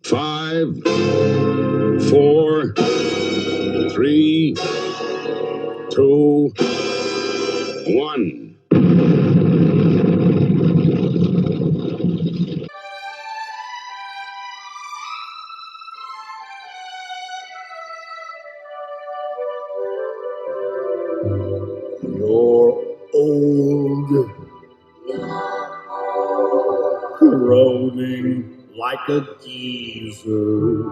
5, 4, 3, 2, 1. You're old, groaning like a geezer.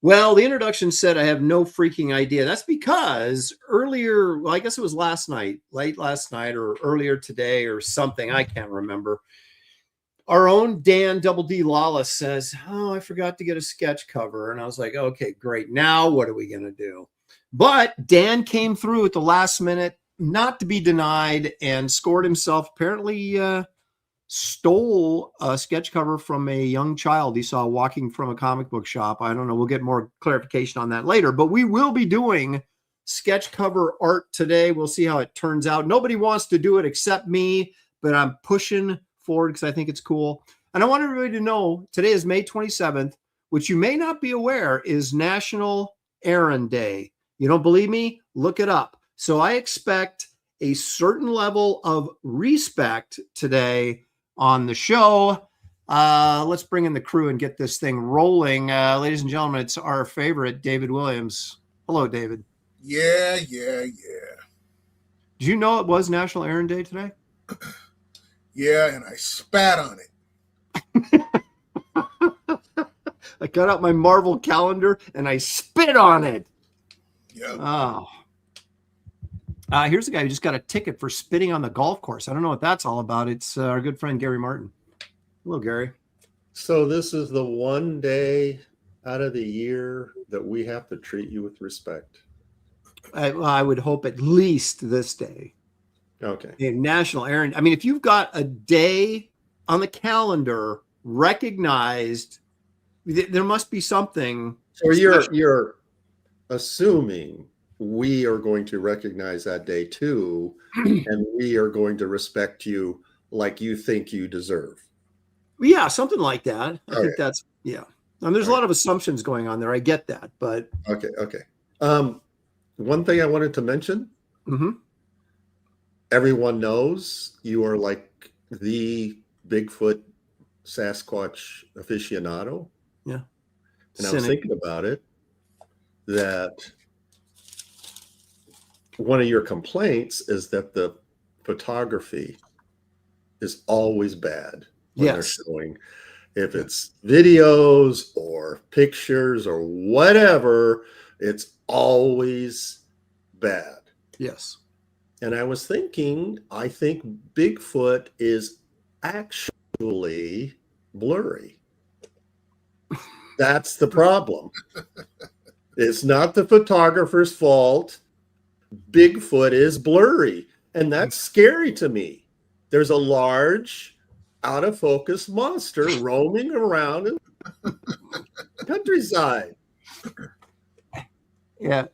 Well, the introduction said I have no freaking idea. That's because earlier, well, I guess it was last night, late last night or earlier today or something. I can't remember. Our own Dan Double D Lawless says, "Oh, I forgot to get a sketch cover." And I was like, okay, great. Now what are we going to do? But Dan came through at the last minute, not to be denied, and scored himself. Apparently, stole a sketch cover from a young child he saw walking from a comic book shop. I don't know. We'll get more clarification on that later, but we will be doing sketch cover art today. We'll see how it turns out. Nobody wants to do it except me, but I'm pushing forward because I think it's cool. And I want everybody to know today is May 27th, which you may not be aware is National Errand Day. You don't believe me? Look it up. So I expect a certain level of respect today on the show. Let's bring in the crew and get this thing rolling. Ladies and gentlemen, it's our favorite, David Williams. Hello, David. Yeah. Did you know it was National Errand Day today? Yeah, and I spat on it. I got out my Marvel calendar and I spit on it. Yep. Oh. Here's a guy who just got a ticket for spitting on the golf course. I don't know what that's all about. It's our good friend Gary Martin. Hello, Gary. So this is the one day out of the year that we have to treat you with respect. I would hope at least this day. Okay. National Errand. I mean, if you've got a day on the calendar recognized, there must be something. So you're assuming we are going to recognize that day too, and we are going to respect you like you think you deserve. Yeah, something like that. I Okay. think that's, yeah. And there's a lot of assumptions going on there. I get that, but. Okay. One thing I wanted to mention, Mm-hmm. everyone knows you are like the Bigfoot Sasquatch aficionado. Yeah. And I was thinking about it, that one of your complaints is that the photography is always bad when they're showing, if it's videos or pictures or whatever, it's always bad. Yes. And I was thinking, I think Bigfoot is actually blurry. That's the problem. It's not the photographer's fault. Bigfoot is blurry, and that's scary to me. There's a large, out of focus monster roaming around in the countryside. Yeah,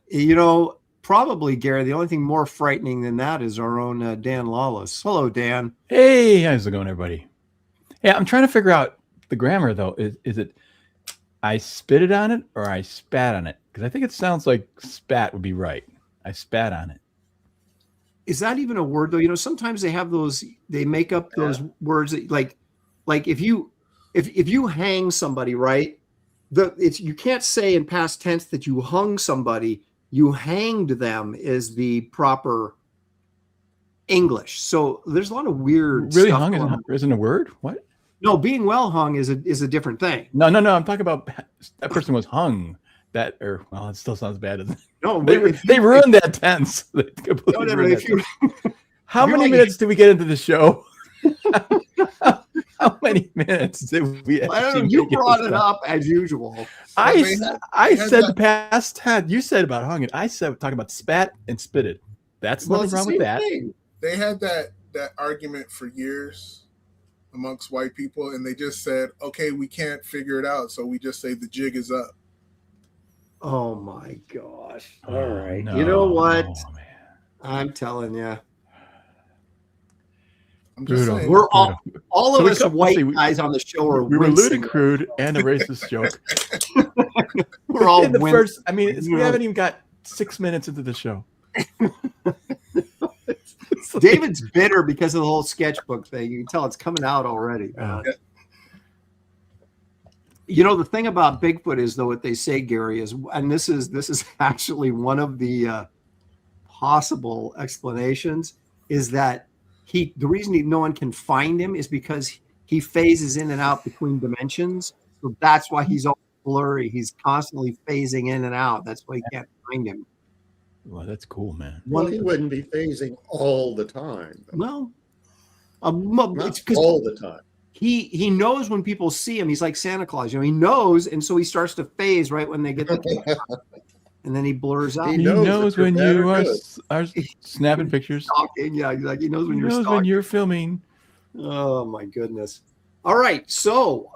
probably, Gary, the only thing more frightening than that is our own Dan Lawless. Hello, Dan. Hey, how's it going, everybody? Yeah, I'm trying to figure out the grammar, though. Is it I spitted on it or I spat on it? Because I think it sounds like spat would be right. I spat on it. Is that even a word, though? Sometimes they have those, they make up those words that, like if you hang somebody, right? You can't say in past tense that you hung somebody. You hanged them is the proper English. So there's a lot of weird really stuff. Hung isn't a word? What? No, being well hung is a different thing. No. I'm talking about that person was hung. That, or it still sounds bad. No, they ruined that tense. How many minutes did we get into the show? How many minutes did we? I don't know. You brought it up as usual. I said the past had. You said about hung it. I said talking about spat and spitted. That's nothing wrong with that. They had that argument for years amongst white people, and they just said, okay, we can't figure it out, so we just say the jig is up. Oh my gosh. All right. No, you know what? No, I'm telling you. I'm just saying. We're all of us white guys on the show are we were lewd, crude, and a racist joke. We're all in the first. I mean, we haven't even got 6 minutes into the show. David's bitter because of the whole sketchbook thing. You can tell it's coming out already. You know, the thing about Bigfoot is, though, what they say, Gary, is, and this is actually one of the possible explanations, is that the reason no one can find him is because he phases in and out between dimensions. So that's why he's all blurry. He's constantly phasing in and out. That's why you can't find him. Well, that's cool, man. Well, he wouldn't be phasing all the time. Well, not all the time. He knows when people see him. He's like Santa Claus. You know, he knows, and so he starts to phase right when they get the camera. And then he blurs out. He knows when you are snapping pictures. Talking, yeah, he knows when you're filming. Oh my goodness! All right, so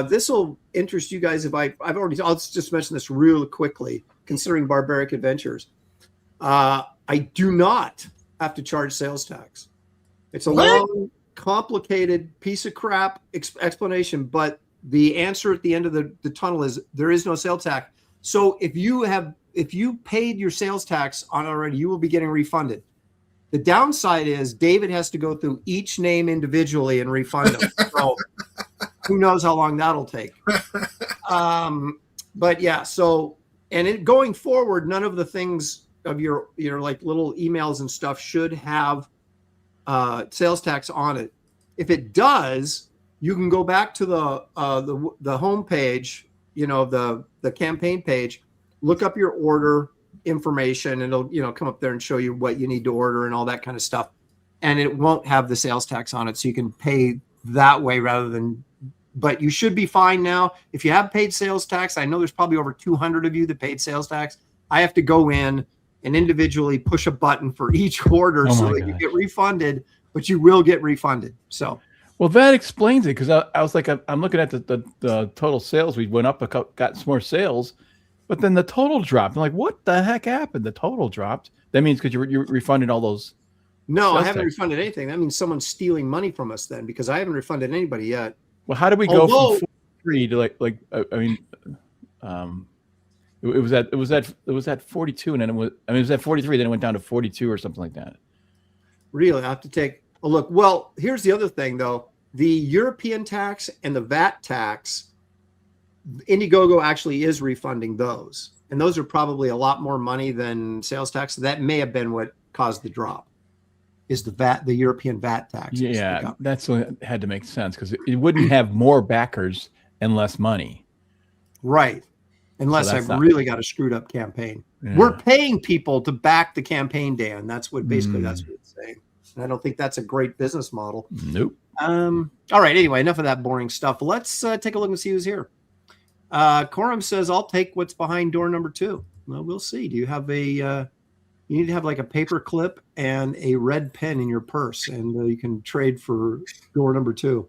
this will interest you guys. I'll just mention this real quickly. Considering Barbaric Adventures, I do not have to charge sales tax. It's a long, complicated piece of crap explanation, but the answer at the end of the tunnel is there is no sales tax. So if you paid your sales tax on already, you will be getting refunded. The downside is David has to go through each name individually and refund them. So who knows how long that'll take. But yeah, so going forward, none of the things of your like little emails and stuff should have sales tax on it. If it does, you can go back to the home page, the campaign page, look up your order information, and it'll come up there and show you what you need to order and all that kind of stuff. And it won't have the sales tax on it, so you can pay that way rather than. But you should be fine now. If you have paid sales tax, I know there's probably over 200 of you that paid sales tax. I have to go in and individually push a button for each order so that you get refunded, but you will get refunded. So, well, that explains it, because I was like, I'm looking at the total sales. We went up, got some more sales, but then the total dropped. I'm like, what the heck happened? The total dropped. That means because you refunded all those. No, I haven't refunded anything. That means someone's stealing money from us then, because I haven't refunded anybody yet. Well, how did we go from 43 to it was at 42, and then it was at 43, then it went down to 42 or something like that. Really, I have to take a look. Well, here's the other thing though: the European tax and the VAT tax, Indiegogo actually is refunding those, and those are probably a lot more money than sales tax. So that may have been what caused the drop. Is the European VAT tax? Yeah, that's what had to make sense, because it wouldn't have more backers and less money, right? Unless I've really got a screwed up campaign. Yeah. We're paying people to back the campaign, Dan. That's what that's what it's saying. And I don't think that's a great business model. Nope. All right. Anyway, enough of that boring stuff. Let's take a look and see who's here. Coram says, "I'll take what's behind door number 2." Well, we'll see. Do you have you need to have like a paper clip and a red pen in your purse, and you can trade for door number 2.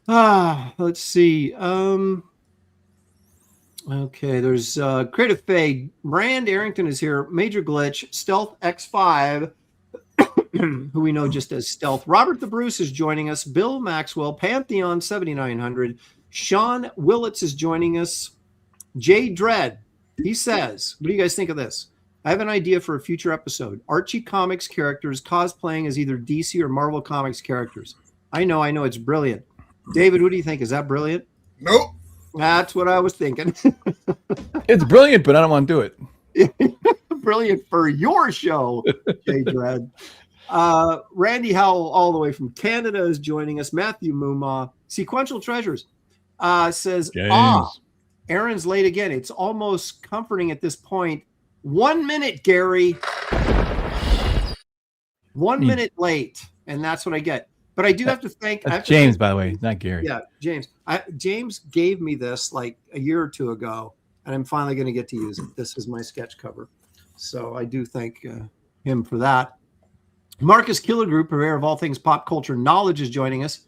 Let's see. Okay, there's Creative Faye. Brand Arrington is here. Major Glitch. Stealth X5, who we know just as Stealth. Robert the Bruce is joining us. Bill Maxwell. Pantheon 7900. Sean Willits is joining us. Jay Dredd. He says, what do you guys think of this? I have an idea for a future episode. Archie Comics characters cosplaying as either DC or Marvel Comics characters. I know, it's brilliant. David, what do you think? Is that brilliant? Nope. That's what I was thinking. It's brilliant, but I don't want to do it. Brilliant for your show, Jay Dredd. Randy Howell, all the way from Canada, is joining us. Matthew Muma. Sequential Treasures says, Aaron's late again. It's almost comforting at this point. 1 minute, Gary. 1 minute late, and that's what I get. But I do have to thank That's James, by the way, not Gary. Yeah, James. James gave me this like a year or two ago, and I'm finally going to get to use it. This is my sketch cover. So I do thank him for that. Marcus Killigrew, purveyor of all things pop culture knowledge, is joining us.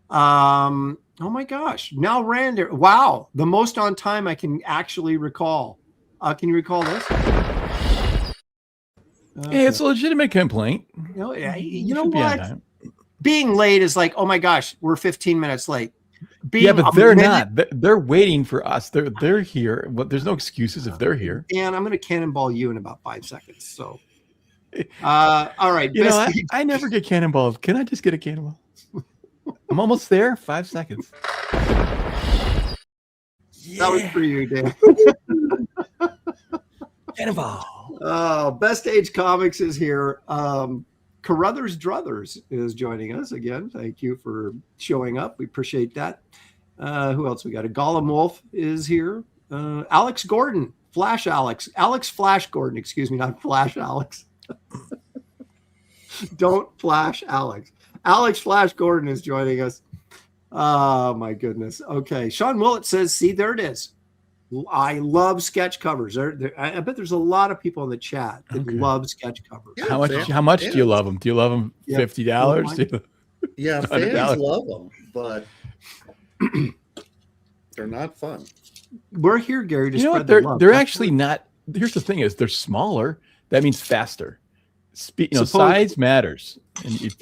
Oh my gosh. Now Rander. Wow. The most on time I can actually recall. Can you recall this? Hey, it's a legitimate complaint. You know what? Being late is like, oh my gosh, we're 15 minutes late. But they're not. They're waiting for us. They're here. Well, there's no excuses if they're here. And I'm going to cannonball you in about 5 seconds. So, all right. I never get cannonballed. Can I just get a cannonball? I'm almost there. 5 seconds. That was for you, Dan. Cannonball. Best Age Comics is here. Carruthers Druthers is joining us again. Thank you for showing up. We appreciate that. Who else we got? A Gollum Wolf is here. Alex Gordon, Flash Alex Flash Gordon, excuse me, not Flash Alex. Don't Flash Alex. Alex Flash Gordon is joining us. Oh my goodness. Okay. Sean Willett says, see, there it is. I love sketch covers. I bet there's a lot of people in the chat that love sketch covers. Yeah, how much do you love them? Do you love them $50? Yeah, fans love them, but they're not fun. We're here, Gary, to spread the love. They're actually not. Here's the thing: is they're smaller. That means faster. Size matters. And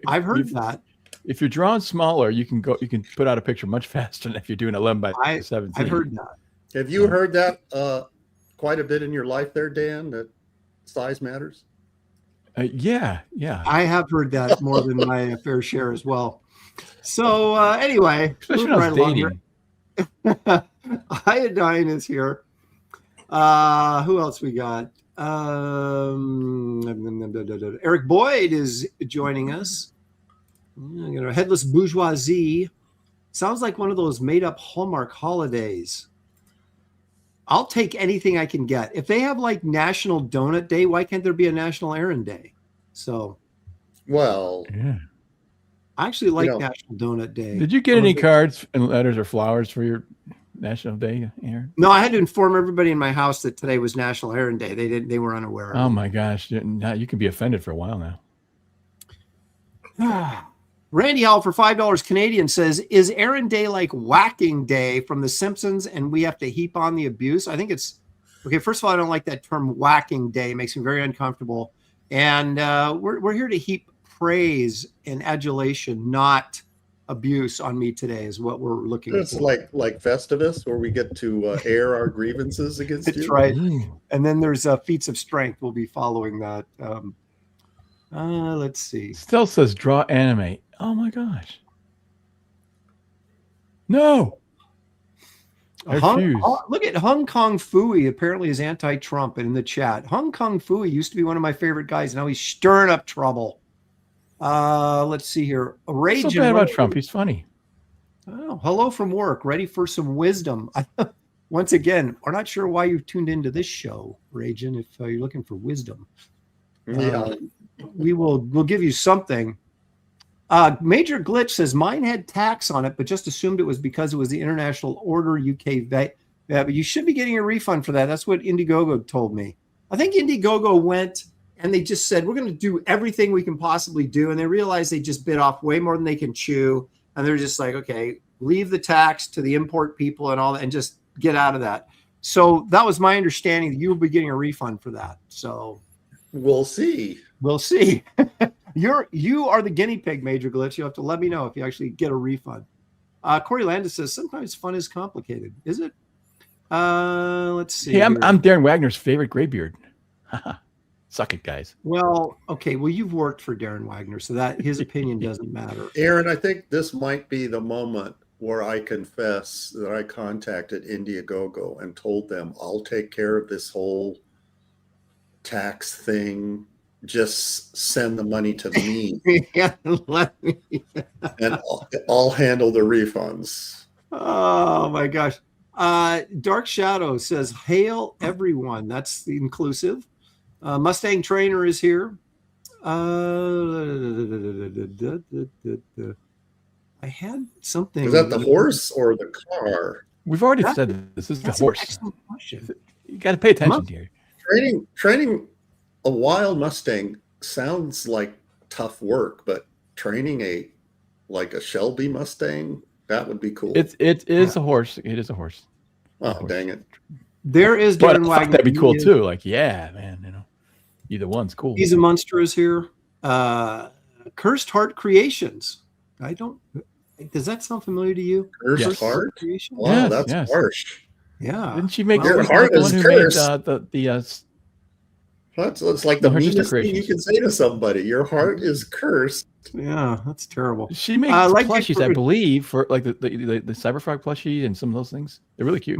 I've heard that. If you're drawing smaller, you can put out a picture much faster than if you're doing 11 by 17. I've heard that. Have you heard that quite a bit in your life there, Dan, that size matters? Yeah. I have heard that more than my fair share as well. So anyway, especially when I was dating. Iodine is here. Who else we got? Eric Boyd is joining us. Headless Bourgeoisie. Sounds like one of those made-up Hallmark holidays. I'll take anything I can get. If they have like National Donut Day, why can't there be a National Errand Day? So, well, yeah. I actually like National Donut Day. Did you get any cards and letters or flowers for your National Day, Aaron? No, I had to inform everybody in my house that today was National Errand Day. They were unaware. Oh my gosh! Now you can be offended for a while now. Randy Howell for $5 Canadian says, is Errand Day like Whacking Day from The Simpsons and we have to heap on the abuse? I think it's okay. First of all, I don't like that term Whacking Day. It makes me very uncomfortable. And we're here to heap praise and adulation, not abuse on me today is what we're looking it's for. It's like Festivus where we get to air our grievances against you. That's right. And then there's feats of strength. We'll be following that. Let's see. Still says draw animate. Oh my gosh. No. Look at Hong Kong Fooey. Apparently is anti-Trump in the chat. Hong Kong Fooey used to be one of my favorite guys. Now he's stirring up trouble. Let's see here. Rage. So bad about Trump. He's funny. Oh, hello from work. Ready for some wisdom. Once again, we're not sure why you've tuned into this show, Ragin, if you're looking for wisdom. Yeah. We'll give you something. Major Glitch says mine had tax on it, but just assumed it was because it was the International Order UK vet. Yeah, but you should be getting a refund for that. That's what Indiegogo told me. I think Indiegogo went and they just said, we're going to do everything we can possibly do. And they realized they just bit off way more than they can chew. And they're just like, okay, leave the tax to the import people and all that and just get out of that. So that was my understanding that you will be getting a refund for that. So we'll see. We'll see. You are the guinea pig, Major Glitch. You have to let me know if you actually get a refund. Corey Landis says sometimes fun is complicated. Is it? Let's see. Hey, I'm Darren Wagner's favorite graybeard. Suck it, guys. Well, okay. Well, you've worked for Darren Wagner, so that his opinion doesn't matter. Aaron, I think this might be the moment where I confess that I contacted Indiegogo and told them I'll take care of this whole tax thing. Just send the money to me. And I'll handle the refunds. Oh my gosh. Dark Shadow says, hail everyone. That's the inclusive. Mustang Trainer is here. I had something. Is that the horse or the car? We've already said this is the That's an horse. excellent question. You got to pay attention here. Training a wild Mustang sounds like tough work, but training a Shelby Mustang, that would be cool. It is a horse. It is a horse. Oh, dang it. There is But Darren I thought Wagner. that'd be cool too. Like, yeah, man, you know, either one's cool. He's a Munster is here. Cursed Heart Creations. Does that sound familiar to you? Cursed Yes. Heart? Creation? Wow, Yes, that's yes. harsh. Yeah. Didn't she make Well, Your the heart one is who cursed. made It's like the No, her sister meanest thing you creations. can say to somebody. Your heart is cursed. Yeah, that's terrible. she makes like plushies, Victor- I believe, for like the Cyberfrog plushie and some of those things. They're really cute.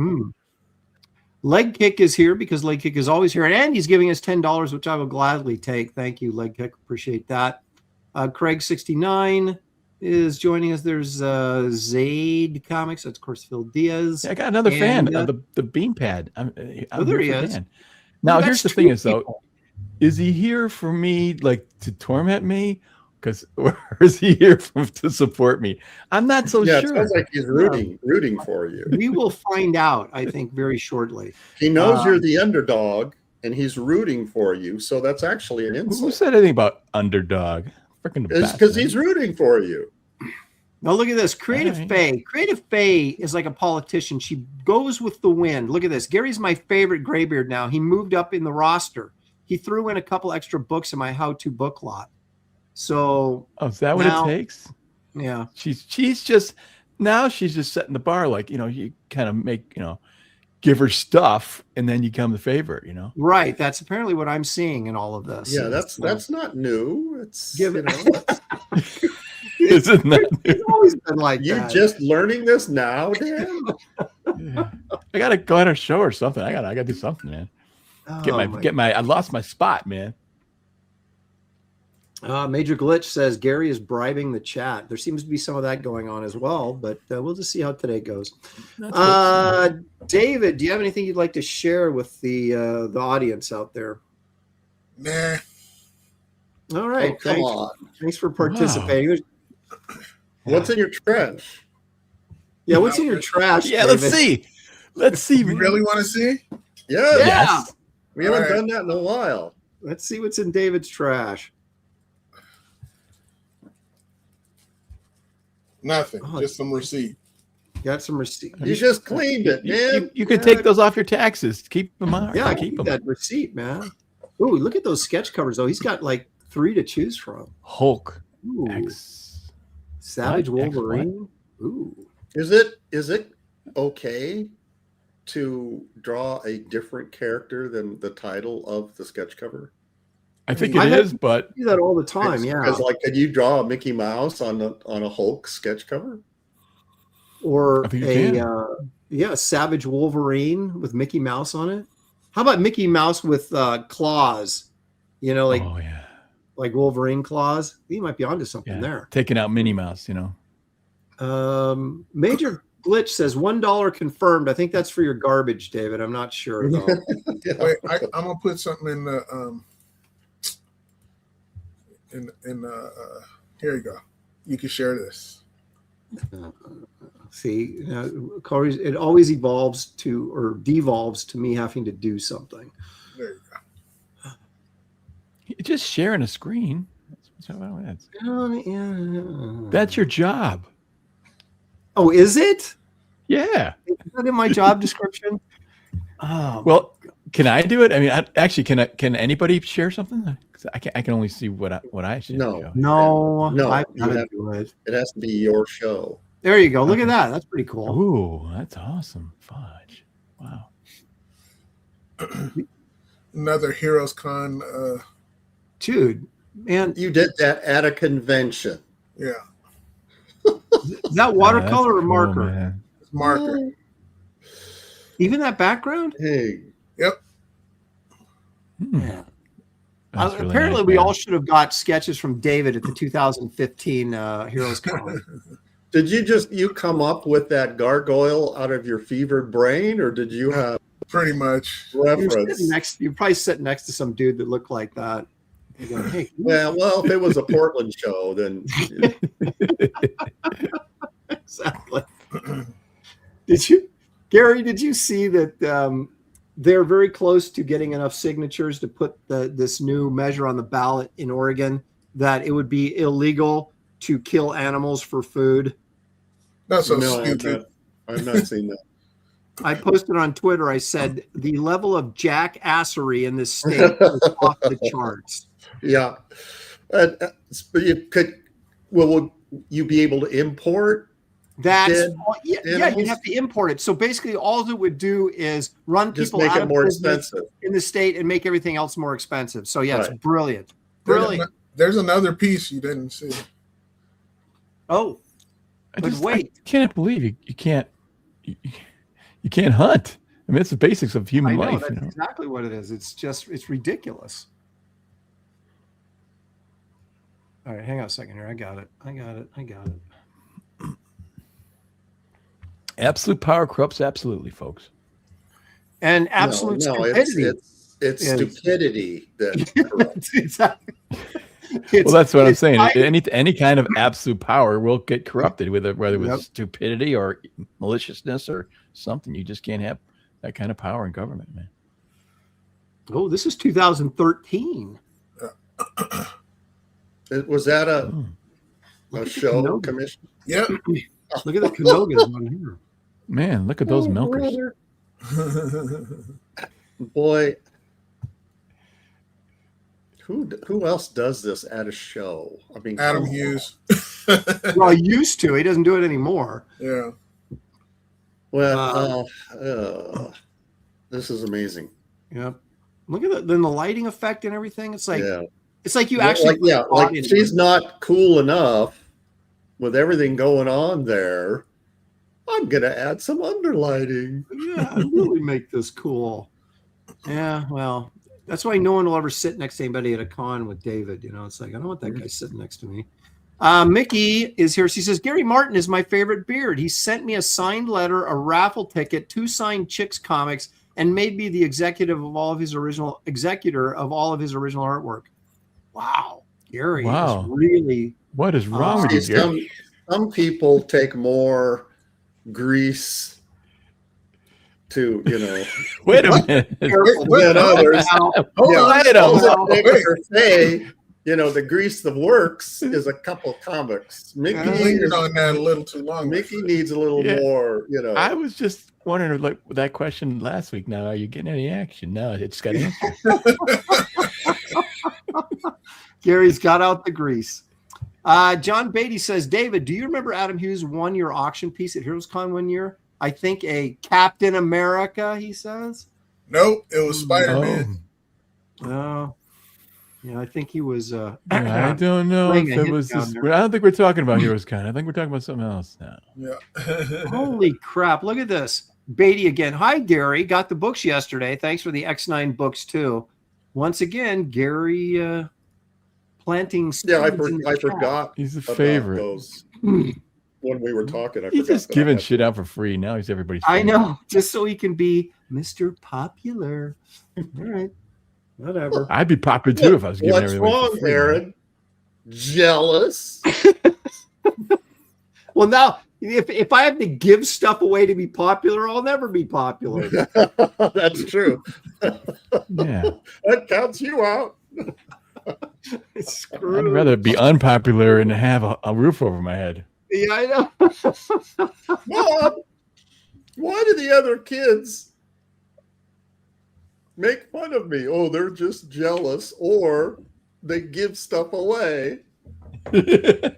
Leg Kick is here because Leg Kick is always here, and he's giving us $10, which I will gladly take. Thank you, Leg Kick. Appreciate that. Craig69 is joining us. There's Zaid Comics. That's of course Phil Diaz. Yeah, I got another fan And, of the beam pad. I'm there here he for is. Dan. Now, Well, here's that's the thing: two is though, people. is he here for me like to torment me? Or is he here to support me? I'm not so Yeah, it sure. sounds like he's rooting for you. We will find out, I think, very shortly. He knows you're the underdog, and he's rooting for you. So that's actually an Who insult. said anything about underdog? Freaking It's because he's rooting for you. Now look at this. Creative All right. Faye. Creative Faye is like a politician. She goes with the wind. Look at this. Gary's my favorite Graybeard now. He moved up in the roster. He threw in a couple extra books in my how-to book lot. So Oh, is that what now- it takes? yeah. She's just setting the bar, like, you know, you kind of make, you know, give her stuff and then you become the favorite, you know. Right. That's apparently what I'm seeing in all of this. Yeah, So, that's not new. It's Give you it- know, it's- Isn't that it's always been like you that. just learning this now, Dan? yeah. I gotta go on a show or something. I gotta do something, man. I lost my spot, man. Major Glitch says Gary is bribing the chat. There seems to be some of that going on as well, but we'll just see how today goes. David, do you have anything you'd like to share with the audience out there? Nah. All right, Oh, come on. thanks for participating. There's- What's in your trash? Yeah, what's in your trash? Yeah, David? let's see. You man. really want to see? Yeah, Yes. we haven't All right. done that in a while. Let's see what's in David's trash. Nothing. Oh, Just some receipt. Got some receipt. You just cleaned it, man. You can take those off your taxes. Keep them on. Yeah, keep keep them. that receipt, man. Ooh, look at those sketch covers though. He's got like 3 to choose from. Hulk Ooh, X. Savage what? X Wolverine. Ooh. Is it okay to draw a different character than the title of the sketch cover? I think I it have- is, but I do that all the time, yeah. Because like, could you draw a Mickey Mouse on a Hulk sketch cover? Or I think you a Savage Wolverine with Mickey Mouse on it. How about Mickey Mouse with claws? You know, oh yeah, like Wolverine claws. You might be onto something yeah. there. Taking out Minnie Mouse, you know. Major Glitch says $1 confirmed. I think that's for your garbage, David. I'm not sure though. Yeah. Wait, I'm gonna put something in the here you go. You can share this. See, Corey's, it always evolves to or devolves to me having to do something. There you go. Just sharing a screen. Yeah. That's your job. Oh, is it? Yeah. Is that in my job description? Oh, Well, can I do it? I mean, can anybody share something? 'Cause I can only see what I should. No. no, No, I've you got to have- do it. It has to be your show. There you go. Look at Okay. that. That's pretty cool. Ooh, that's awesome. Fudge. Wow. Another Heroes Con. Dude, man, You did that at a convention. Yeah, is that watercolor or Cool, marker? man. it's marker. Even that background? Hey, Hmm. Yeah. That's really Apparently, nice, we man. all should have got sketches from David at the 2015 Heroes Con. did you come up with that gargoyle out of your fevered brain, or did you have Pretty much. You're reference? probably sitting next to some dude that looked like that. You go, hey, Well, if it was a Portland show, then exactly. Gary, did you see that they're very close to getting enough signatures to put this new measure on the ballot in Oregon that it would be illegal to kill animals for food? That's so no, stupid. I've not seen that. I posted on Twitter, I said, the level of jackassery in this state is off the charts. Yeah. But you could, will you be able to import? That's Dead yeah, animals? you'd have to import it. So basically, all it would do is run Just people make out it of more business expensive. in the state and make everything else more expensive. So yeah, Right. it's brilliant. Brilliant. There's another piece you didn't see. Oh, but wait. I can't believe you can't you can't hunt. I mean, it's the basics of human I know, life. that's You know? exactly what it is. It's ridiculous. All right, hang on a second here. I got it. Absolute power corrupts absolutely, folks. And absolute stupidity. It's stupidity that corrupts. Exactly. Well, that's what I'm saying. I- Any kind of absolute power will get corrupted, whether it was Yep. stupidity or maliciousness or something. You just can't have that kind of power in government, man. Oh, this is 2013. Was that a Look at the show Canoga. commission? Yep. Look at the Canogas on here. Man, look at those milkers. Boy, who else does this at a show? I mean, Adam come on. Hughes. Well, he used to. He doesn't do it anymore. Yeah. Well, this is amazing. Yep. Look at then the lighting effect and everything. It's like Yeah, it's like you actually like she's not cool enough with everything going on there. I'm gonna add some underlighting. Yeah, really make this cool. Yeah, well, that's why no one will ever sit next to anybody at a con with David. You know, it's like I don't want that guy sitting next to me. Mickey is here. She says Gary Martin is my favorite beard. He sent me a signed letter, a raffle ticket, 2 signed Chicks comics, and made me the executor of all of his original artwork. Wow, Gary is really. What is wrong with you, Gary? Some people take more grease to, Wait a minute. than others. Wait a minute. Say, the grease that works is a couple comics. You lingered on that a little too long. Mickey needs a little more, I was just wondering, like that question last week. Now, are you getting any action? No, it's got answered. Gary's got out the grease. John Beatty says, David, do you remember Adam Hughes won your auction piece at HeroesCon one year? I think a Captain America, he says. Nope, it was Spider-Man. Oh, yeah, I think he was. I don't know if it was. I don't think we're talking about HeroesCon. I think we're talking about something else now. Yeah. Holy crap! Look at this, Beatty again. Hi, Gary. Got the books yesterday. Thanks for the X9 books too. Once again, Gary planting. Yeah, I forgot. He's a favorite. Those. When we were talking, he's just giving shit out for free. Now he's everybody's favorite. I know, just so he can be Mr. Popular. All right, whatever. I'd be popular too if I was giving everybody. What's wrong, Aaron? Jealous? Well, now if I have to give stuff away to be popular, I'll never be popular. That's true. Yeah, that counts you out. I'd rather be unpopular and have a roof over my head. Yeah, I know. Mom, why do the other kids make fun of me? Oh, they're just jealous, or they give stuff away. I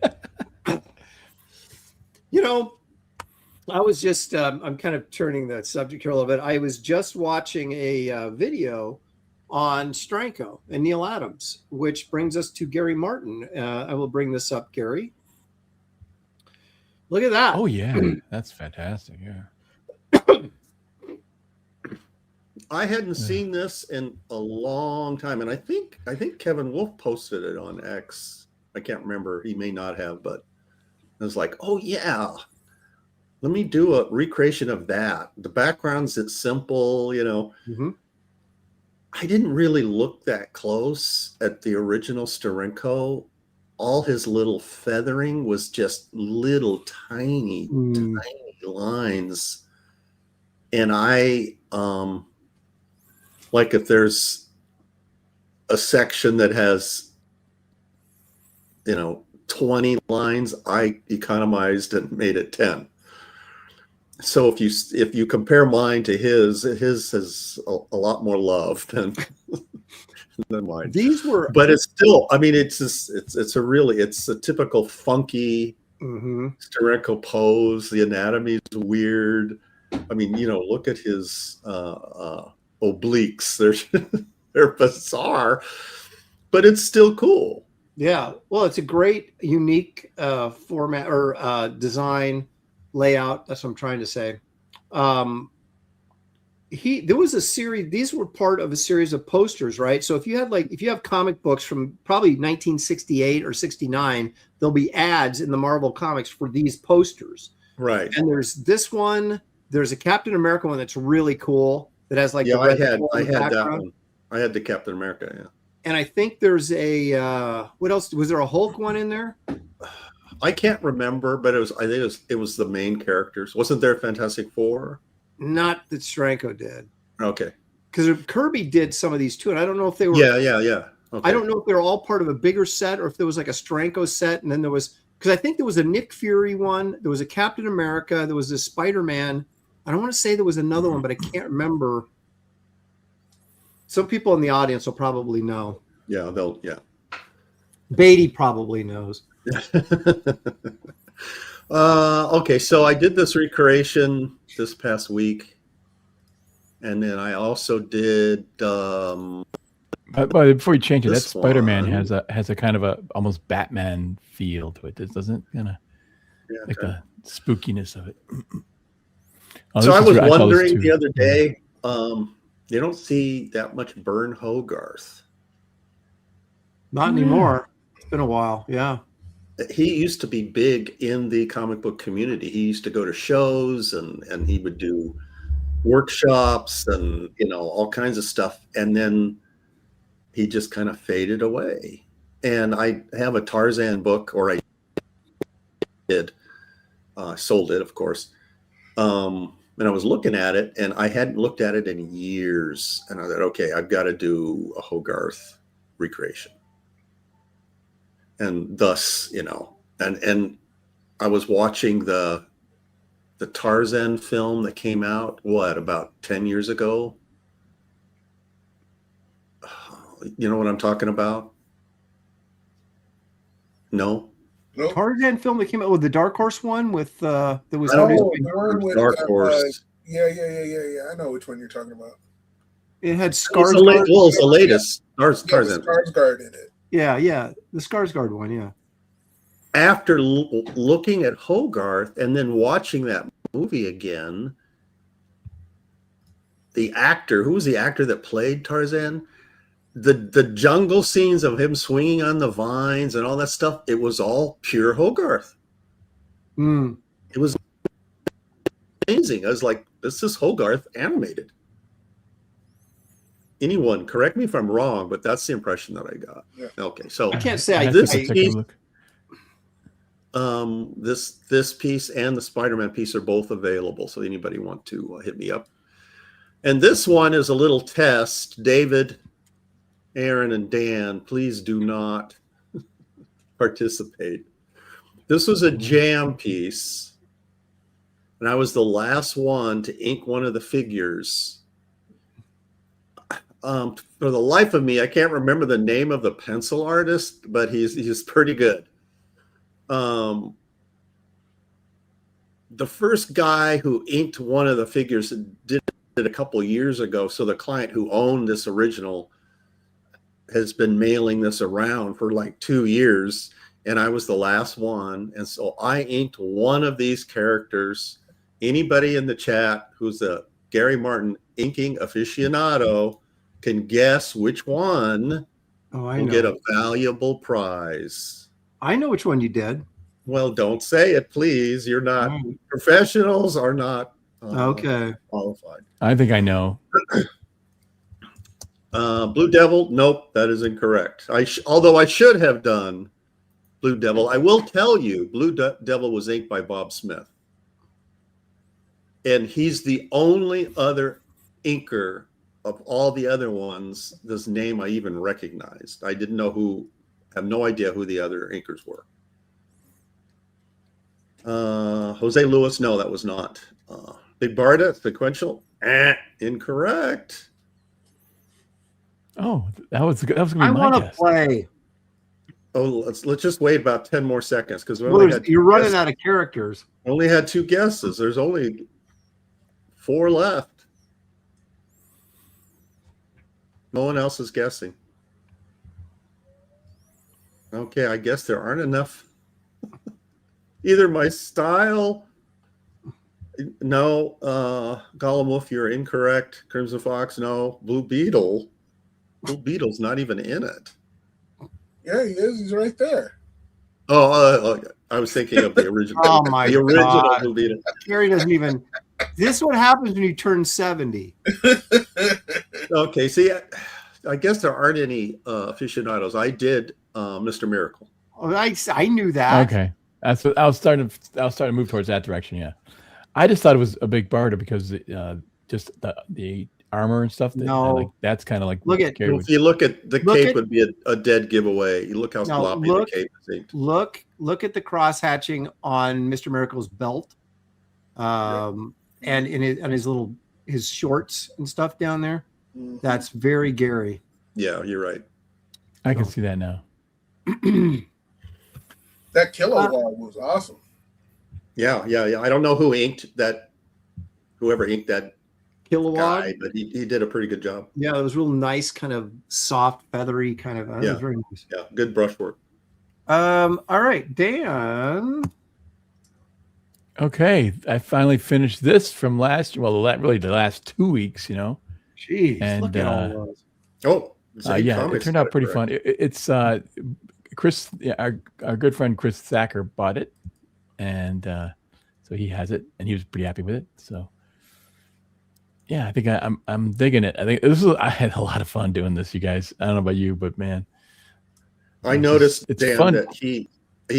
was just, I'm kind of turning the subject here a little bit. I was just watching a video on Stranko and Neil Adams, which brings us to Gary Martin. I will bring this up, Gary. Look at that. Oh, yeah. That's fantastic. Yeah. I hadn't seen this in a long time. And I think Kevin Wolf posted it on X. I can't remember. He may not have, but I was like, oh, yeah. Let me do a recreation of that. The background's it's simple, Mm-hmm. I didn't really look that close at the original Steranko. All his little feathering was just little tiny lines. And I, like if there's a section that has, 20 lines, I economized and made it 10. So if you compare mine to his has a lot more love than mine. But it's still, I mean, it's a typical funky Steranko pose. The anatomy is weird. I mean, look at his obliques. They're bizarre, but it's still cool. Yeah. Well, it's a great, unique format or design layout. That's what I'm trying to say. There was a series, these were part of a series of posters, right? So if you have comic books from probably 1968 or 69, there'll be ads in the Marvel comics for these posters. Right. And there's this one, there's a Captain America one that's really cool that has like, I had that one. I had the Captain America. Yeah. And I think there's a, what else? Was there a Hulk one in there? I can't remember, but I think it was the main characters. Wasn't there Fantastic Four? Not that Steranko did. Okay. Because Kirby did some of these too, and I don't know if they were. Yeah. Okay. I don't know if they were all part of a bigger set or if there was like a Steranko set, and then there was, because I think there was a Nick Fury one, there was a Captain America, there was a Spider-Man. I don't want to say there was another one, but I can't remember. Some people in the audience will probably know. Yeah, Beatty probably knows. Okay, so I did this recreation this past week, and then I also did. But before you change it, that this Spider-Man one. has a kind of a almost Batman feel to it. Doesn't it? Kind of like the spookiness of it. So I was wondering the other day. You don't see that much Bern Hogarth. Not anymore. It's been a while. Yeah. He used to be big in the comic book community. He used to go to shows and he would do workshops and, all kinds of stuff. And then he just kind of faded away. And I have a Tarzan book, or I did. Sold it, of course. And I was looking at it, and I hadn't looked at it in years. And I thought, okay, I've got to do a Hogarth recreation. And thus, and I was watching the Tarzan film that came out, about 10 years ago? You know what I'm talking about? No? Nope. Tarzan film that came out with the Dark Horse one with that was Dark Horse. Yeah. I know which one you're talking about. It had Skarsgård. It's the latest Tarzan. Skarsgård in it. Yeah, the Skarsgård one. Yeah. After looking at Hogarth and then watching that movie again, the actor, who was the actor that played Tarzan? The jungle scenes of him swinging on the vines and all that stuff, it was all pure Hogarth. It was amazing. I was like, this is Hogarth animated. Anyone, correct me if I'm wrong, but that's the impression that I got. Yeah. Okay, so I can't say this piece and the Spider-Man piece are both available, so anybody want to hit me up. And this one is a little test. David, Aaron, and Dan, please do not participate. This was a jam piece, and I was the last one to ink one of the figures. For the life of me, I can't remember the name of the pencil artist, but he's pretty good. The first guy who inked one of the figures did it a couple of years ago, so the client who owned this original has been mailing this around for like 2 years, and I was the last one. And so I inked one of these characters. Anybody in the chat who's a Gary Martin inking aficionado can guess which one will get a valuable prize. I know which one you did. Well, don't say it, please. You're not professionals are not qualified. I think I know. Blue Devil, nope, that is incorrect. Although I should have done Blue Devil. I will tell you, Blue Devil was inked by Bob Smith. And he's the only other inker of all the other ones, this name I even recognized. I didn't know have no idea who the other inkers were. Jose Lewis, no, that was not. Big Barda, sequential, incorrect. Oh, that was gonna be I my want to guess. play. Oh, let's just wait about 10 more seconds because You're running out of characters. only had 2 guesses. There's only 4 left. No one else is guessing. Okay, I guess there aren't enough. Either my style. No, Gollum Wolf, you're incorrect. Crimson Fox, no. Blue Beetle. Blue Beetle's not even in it. Yeah, he is. He's right there. Oh, I was thinking of the original. Oh my the original God. Blue Beetle. Gary doesn't even. This is what happens when you turn 70. Okay, see, I guess there aren't any aficionados. I did Mr. Miracle. Oh, I knew that. Okay, that's what I was starting to move towards that direction. Yeah, I just thought it was a big Barda because just the armor and stuff. No. That's kind of like Look at- Gary If you look at the cape, would be a dead giveaway. You look how No, sloppy look- the cape is inked. Look at the cross hatching on Mr. Miracle's belt, and on his shorts and stuff down there. Mhm. That's very Gary. Yeah, you're right. I can see that now. That Kilowog was awesome. Yeah. I don't know who inked that, whoever inked that Kilowog. guy, but he did a pretty good job. Yeah, it was real nice, kind of soft, feathery kind of. It Yeah. was very nice. Yeah, good brushwork. All right, Dan. Okay, I finally finished this from last. Well, really the last 2 weeks, Jeez, And, look at all those. Oh, yeah, it turned out pretty fun. It's Chris, our good friend Chris Thacker bought it, and so he has it, and he was pretty happy with it. So, yeah, I think I'm digging it. I think I had a lot of fun doing this, you guys. I don't know about you, but man, I noticed, it's Dan, fun. that he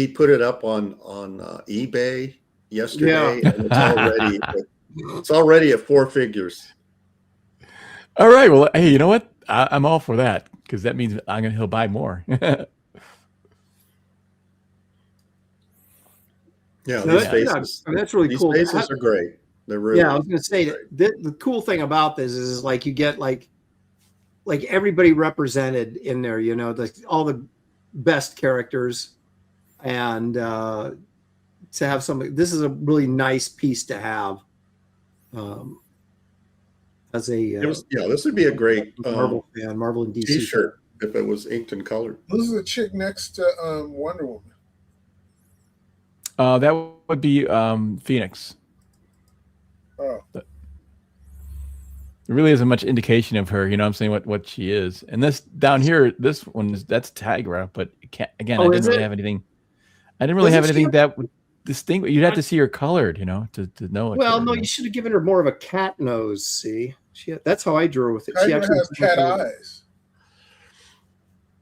put it up on eBay yesterday, and it's already at 4 figures. All right, well, hey, you know what? I'm all for that because that means he'll buy more. Yeah, No, these faces. I mean, that's really These cool. faces are great. They're really. Yeah, I was going to say the cool thing about this is like you get like everybody represented in there. All the best characters, and to have something. This is a really nice piece to have. As a this would be a great Marvel fan, Marvel and DC T-shirt if it was inked and colored. Who's the chick next to Wonder Woman? That would be Phoenix. Oh, There really isn't much indication of her. You know what I'm saying? What she is. And this down here, this one that's Tigra, but it can't, again, I didn't really have anything. I didn't really have anything that would distinguish. You'd have to see her colored, to know it. Well, no, you should have given her more of a cat nose. See, that's how I drew with it. She Tiger actually has cat eyes.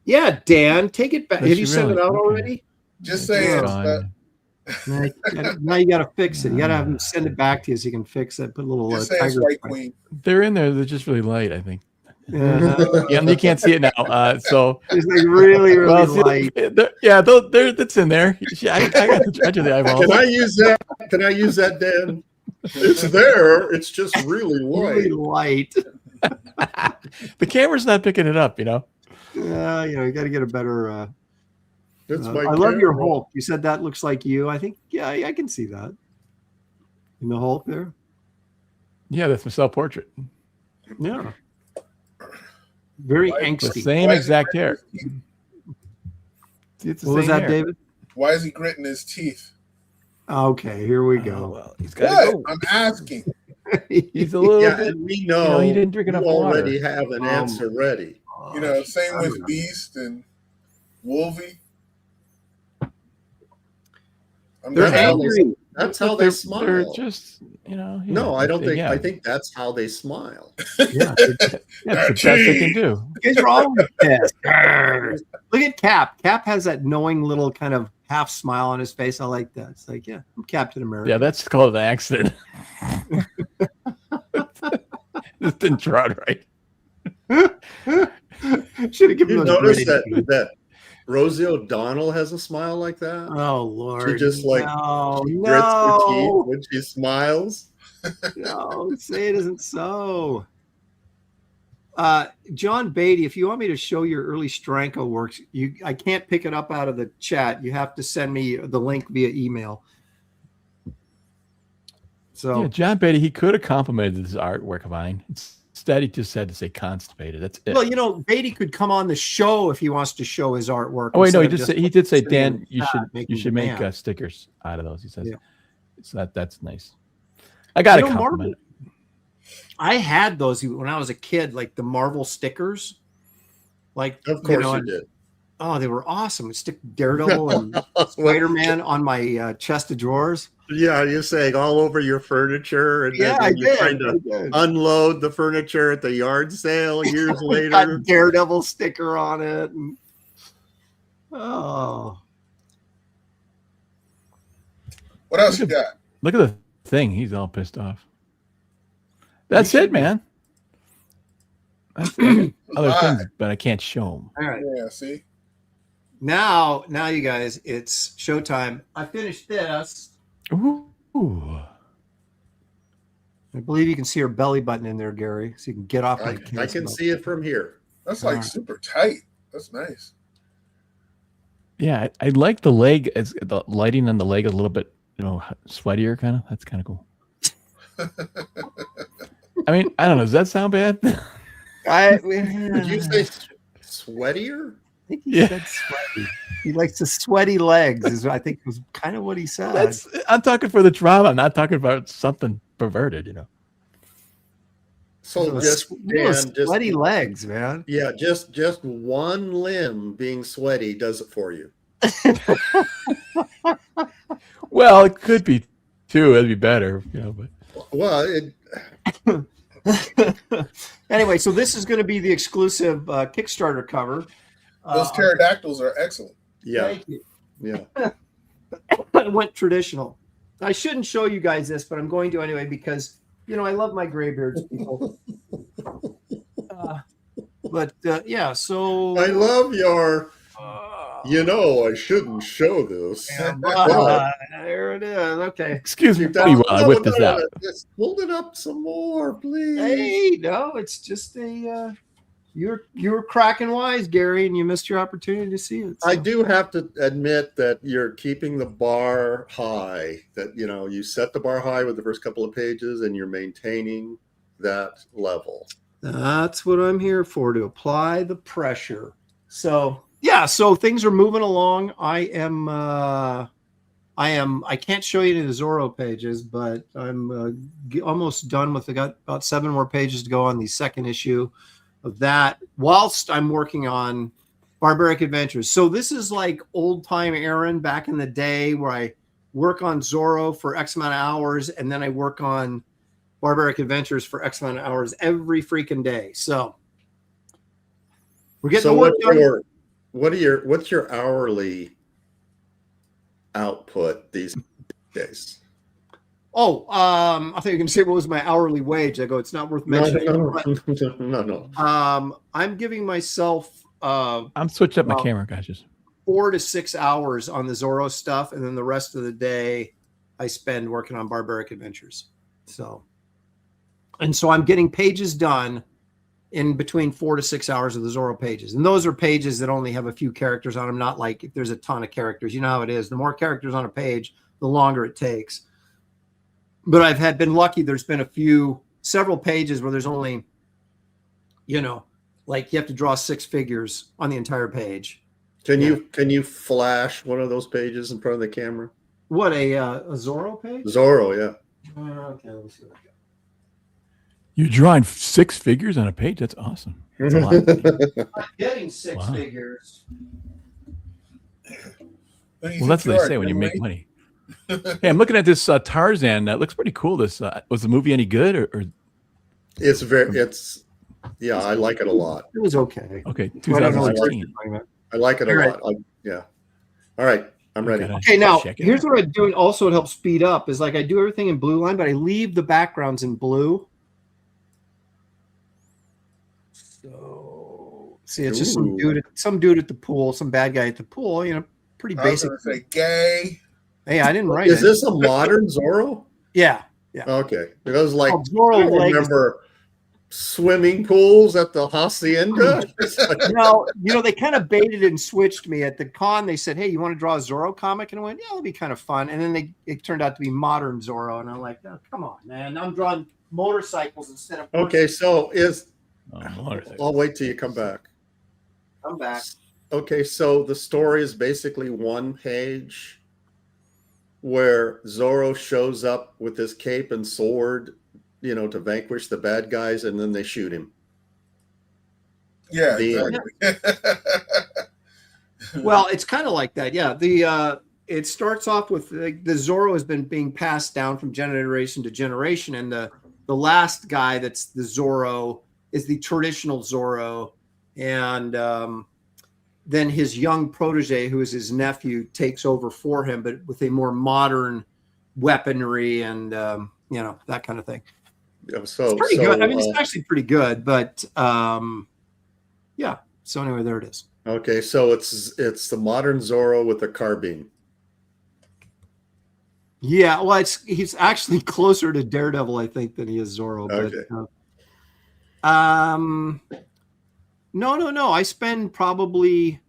Yeah, Dan, take it back. Does Have she you sent it really? out Okay. already? Just That's saying. fine. Now you got to fix it. You got to have him send it back to you so you can fix it. Put a little Just say it's tiger. White Queen. They're in there. They're just really light, I think. Yeah, Yeah, you can't see it now. So it's like really, really well, see, light. that's in there. I got the judge of the eyeballs. Can I use that? Can I use that, Dan? It's there. It's just really Really light. light. The camera's not picking it up. You got to get a better. It's I my love your camera. Hulk. You said that looks like you. I think, yeah, I can see that in the Hulk there. Yeah, that's my self-portrait. Yeah, very Why- The angsty. same Why is exact he hair. gritting his teeth? It's the What was same that, hair. David? Why is he gritting his teeth? Okay, here we Oh, go. well, he's got to What? go. I'm asking. He's a little Yeah, bit. and we know he didn't drink enough you already water. have an answer ready. You know, same with Beast and Wolvie. I'm They're not asking. angry. That's But how they they're smile. just, yeah, No, I don't think. yeah, I think that's how they smile. yeah, it's the best they can do. You guys are always pissed. Look at Cap. Cap has that knowing little kind of half smile on his face. I like that. It's like, yeah, I'm Captain America. Yeah, that's called an accident. This didn't draw it right. Should have given You those notice gritty- that Rosie O'Donnell has a smile like that? Oh Lord! She just like no, she grits her teeth no, when she smiles. no. Say it isn't so. John Beatty, if you want me to show your early Stranko works, I can't pick it up out of the chat. You have to send me the link via email. So Yeah, John Beatty, he could have complimented this artwork of mine. Instead, he just had to say constipated. That's it. well, Beatty could come on the show if he wants to show his artwork. Oh wait, no, instead he of did say, sitting in Dan, the you chat should making make demands. stickers out of those. He says, Yeah. so that's nice. I got to Marvel, compliment. I had those when I was a kid, like the Marvel stickers. Like, Of course you did. Oh, they were awesome. I'd stick Daredevil and Spider-Man on my chest of drawers. Yeah, you're saying all over your furniture, and Yeah, then you're I trying to did. unload the furniture at the yard sale years Got later. Daredevil sticker on it. And, oh, What else you got? Look at the thing. He's all pissed off. That's it, man. That's other things, but I can't show them. all right. Yeah, see? Now, you guys, it's showtime. I finished this. Ooh. I believe you can see her belly button in there, Gary, so you can get off. I can see it from here. That's like super tight. That's nice. Yeah, I like the leg. It's the lighting on the leg a little bit, sweatier kind of. That's kind of cool. I mean, I don't know. Does that sound bad? Did you say sweatier? I think he said sweaty. He likes the sweaty legs, is I think was kind of what he said. I'm talking for the drama. I'm not talking about something perverted, So just sweaty legs, man. Yeah, just one limb being sweaty does it for you. Well, it could be two. It'd be better, But Well, Anyway, so this is going to be the exclusive Kickstarter cover. Those pterodactyls are excellent. yeah, Thank you. yeah. I went traditional. I shouldn't show you guys this, but I'm going to anyway because I love my graybeards people. Yeah, so I love your. I shouldn't show this. there it is. Okay. excuse me, while I whip this out. Just hold it up some more, please. Hey, no, it's just a. You were cracking wise, Gary, and you missed your opportunity to see it. So. I do have to admit that you're keeping the bar high. That you set the bar high with the first couple of pages, and you're maintaining that level. That's what I'm here for, to apply the pressure. So yeah, so things are moving along. I can't show you any of the Zorro pages, but I'm almost done with. I got about 7 more pages to go on the second issue of that, whilst I'm working on Barbaric Adventures. So this is like old time Aaron back in the day, where I work on Zorro for X amount of hours, and then I work on Barbaric Adventures for X amount of hours every freaking day. So we're getting So the work done. what's your hourly output these days? Oh, I thought you were going to say what was my hourly wage. I go, it's not worth mentioning. No. I'm giving myself I'm switching up my camera, guys. Just 4 to 6 hours on the Zorro stuff, and then the rest of the day I spend working on Barbaric Adventures. So I'm getting pages done in between 4 to 6 hours of the Zorro pages, and those are pages that only have a few characters on them. Not like if there's a ton of characters. You know how it is. The more characters on a page, the longer it takes. But I've been lucky. There's been several pages where there's only, like you have to draw 6 figures on the entire page. Can you flash one of those pages in front of the camera? What, a Zorro page? Zorro, yeah. Okay, let me see what I got. you're drawing 6 figures on a page. That's awesome. That's a lot. I'm getting 6 Wow. figures. Well, that's what they say when you make money. Hey, I'm looking at this Tarzan. That looks pretty cool. This was the movie any good or Yeah, I like it a lot. It was okay. okay? I don't know what 2016. you're talking about. I like it a All right. lot. Yeah. All right, I'm ready. gotta Okay, now check it here's out. what I do. Also, it helps speed up. Is like I do everything in blue line, but I leave the backgrounds in blue. So see, it's just some dude at the pool, some bad guy at the pool. You know, pretty I was basic. gonna say gay. Hey, I didn't write Is it. this a modern Zorro? Yeah. Okay, because like Oh, Zorro I Legacy. remember swimming pools at the hacienda. No, they kind of baited and switched me at the con. They said, "Hey, you want to draw a Zorro comic?" And I went, "Yeah, it'll be kind of fun." And then it turned out to be modern Zorro, and I'm like, "Oh, come on, man! I'm drawing motorcycles instead of." Okay, so motorcycle. I'll wait till you come back. I'm back. Okay, so the story is basically one page where Zorro shows up with his cape and sword, to vanquish the bad guys, and then they shoot him. Yeah, The exactly. Well, it's kind of like that. Yeah. It starts off with the Zorro has been being passed down from generation to generation, and the last guy that's the Zorro is the traditional Zorro, and then his young protege, who is his nephew, takes over for him, but with a more modern weaponry and that kind of thing. So It's pretty good. I mean, it's actually pretty good, but yeah. So anyway, there it is. Okay, so it's the modern Zorro with a carbine. Yeah, well, he's actually closer to Daredevil, I think, than he is Zorro. Okay. But no. I spend probably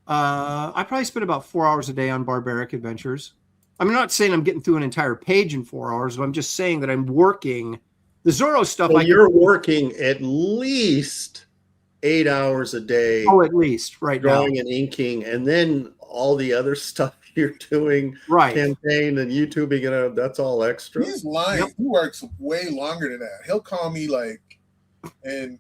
spend about 4 hours a day on Barbaric Adventures. I'm not saying I'm getting through an entire page in 4 hours, but I'm just saying that I'm working the Zorro stuff. So you're working at least 8 hours a day. Oh, at least right drawing now. and inking, and then all the other stuff you're doing, right? Campaign and YouTubing, and that's all extra. He's lying. Yep. He works way longer than that. He'll call me and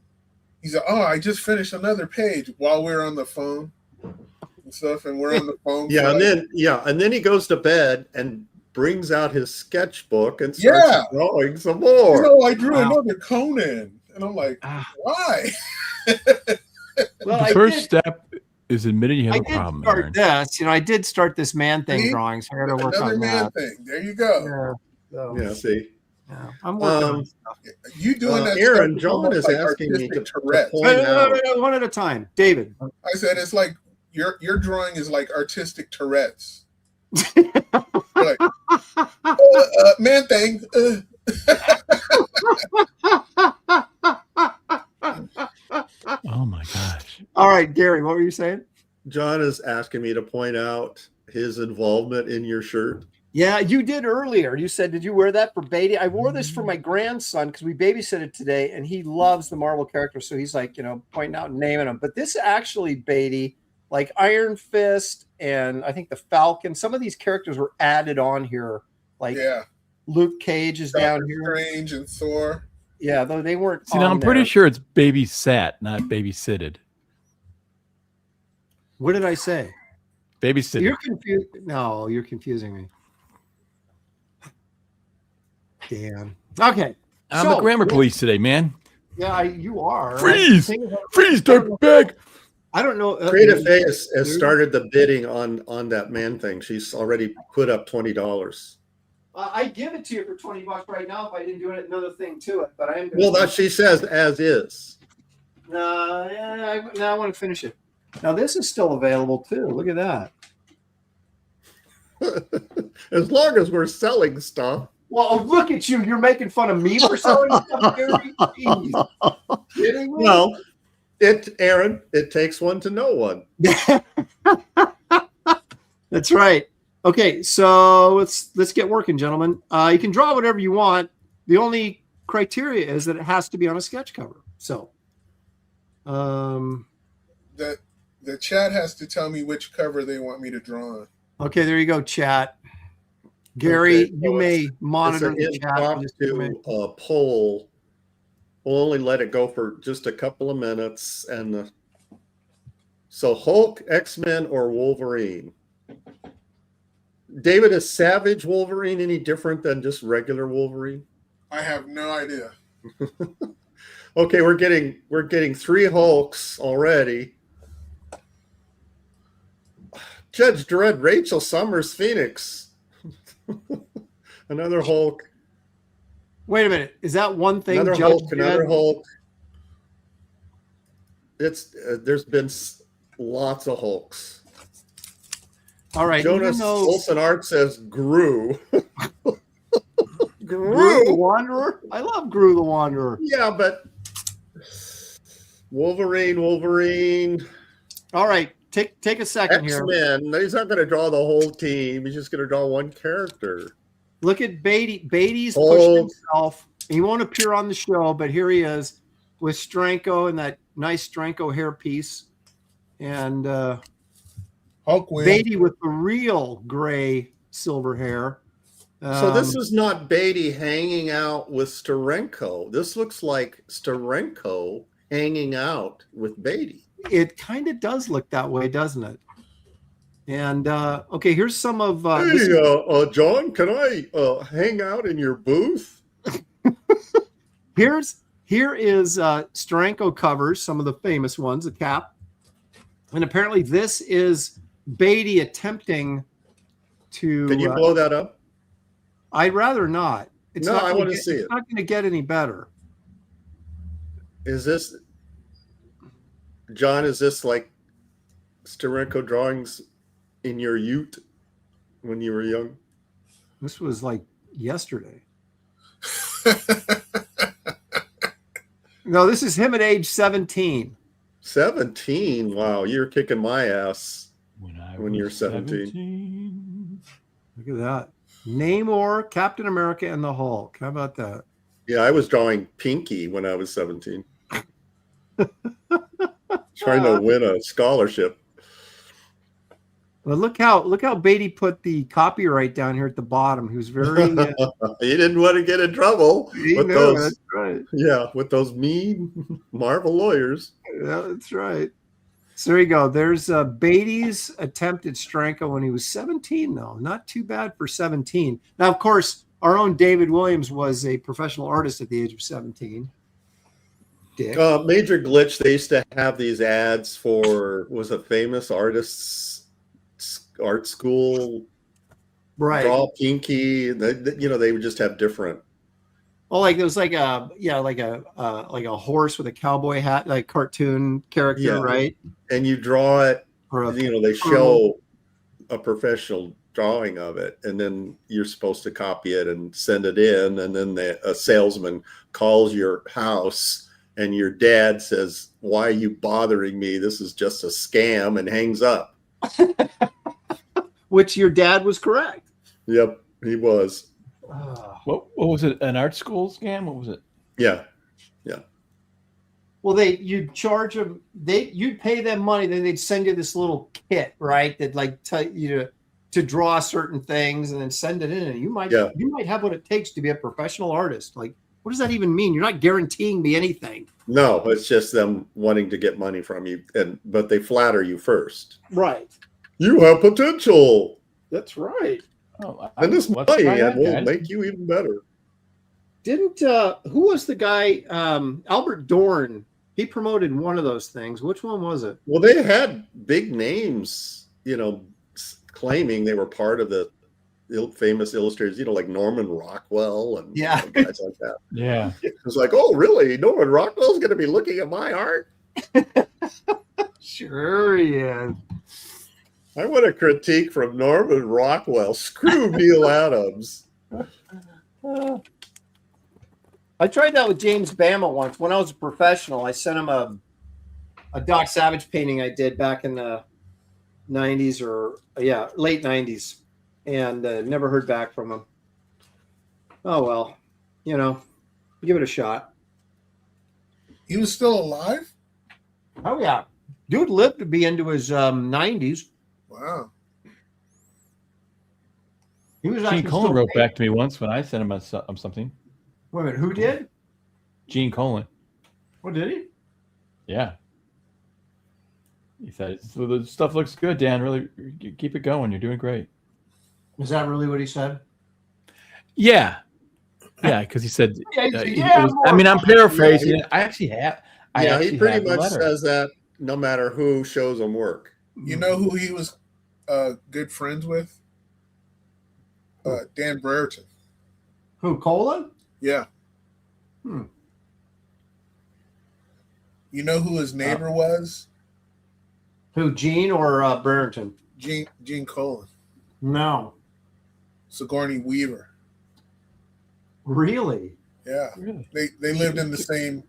he's like, "Oh, I just finished another page," while we're on the phone and stuff, and we're on the phone. And then he goes to bed and brings out his sketchbook and starts drawing some more. I drew another Conan, and I'm like, why? Well, the first step is admitting you have a problem. I did start this Man Thing drawing, so I got to work on Man Thing. There you go. See. Yeah, I'm working on stuff. You doing that? Aaron, John is asking me to point out. One at a time, David. I said it's like your drawing is like artistic Tourette's. Like, Man Thing. Oh my gosh! All right, Gary, what were you saying? John is asking me to point out his involvement in your shirt. Yeah, you did earlier. You said, "Did you wear that for baby?" I wore this for my grandson because we babysit it today, and he loves the Marvel characters. So he's like, pointing out and naming them. But this actually, Beatty, like Iron Fist, and I think the Falcon. Some of these characters were added on here. Like Luke Cage is down here. Strange and Thor. Yeah, though they weren't. See, now I'm pretty sure it's babysat, not babysitted. What did I say? Babysitted. You're confused. No, you're confusing me. Dan. Okay. I'm the grammar police today, man. Yeah, you are. Freeze, dirtbag. I don't know. Creative A has started the bidding on that Man Thing. She's already put up $20. I'd give it to you for $20 right now if I didn't do another thing to it. But I am. Well, that she says as is. No, I want to finish it. Now this is still available too. Look at that. As long as we're selling stuff. Well, look at you. You're making fun of me for selling stuff, Gary. Jeez. Kidding me? Well, Aaron, it takes one to know one. That's right. Okay, so let's get working, gentlemen. You can draw whatever you want. The only criteria is that it has to be on a sketch cover. So, the chat has to tell me which cover they want me to draw on. Okay, there you go, chat. Gary, Okay, you may monitor the chat. A poll. We'll only let it go for just a couple of minutes. And so Hulk, X-Men, or Wolverine? David, is Savage Wolverine any different than just regular Wolverine? I have no idea. Okay, we're getting 3 Hulks already. Judge Dredd, Rachel Summers, Phoenix. Another Hulk. Wait a minute. Is that one thing? Another Judge Hulk. Another Dredd- Hulk. It's there's been lots of Hulks. All right. Jonas even though Olsen Art says Gru. Gru the Wanderer. I love Gru the Wanderer. Yeah, but Wolverine. All right. Take a second here. X-Men. He's not going to draw the whole team. He's just going to draw one character. Look at Beatty. Beatty's Hulk. pushed himself. He won't appear on the show, but here he is with Stranko and that nice Stranko hairpiece. And Hulk wins. Beatty with the real gray silver hair. So this is not Beatty hanging out with Steranko. This looks like Steranko hanging out with Beatty. It kind of does look that way, doesn't it? And okay, here's some of Hey, John, can I hang out in your booth? here is Steranko covers, some of the famous ones, a cap. And apparently this is Beatty attempting to Can you blow that up? I'd rather not. No, I want to see it. It's not going to get any better. Is this, John, is this like Steranko drawings in your ute when you were young? This was like yesterday. No, this is him at age 17. 17? Wow, you're kicking my ass When you're 17. Look at that. Namor, Captain America, and the Hulk. How about that? Yeah, I was drawing Pinky when I was 17. Trying to win a scholarship. Well, look how Beatty put the copyright down here at the bottom. He was very He didn't want to get in trouble with those. That's right. Yeah, with those mean Marvel lawyers. Yeah, that's right. So there you go. There's Beatty's attempt at Stranko when he was 17, though. Not too bad for 17. Now, of course, our own David Williams was a professional artist at the age of 17. Dick. Major Glitch, they used to have these ads for, was a famous artist's art school. Right. Draw Pinky. They would just have different. Oh, like it was like a horse with a cowboy hat, like cartoon character, Yeah. right? And you draw it, Or a, they show a professional drawing of it, and then you're supposed to copy it and send it in, and then a salesman calls your house and your dad says, "Why are you bothering me? This is just a scam," and hangs up. which your dad was correct. Yep, he was. What was it? An art school scam? What was it? Yeah. Well, you'd charge them. You'd pay them money, then they'd send you this little kit, right? That like tell you to draw certain things and then send it in, and you might have what it takes to be a professional artist. Like, what does that even mean? You're not guaranteeing me anything. No, it's just them wanting to get money from you, but they flatter you first. Right. You have potential. That's right. Oh, And this let's money try that, and we'll guys. make you even better. Didn't who was the guy? Albert Dorn. He promoted one of those things. Which one was it? Well, they had big names, claiming they were part of the famous illustrators, like Norman Rockwell and Yeah. guys like that. Yeah. It's like, oh, really? Norman Rockwell's going to be looking at my art? Sure he is. I want a critique from Norman Rockwell. Screw Neil Adams. I tried that with James Bama once. When I was a professional, I sent him a Doc Savage painting I did back in the 90s late 90s, and never heard back from him. Oh, well, give it a shot. He was still alive? Oh, yeah. Dude lived to be into his 90s. Wow. He was Gene actually Colan still wrote painting. back to me once when I sent him something. Wait a minute, who did? Gene Colan. What did he? Yeah. He said, "So the stuff looks good, Dan. Really keep it going. You're doing great." Is that really what he said? Yeah, because he said. Yeah, I mean, I'm paraphrasing it. I actually have. He pretty have the much letter. says that no matter who shows him work. You know who he was good friends with? Dan Brereton. Who, Colin? Yeah. Hmm. You know who his neighbor was? Who, Gene or Brereton? Gene Colin. No. Sigourney Weaver. Really? Yeah. Really? They lived in the same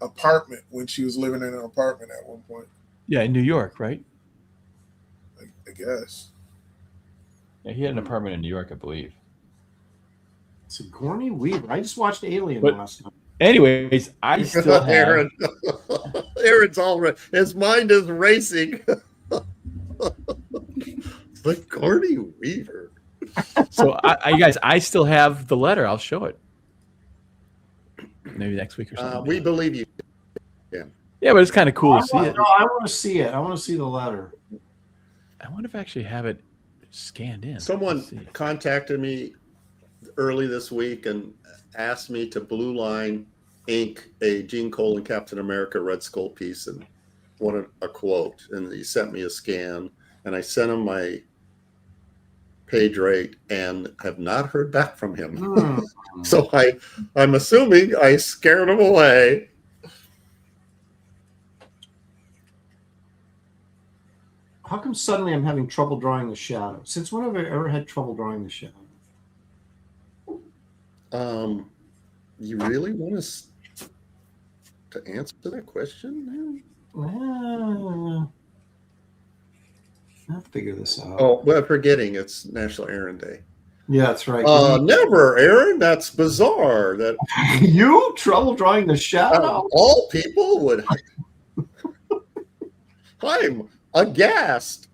apartment when she was living in an apartment at one point. Yeah, in New York, right? I guess. Yeah, he had an apartment in New York, I believe. Sigourney Weaver. I just watched Alien But- last night. Anyways, I still have. Aaron. Aaron's all his mind is racing. Sigourney Weaver. So, you guys, I still have the letter. I'll show it. Maybe next week or something. We believe you. Yeah, but it's kind of cool to see it. No, I want to see it. I want to see the letter. I wonder if I actually have it scanned in. Someone Let's see. contacted me early this week and asked me to blue line ink a Gene Colan Captain America Red Skull piece and wanted a quote. And he sent me a scan, and I sent him my page rate and have not heard back from him. So I'm assuming I scared him away. How come suddenly I'm having trouble drawing the shadow? Since when have I ever had trouble drawing the shadow? You really want us to answer that question? I'll figure this out. Oh, well, forgetting it's National Aaron Day. Yeah, that's right. Never, Aaron. That's bizarre. That You trouble drawing the shadow? all people would. I'm aghast.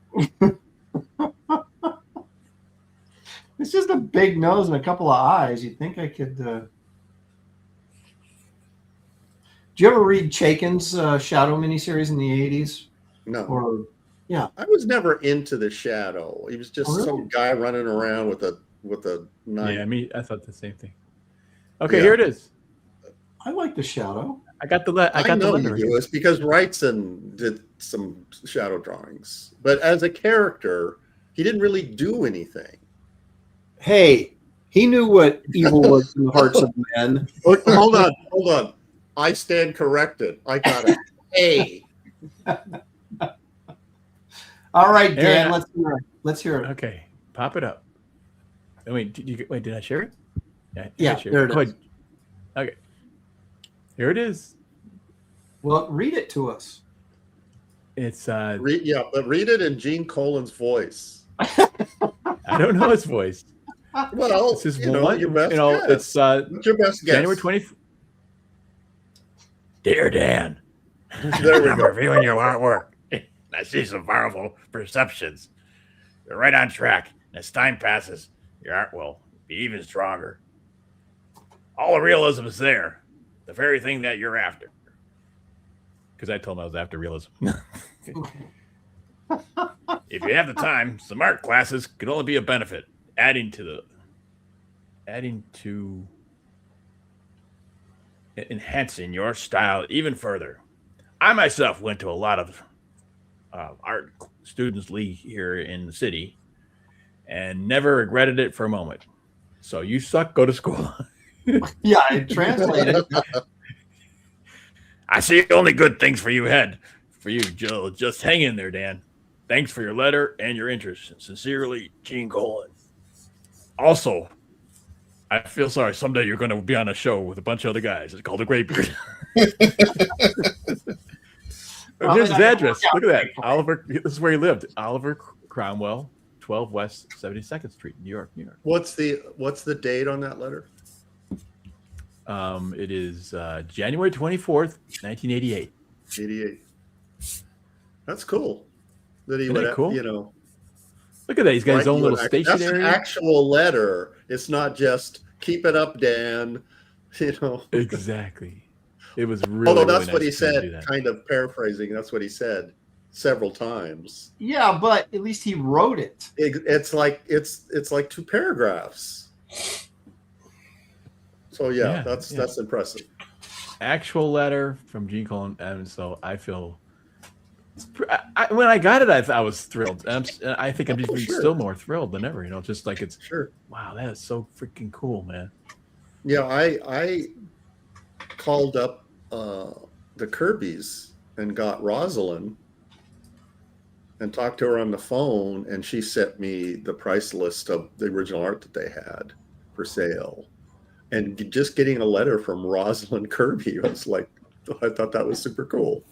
It's just a big nose and a couple of eyes. You'd think I could. Do you ever read Chaikin's Shadow miniseries in the 80s? No, Or I was never into the Shadow. He was just Oh, really? some guy running around with a knife. Yeah, I thought the same thing. Okay, Yeah. here it is. I like the Shadow. I got the letter. I know the you letter. do. It's because Wrightson did some shadow drawings, but as a character, he didn't really do anything. Hey, he knew what evil was in the hearts of men. Hold on. I stand corrected. I got it. A. All right, Dan, Aaron, let's hear it. Okay, pop it up. Wait, did I share it? Yeah, I shared there it Go is. ahead. Okay, here it is. Well, read it to us. It's But read it in Gene Colan's voice. I don't know his voice. Well, This is your best guess. it's What's your best guess? January 20th. Dear Dan, There we I'm go. reviewing your artwork. I see some powerful perceptions. You're right on track. As time passes, your art will be even stronger. All the realism is there. The very thing that you're after. Because I told him I was after realism. If you have the time, some art classes could only be a benefit. Adding to enhancing your style even further. I myself went to a lot of art students league here in the city and never regretted it for a moment. So you suck, go to school. Yeah, I translated. I see only good things for you ahead. For you, Jill. Just hang in there, Dan. Thanks for your letter and your interest. Sincerely, Gene Colan. Also, I feel sorry. Someday you're going to be on a show with a bunch of other guys. It's called the Graybeard. Here's his address. Look at that. Oliver. This is where he lived. Oliver Cromwell, 12 West 72nd Street, New York, New York. What's the date on that letter? It is January 24th, 1988. 88. That's cool. That he Isn't would, it cool? Look at that. He's got his write own you little That's an stationery. actual letter. It's not just keep it up, Dan. Exactly. It was really. Although really that's what he nice of him to do said, that. kind of paraphrasing. That's what he said. several times. Yeah, but at least he wrote it. It's like 2 paragraphs. So yeah, that's impressive. Actual letter from Gene Colan, and so I feel. When I got it, I was thrilled. And I think I'm just still more thrilled than ever. Just like it's wow, that is so freaking cool, man. Yeah, I called up the Kirbys and got Rosalind and talked to her on the phone, and she sent me the price list of the original art that they had for sale. And just getting a letter from Rosalind Kirby, I was like, I thought that was super cool.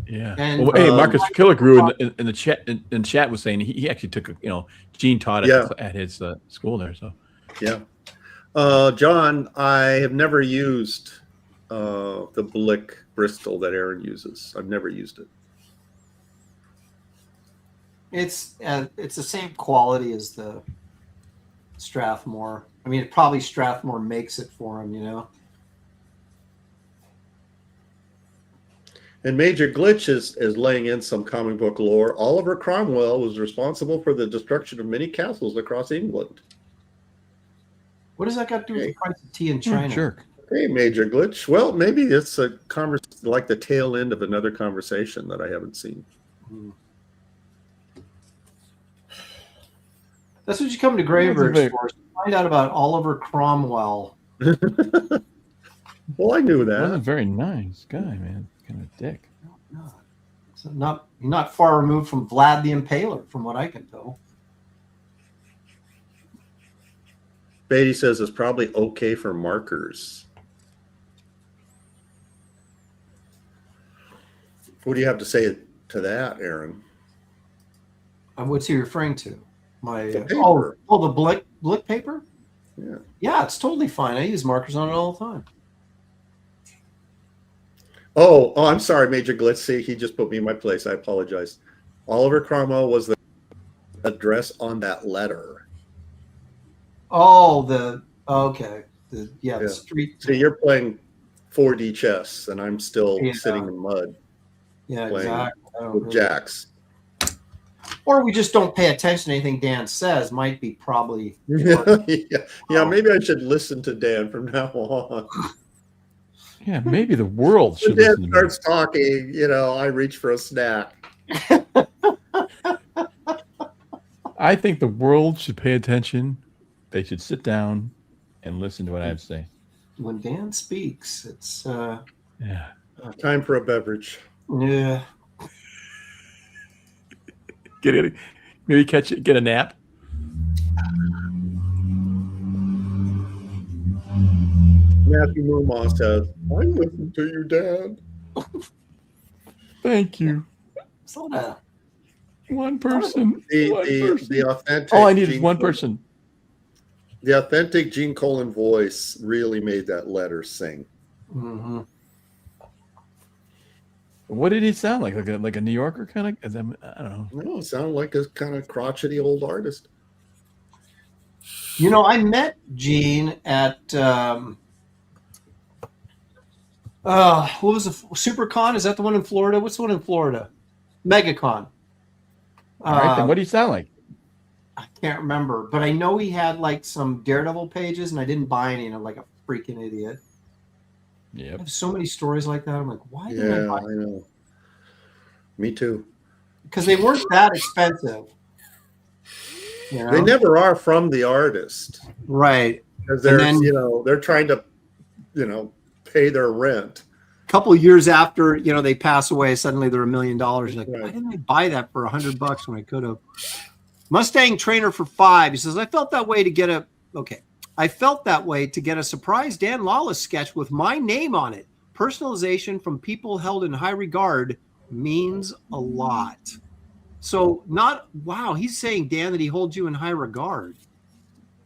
Yeah. And, hey, Marcus Killigrew in the chat in chat was saying he actually took Gene taught at his school there. So yeah. John, I have never used the Blick Bristol that Aaron uses. I've never used it. It's the same quality as the Strathmore. I mean, probably Strathmore makes it for him, And Major Glitch is laying in some comic book lore. Oliver Cromwell was responsible for the destruction of many castles across England. What does that got to do with the price of tea in China? Jerk. Hey, Major Glitch. Well, maybe it's a like the tail end of another conversation that I haven't seen. That's what you come to Graybeards for. Find out about Oliver Cromwell. Well, I knew that. He's a very nice guy, man. Kind of a dick. No, so not far removed from Vlad the Impaler, from what I can tell. Beatty says it's probably okay for markers. What do you have to say to that, Aaron? What's he referring to? The paper. The Blick paper? Yeah. Yeah, it's totally fine. I use markers on it all the time. Oh, I'm sorry, Major Glitch. See, he just put me in my place. I apologize. Oliver Cromwell was the address on that letter. Oh, okay. The street. See, you're playing 4D chess, and I'm still sitting in mud. Yeah, playing exactly. with jacks. Or we just don't pay attention to anything Dan says. Might be probably. Yeah, maybe I should listen to Dan from now on. Yeah, maybe the world should when Dan listen to starts talking, I reach for a snack. I think the world should pay attention. They should sit down and listen to what I have to say. When Dan speaks, it's time for a beverage. Yeah. Maybe get a nap. Matthew Moomaw says, I listen to you, Dad. Thank you. Slow down. One person. The authentic. All I need is one person. The authentic Gene Colan voice really made that letter sing. Mm-hmm. What did he sound like? Like a New Yorker kind of? I don't know. No, it sounded like a kind of crotchety old artist. I met Gene at what was the SuperCon? Is that the one in Florida? What's the one in Florida? MegaCon. All right, then what do you sound like? I can't remember, but I know he had like some Daredevil pages, and I didn't buy any, and I'm like a freaking idiot. Yeah. I have so many stories like that. I'm like, why did I buy them? I know. Me too. Because they weren't that expensive. They never are from the artist. Right. Because they're trying to, pay their rent. A couple of years after, they pass away, suddenly they're $1 million. Like, why didn't I buy that for $100 when I could have? Mustang Trainer for 5. He says, I felt that way to get a surprise Dan Lawless sketch with my name on it. Personalization from people held in high regard means a lot. So he's saying, Dan, that he holds you in high regard.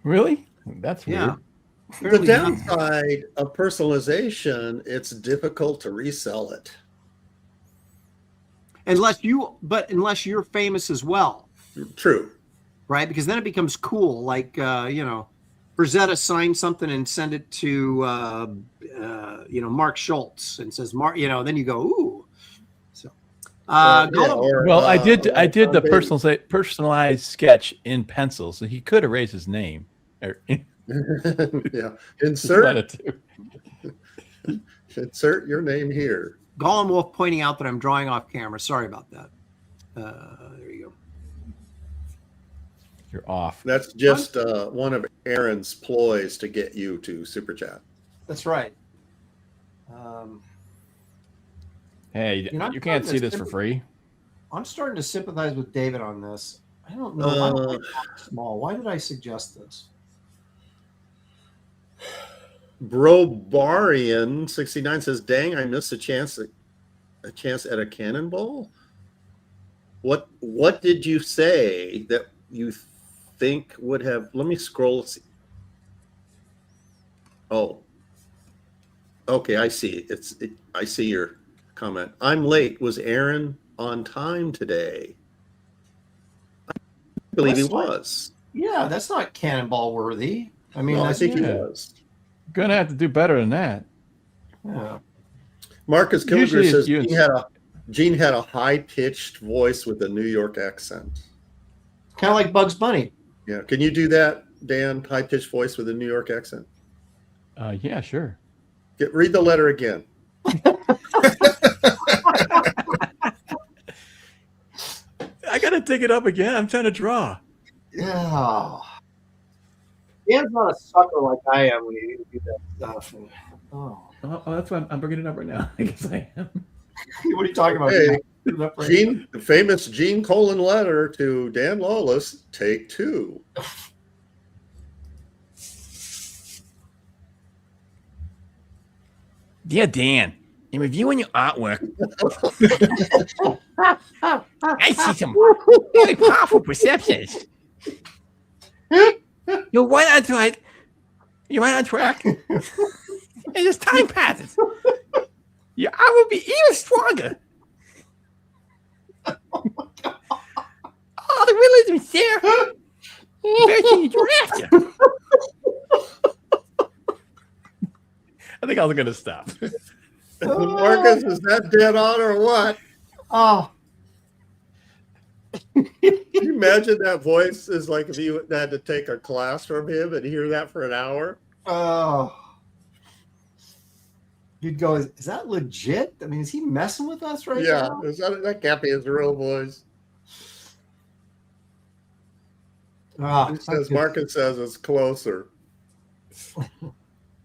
Really? That's weird. Yeah. The downside of personalization, it's difficult to resell it. Unless you're famous as well. True. Right? Because then it becomes cool. Like, Berzetta signed something and send it to, Mark Schultz and says, Mark, then you go, ooh. So Gollum. Well, I did the baby. personalized sketch in pencil, so he could erase his name. Or, Yeah. Insert your name here. Gollum Wolf pointing out that I'm drawing off camera. Sorry about that. There you go. You're off. That's just one of Aaron's ploys to get you to super chat. That's right. Hey, you can't see this for free. I'm starting to sympathize with David on this. I don't know. Why don't I talk small? Why did I suggest this? Brobarian69 says, "Dang, I missed a chance at a cannonball." What did you say that you think would have? Let me scroll. Oh, okay, I see. I see your comment. I'm late. Was Aaron on time today? I believe he was. Yeah, that's not cannonball worthy. I mean, I think he was. Gonna have to do better than that. Yeah. Marcus Killinger Usually says you- Gene had a high-pitched voice with a New York accent. Kind of like Bugs Bunny. Yeah, can you do that, Dan? High-pitched voice with a New York accent. Yeah, sure. Read the letter again. I gotta dig it up again. I'm trying to draw. Yeah. Dan's not a sucker like I am when you do that stuff. Oh, that's why I'm bringing it up right now. I guess I am. What are you talking about? Hey, Gene, the famous Gene Colan letter to Dan Lawless, take 2. Dear Dan, in reviewing your artwork, I see some very powerful perceptions. You're right on track. And as time passes, your art will be even stronger. All the realism is there. Very thing you're after. I think I was gonna stop. Marcus, is that dead on or what? Oh. Can you imagine that voice is like if you had to take a class from him and hear that for an hour? Oh. You'd go, is that legit? I mean, is he messing with us right now? Yeah, that can't be his real voice. He says, Marcus says it's closer.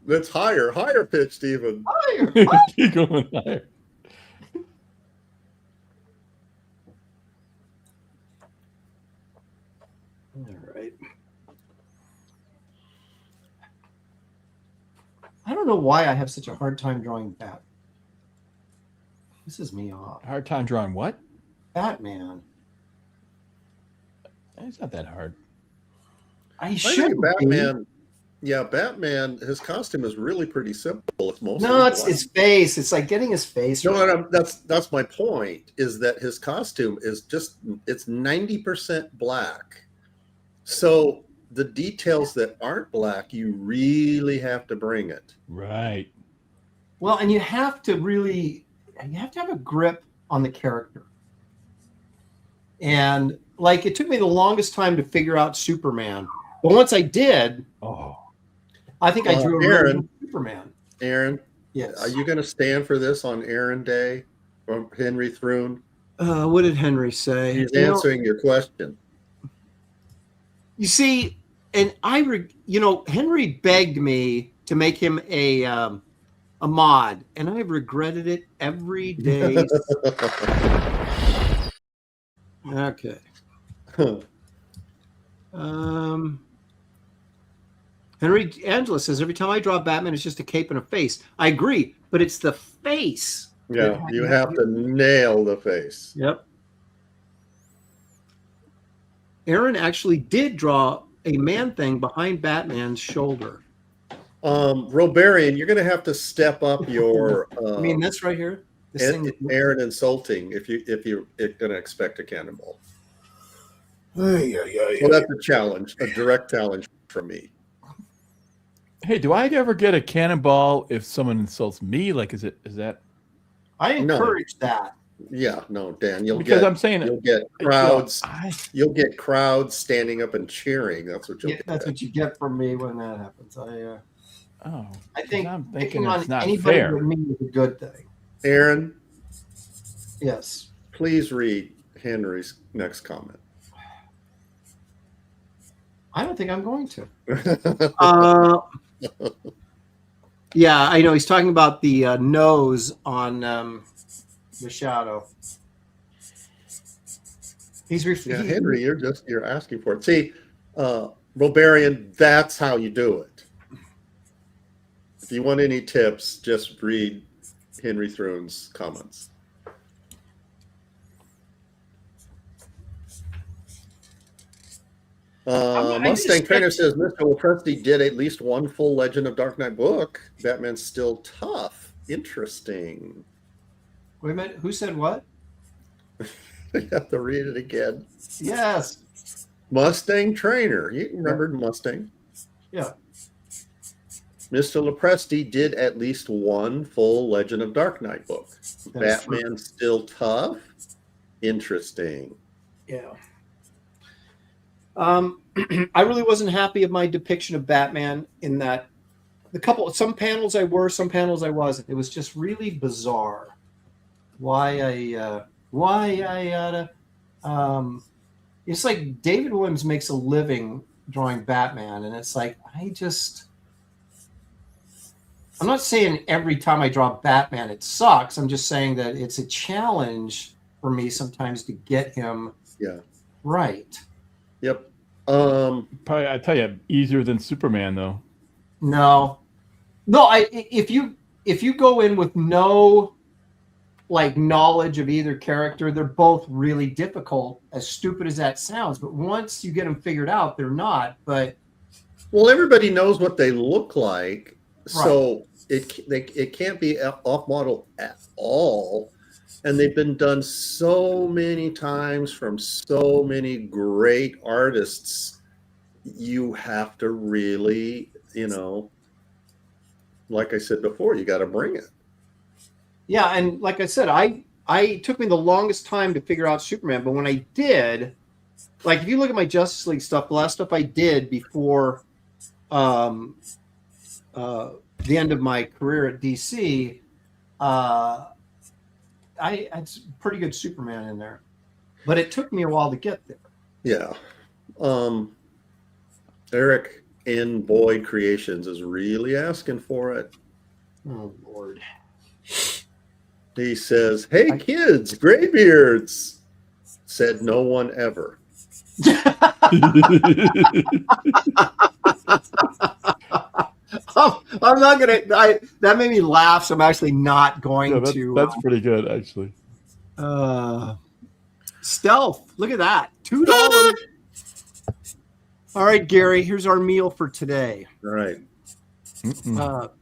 It's higher pitched even. Higher. Keep going higher. All right. I don't know why I have such a hard time drawing Bat. This is me off. Hard time drawing what? Batman. It's not that hard. I should Batman. Yeah, Batman. His costume is really pretty simple. It's mostly it's his face. It's like getting his face. No, right. that's my point. Is that his costume is it's 90% black. So the details that aren't black, you really have to bring it. Right. Well, and you have to have a grip on the character. And like it took me the longest time to figure out Superman. But once I did, I think I drew a really good Superman. Aaron, yes. Are you going to stand for this on Aaron Day from Henry Thrun? What did Henry say? He's answering your question. You see, and Henry begged me to make him a mod, and I've regretted it every day. Okay. Henry Angela says, every time I draw Batman, it's just a cape and a face. I agree, but it's the face. Yeah, you have to nail the face. Yep. Aaron actually did draw a man thing behind Batman's shoulder. Robarian, you're going to have to step up your. I mean, that's right here. Aaron insulting if you're going to expect a cannonball. Well, that's a challenge, a direct challenge from me. Hey, do I ever get a cannonball if someone insults me? Like, is that? I encourage that. Yeah, no, Dan, Because I'm saying you'll get you know, crowds. I- You'll get crowds standing up and cheering. That's what you'll Yeah, get. that's what you get from me when that happens. oh, I 'cause think I'm picking thinking on it's not anybody fair. but me is a good thing. Aaron, Yes. please read Henry's next comment. I don't think I'm going to. Yeah, I know he's talking about the nose on the shadow. He's Yeah, Henry, you're asking for it. See, Robarian, that's how you do it. If you want any tips, just read Henry Throne's comments. Mustang Trainer says Mr. Lopresti did at least one full Legend of Dark Knight book. Batman's still tough. Interesting. Wait a minute. Who said what? You have to read it again. Yes. Mustang Trainer. You remembered Mustang? Yeah. Mr. Lopresti did at least one full Legend of Dark Knight book. That's Batman's still tough. Interesting. Yeah. I really wasn't happy of my depiction of Batman in that some panels I were, some panels I wasn't. It was just really bizarre. It's like David Williams makes a living drawing Batman, and it's like I'm not saying every time I draw Batman it sucks. I'm just saying that it's a challenge for me sometimes to get him right. Yep. Probably, I tell you, easier than Superman though. No. If you go in with no like knowledge of either character, they're both really difficult. As stupid as that sounds, but once you get them figured out, they're not. But well, everybody knows what they look like, so it can't be off model at all. And they've been done so many times from so many great artists. You have to really, like I said before, you got to bring it. Yeah, and like I said, it took me the longest time to figure out Superman, but when I did, like if you look at my Justice League stuff, the last stuff I did before the end of my career at DC, I had pretty good Superman in there, but it took me a while to get there. Yeah. Eric in Boyd Creations is really asking for it. Oh, Lord. He says, hey, kids, graybeards, said no one ever. I'm not going to, that made me laugh, so I'm actually not going to. That's pretty good, actually. Stealth, look at that. $2. All right, Gary, here's our meal for today. All right.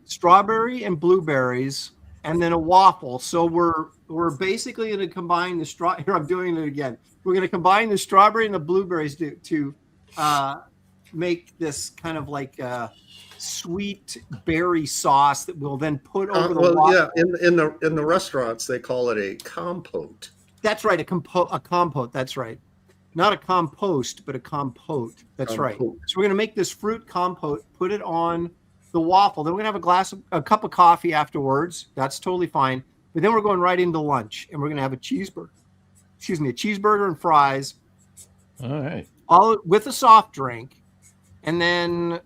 Strawberry and blueberries, and then a waffle. So we're basically going to combine the here I'm doing it again. We're going to combine the strawberry and the blueberries to make this kind of like sweet berry sauce that we'll then put over the waffle. Yeah, in the restaurants they call it a compote. That's right, a compote. That's right. Not a compost, but a compote. That's right. So we're going to make this fruit compote, put it on the waffle. Then we're going to have a cup of coffee afterwards. That's totally fine. But then we're going right into lunch, and we're going to have a cheeseburger. Excuse me, a cheeseburger and fries. All right. All with a soft drink, and then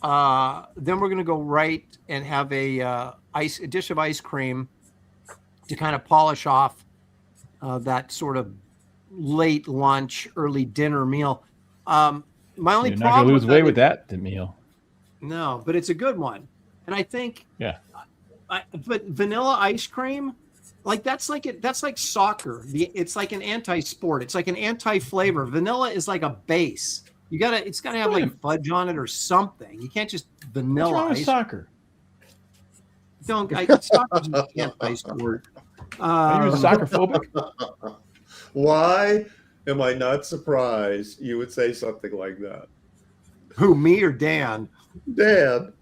we're going to go right and have a dish of ice cream to kind of polish off that sort of late lunch, early dinner meal. My only You're not problem gonna lose weight with that meal. No, but it's a good one, and I think but vanilla ice cream, like that's like soccer. It's like an anti-sport. It's like an anti-flavor. Vanilla is like a base. It's gotta have like fudge on it or something. You can't just vanilla. What's wrong with soccer? Soccer's an anti-sport. Are you soccer phobic? Why am I not surprised you would say something like that? Who, me or Dan? Dan.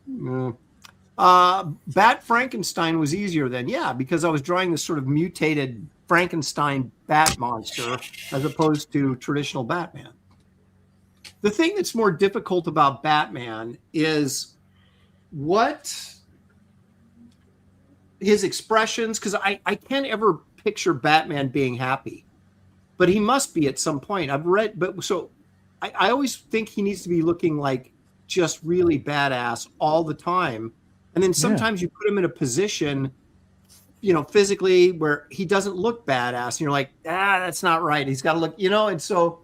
Bat Frankenstein was easier then, because I was drawing this sort of mutated Frankenstein bat monster as opposed to traditional Batman. The thing that's more difficult about Batman is what his expressions, because I can't ever picture Batman being happy, but he must be at some point. I've read, but so I always think he needs to be looking like just really badass all the time. And then sometimes you put him in a position, you know, physically where he doesn't look badass. And you're like, that's not right. He's got to look, you know, and so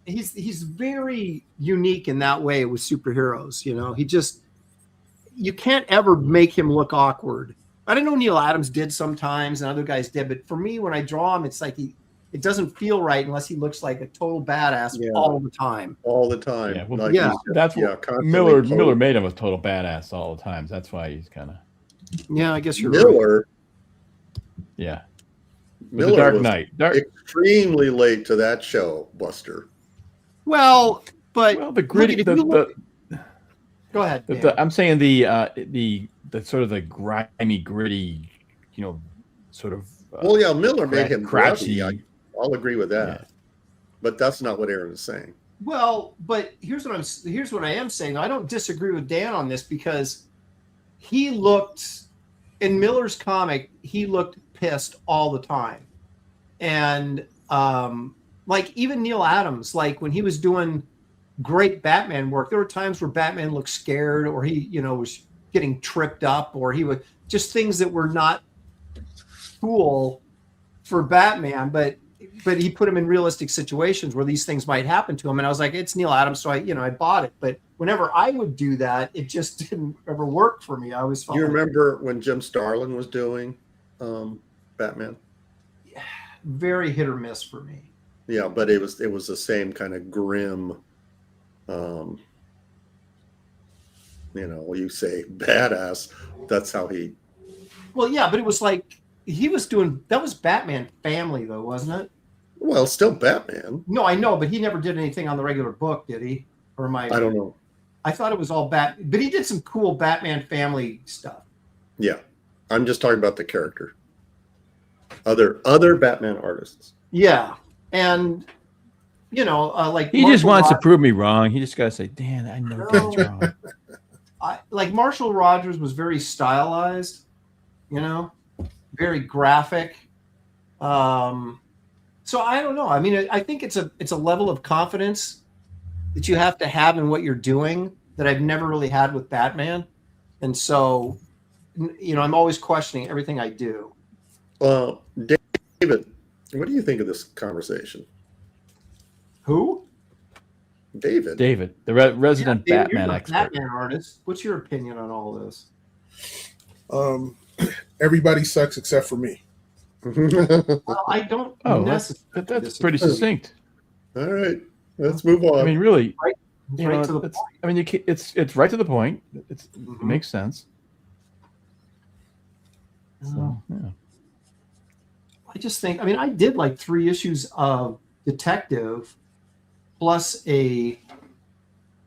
he's very unique in that way with superheroes. You know, you can't ever make him look awkward. I don't know, Neil Adams did sometimes and other guys did, but for me, when I draw him, it's like it doesn't feel right unless he looks like a total badass all the time. All the time. Yeah, Like that's what Miller made him a total badass all the time. That's why he's kind of. Yeah, I guess you're Miller. right. Yeah. Miller the Dark was Knight. Extremely late to that show, Buster. Well, but the gritty. Go ahead. I'm saying the sort of the grimy, gritty, you know, sort of. Well, yeah, Miller made him crotchety. I'll agree with that, but that's not what Aaron is saying. Well, but here's what I am saying. I don't disagree with Dan on this because he looked in Miller's comic. He looked pissed all the time, and like even Neil Adams, like when he was doing great Batman work, there were times where Batman looked scared, or he, you know, was getting tripped up, or he would just things that were not cool for Batman, but he put him in realistic situations where these things might happen to him. And I was like, it's Neil Adams, so I bought it. But whenever I would do that, it just didn't ever work for me. I always felt. You remember when Jim Starlin was doing Batman? Yeah, very hit or miss for me. Yeah, but it was the same kind of grim. You know, you say badass. That's how he. Well, yeah, but it was like he was doing. That was Batman Family, though, wasn't it? Well, still Batman. No, I know, but he never did anything on the regular book, did he? Or am I don't know. I thought it was all but he did some cool Batman Family stuff. Yeah, I'm just talking about the character. Other Batman artists. Yeah, and you know, like he just wants to prove me wrong. He just got to say, "Dan, I know that's wrong." Like Marshall Rogers was very stylized, you know, very graphic. So I don't know. I mean, I think it's a level of confidence that you have to have in what you're doing that I've never really had with Batman. And so, you know, I'm always questioning everything I do. David, what do you think of this conversation? Who? David, the resident David, Batman you're expert. Batman artist. What's your opinion on all this? Everybody sucks except for me. Well, I don't. That's pretty succinct. All right, let's move on. I mean, really, right know, to the point. I mean, it's right to the point. It makes sense. So, yeah. I just think. I mean, I did like 3 issues of Detective, plus a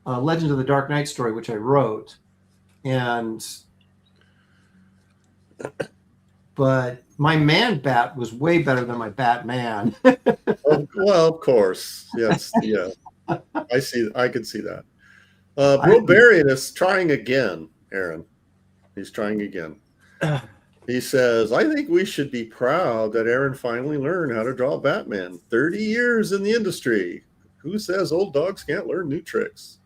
Legend of the Dark Knight story, which I wrote, but my Man Bat was way better than my Batman. Well, of course, yes, yeah. I can see that. Barbarian is trying again, Aaron. He's trying again. He says, I think we should be proud that Aaron finally learned how to draw Batman. 30 years in the industry. Who says old dogs can't learn new tricks?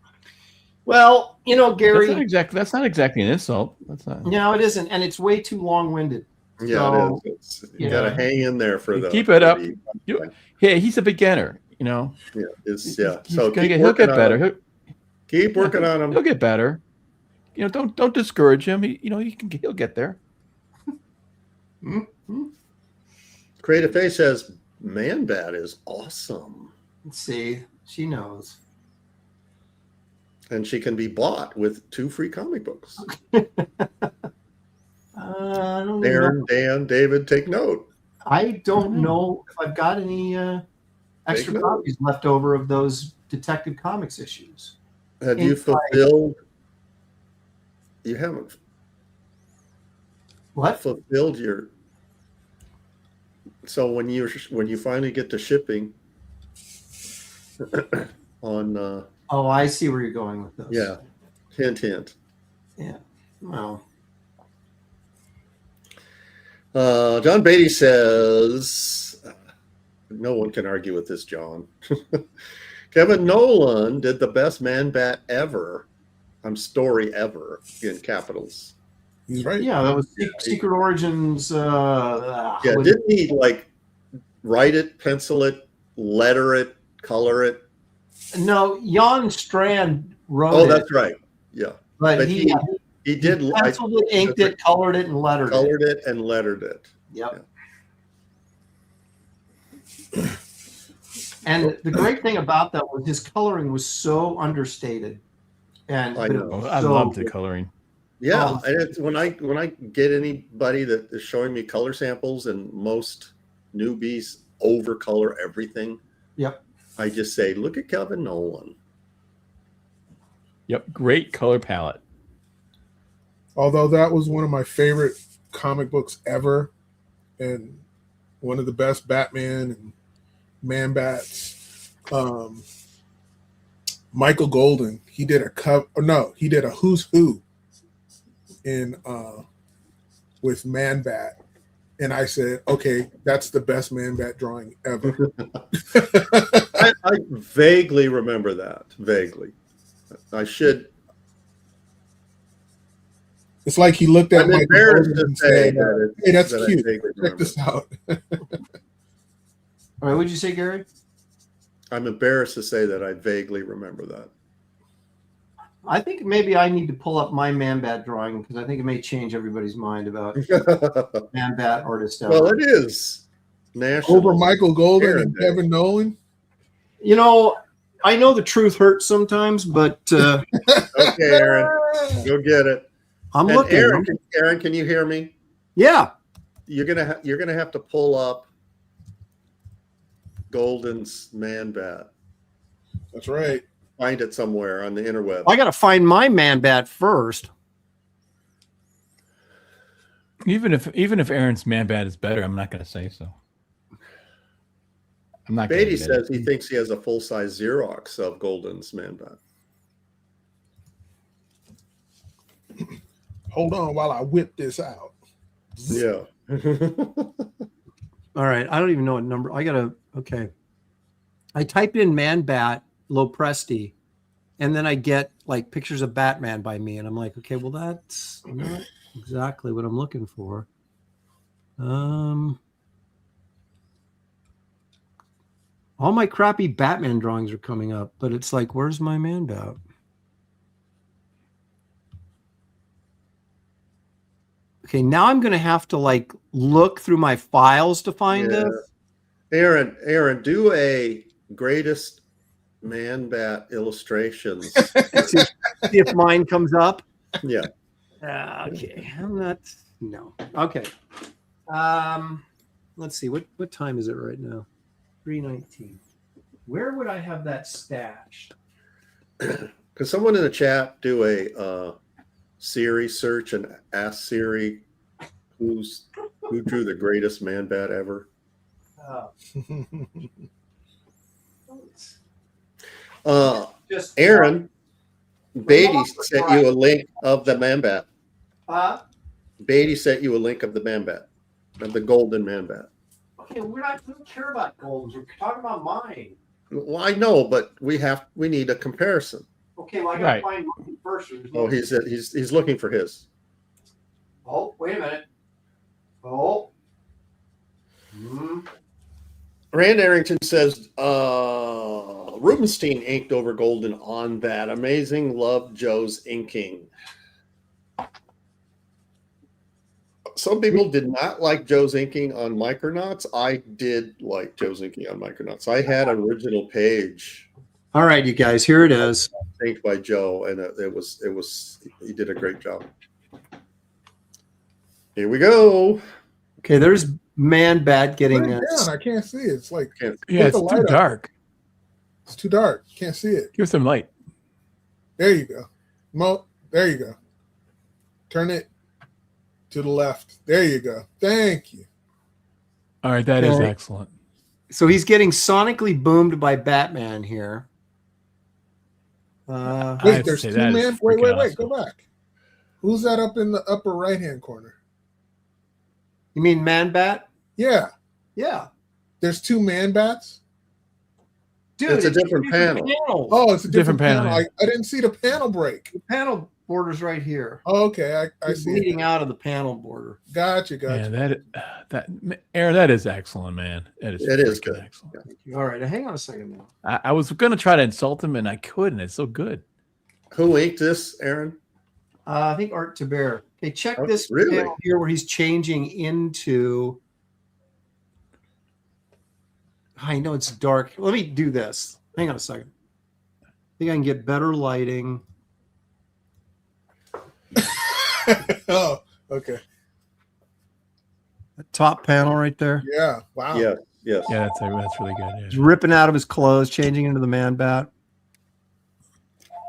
Well, you know, Gary. That's not exactly an insult. That's not. No, it isn't, and it's way too long-winded. Yeah, so, it is. You got to hang in there for the. Keep it up. Hey, he's a beginner. You know. Yeah, So he'll get better. Keep working on him. He'll get better. You know, don't discourage him. He'll get there. Mm-hmm. Creative Face says, Man Bat is awesome. Let's see. She knows. And she can be bought with 2 free comic books. I don't Aaron, know. Dan, David, take note. I don't know if I've got any extra copies left over of those Detective Comics issues. Have you fulfilled? You haven't. What? Fulfilled your. So when you finally get to shipping on Oh, I see where you're going with this. yeah, hint hint. Yeah. Well, John Beatty says, no one can argue with this, John. Kevin Nolan did the best man bat ever, story ever in capitals. He's right. yeah, that was Secret Origins. Yeah, didn't he like write it, pencil it, letter it, color it? No, Jan Strand wrote it. Oh, that's right. Yeah, But he did penciled it, inked it, colored it, and lettered it and lettered it. Yep. Yeah. And the great thing about that was his coloring was so understated. And I know. I love the coloring. Yeah, and it's, when I get anybody that is showing me color samples, and most newbies overcolor everything. Yep. I just say, look at Kevin Nolan. Yep, great color palette. Although that was one of my favorite comic books ever, and one of the best Batman and Man Bats. Michael Golden, he did a Who's Who in with Man Bat, and I said, okay, that's the best Man Bat drawing ever. I vaguely remember that. Vaguely, I should. It's like he looked at I'm Michael embarrassed Golden to and say said, that "Hey, that's that I cute. vaguely Check remember. this out." All right, what'd you say, Gary? I'm embarrassed to say that I vaguely remember that. I think maybe I need to pull up my Man Bat drawing because I think it may change everybody's mind about Man Bat artist. Well, it is national. Over Michael Golden Aaron and Day. Kevin Nolan. You know, I know the truth hurts sometimes, but Okay, Aaron, go get it. I'm And looking. Aaron, can you hear me? Yeah. You're gonna have to pull up Golden's Man Bat. That's right. Find it somewhere on the interweb. I got to find my Man Bat first. Even if Aaron's Man Bat is better, I'm not going to say so. I'm not. Beatty says he thinks he has a full-size Xerox of Golden's Man Bat. Hold on while I whip this out. Yeah. All right. I don't even know what number. Okay. I typed in Man Bat Lopresti, and then I get like pictures of Batman by me, and I'm like, okay, well, that's not exactly what I'm looking for. All my crappy Batman drawings are coming up, but it's like, where's my Man Bat? Okay, now I'm going to have to like look through my files to find it. Aaron, do a greatest Man Bat illustrations. See if mine comes up. Yeah. Okay, I'm not. No. Okay. Let's see. What time is it right now? 3:19. Where would I have that stashed? Could someone in the chat do a Siri search and ask Siri who drew the greatest Man Bat ever? Aaron, Beatty sent you a link of the Man Bat. Beatty sent you a link of the Man Bat, of the Golden Man Bat. Okay, we don't care about golds. We're talking about mine. Well, I know, but we need a comparison. Okay, well, I gotta find mine first. Oh, he's looking for his. Oh, wait a minute. Oh. Rand Arrington says Rubenstein inked over Golden on that. Amazing. Love Joe's inking. Some people did not like Joe's inking on Micronauts. I did like Joe's inking on Micronauts. I had an original page. All right, you guys, here it is. Inked by Joe, and it was he did a great job. Here we go. Okay, there's Man Bat getting Put it down. I can't see it. It's like it's too dark. It's too dark. Can't see it. Give some light. There you go. There you go. Turn it to the left. There you go. Thank you. All right, that is Okay. excellent. So he's getting sonically boomed by Batman here. Wait, I'd there's say two that is men. Wait, freaking wait, go awesome. back. Who's that up in the upper right-hand corner? You mean Man Bat? Yeah, Yeah. there's two man bats. Dude, It's a different panel. panels. Oh, it's a different, Different panel, panel. I didn't see the panel break. The panel border's right here. Oh, okay, I It's see leading it. out of the panel border. Gotcha. Yeah, that Aaron, that is excellent, man. It is. It is freaking good. excellent. All right, hang on a second now. I was gonna try to insult him and I couldn't. It's so good. Who inked this, Aaron? I think Art Taber. Okay, check Oh, this really? panel here where he's changing into. I know it's dark. Let me do this. Hang on a second. I think I can get better lighting. Oh, okay. The top panel right there. Yeah. Wow. Yes, yes. Yeah, that's really good. He's Yeah, ripping out of his clothes, changing into the Man Bat.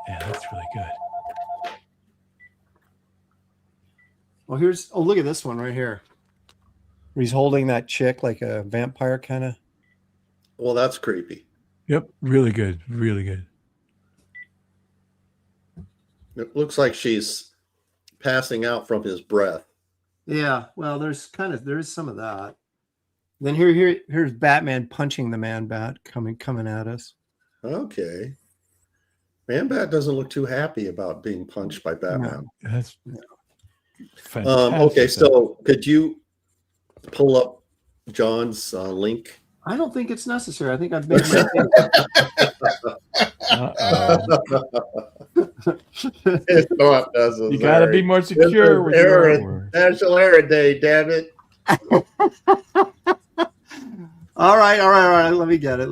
yeah, that's really good. Well, look at this one right here. Where he's holding that chick like a vampire kind of. Well, that's creepy. Yep, really good, really good. It looks like she's passing out from his breath. Yeah, well, there is some of that. Then here's Batman punching the Man Bat coming at us. Okay. Man-Bat doesn't look too happy about being punched by Batman. That's No. fantastic. Okay, so could you pull up John's link? I don't think it's necessary. I think I've made my It's not necessary. You gotta be more secure with your Aaron, word. National Aaron Day, damn it. All right. Let me get it.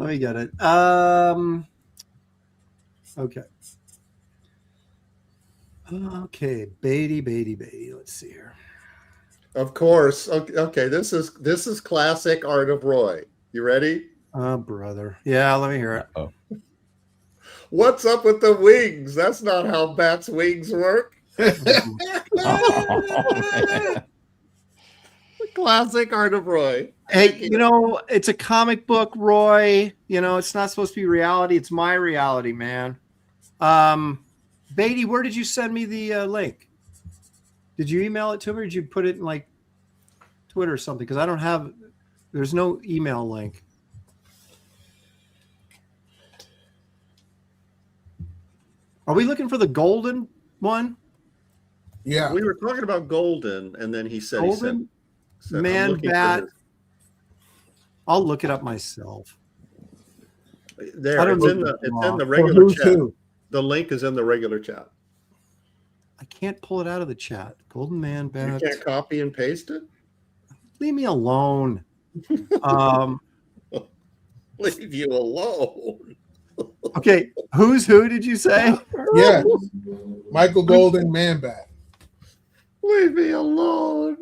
Okay. Okay, Beatty. Let's see here. Of course. Okay, this is classic Art of Roy. You ready? Oh, brother. Yeah, let me hear it. Oh, What's up with the wings? That's not how bats' wings work. Classic Art of Roy. Hey, it's a comic book, Roy. It's not supposed to be reality. It's my reality, man. Beatty, where did you send me the link? Did you email it to me or did you put it in like Twitter or something? Because I don't have, there's no email link. Are we looking for the golden one? Yeah. We were talking about Golden, and then he said Golden said, Man I'm looking for Bat. this. I'll look it up myself. There, I don't it's in know. the For regular who's chat. who? The link is in the regular chat. I can't pull it out of the chat. Golden Man You Bat. can't copy and paste it? Leave me alone. Leave you alone. Okay, who's who did you say? Yeah. Michael Golden, Man Bat. Leave me alone.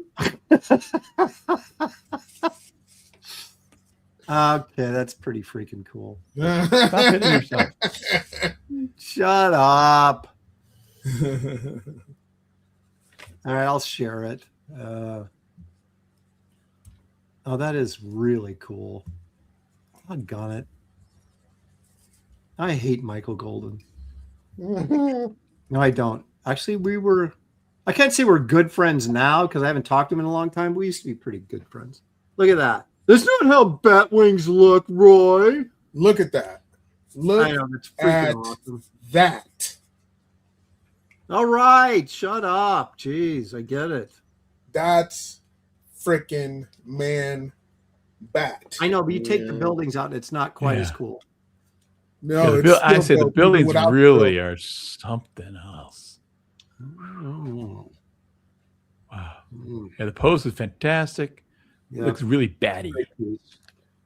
Okay, that's pretty freaking cool. stop hitting yourself. Shut up. All right, I'll share it. Oh, that is really cool. Doggone it. I hate Michael Golden. No, I don't. Actually, I can't say we're good friends now because I haven't talked to him in a long time. We used to be pretty good friends. Look at that. That's not how bat wings look, Roy. Look at that. Look I know, it's at freaking awesome. that. All right, shut up. Jeez, I get it. That's freaking Man Bat. I know, but you take the Yeah. buildings out and it's not quite as Yeah. cool. No, Yeah, I it's say still the dope, even buildings without the really building. are something else. Mm. Wow. Mm. Yeah, the pose is fantastic. It Yeah. looks really batty.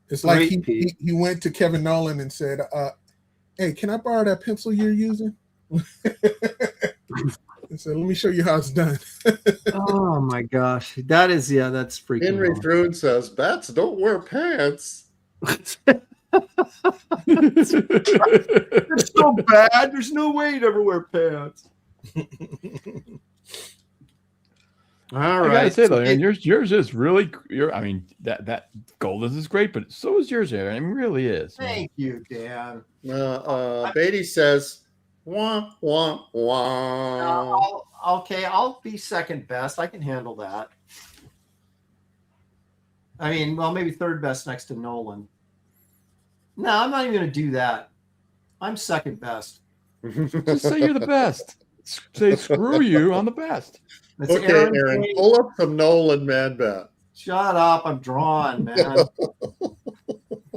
It's like Great he, piece. he went to Kevin Nolan and said, hey, can I borrow that pencil you're using? And said, let me show you how it's done. Oh my gosh. That's freaking Henry awesome. Thrun says, bats don't wear pants. It's so bad. There's no way you'd ever wear pants. All I gotta right. say though, and yours is really. I mean, that Golden's is great, but so is yours, Aaron. I mean, it really is. Man. Thank you, Dan. Beatty says, wah, wah, wah. Okay, I'll be second best. I can handle that. I mean, well, maybe third best next to Nolan. No, I'm not even going to do that. I'm second best. Just say you're the best. Say screw you, I'm the best. It's Okay, Aaron, Kane. pull up some Nolan man bat. Shut up. I'm drawn, man. I don't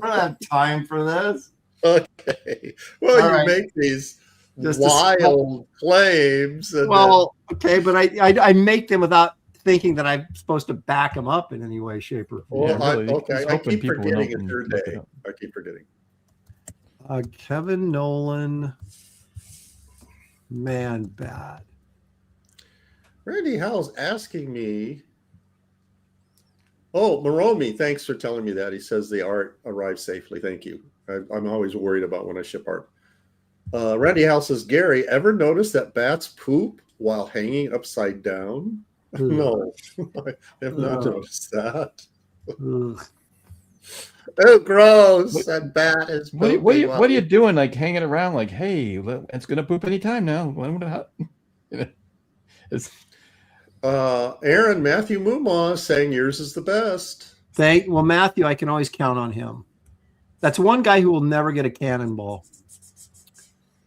have time for this. Okay. Well, All you right. make these Just wild claims. And well, okay, but I make them without thinking that I'm supposed to back them up in any way, shape, or form. Well, really, okay. just I hoping keep people will forgetting know it's your and look it day. up. I keep forgetting. Kevin Nolan, man, bad. Randy Howell's asking me. Oh, Maromi, thanks for telling me that. He says the art arrived safely. Thank you. I'm always worried about when I ship art. Randy Howell says, Gary, ever notice that bats poop while hanging upside down? No, I have not noticed that. Ugh. Oh, gross! That bat is pooping. What are you doing? Like hanging around? Like, hey, it's gonna poop anytime now. It's Aaron Matthew Mumma saying yours is the best. Well, Matthew, I can always count on him. That's one guy who will never get a cannonball.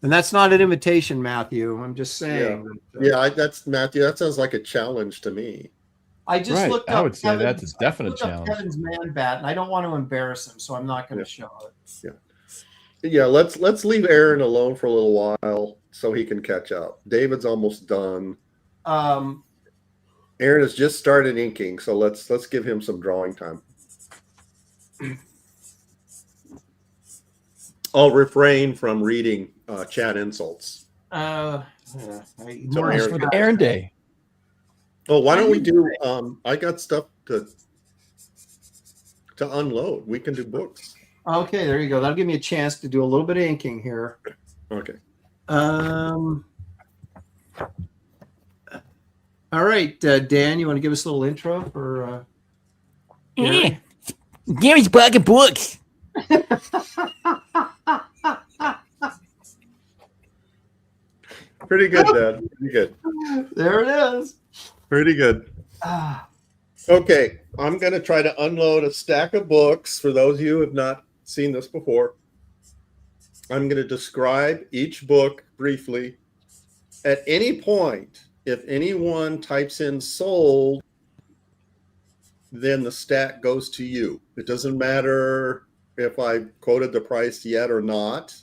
And that's not an invitation, Matthew. I'm just saying. Yeah, that's Matthew. That sounds like a challenge to me. I just looked up. I would say that's a definite challenge. Kevin's man bat, and I don't want to embarrass him, so I'm not going to show it. Yeah. Let's leave Aaron alone for a little while so he can catch up. David's almost done. Aaron has just started inking, so let's give him some drawing time. I'll refrain from reading chat insults. Aaron Day. Oh, why don't we do? I got stuff to unload. We can do books. Okay, there you go. That'll give me a chance to do a little bit of inking here. Okay. All right, Dan, you want to give us a little intro for? Gary's back in books. Pretty good, Dad. Pretty good. There it is. Pretty good. Okay, I'm going to try to unload a stack of books. For those of you who have not seen this before, I'm going to describe each book briefly. At any point, if anyone types in sold, then the stack goes to you. It doesn't matter if I quoted the price yet or not.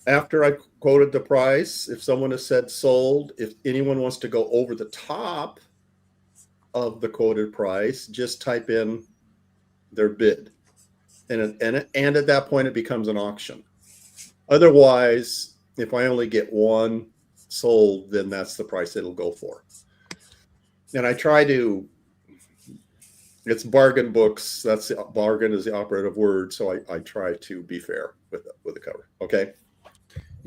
After I quoted the price, if someone has said sold, if anyone wants to go over the top of the quoted price, just type in their bid. And at that point, it becomes an auction. Otherwise, if I only get one sold, then that's the price it'll go for. And I try to, it's bargain books. That's the bargain is the operative word. So I try to be fair with the cover. Okay.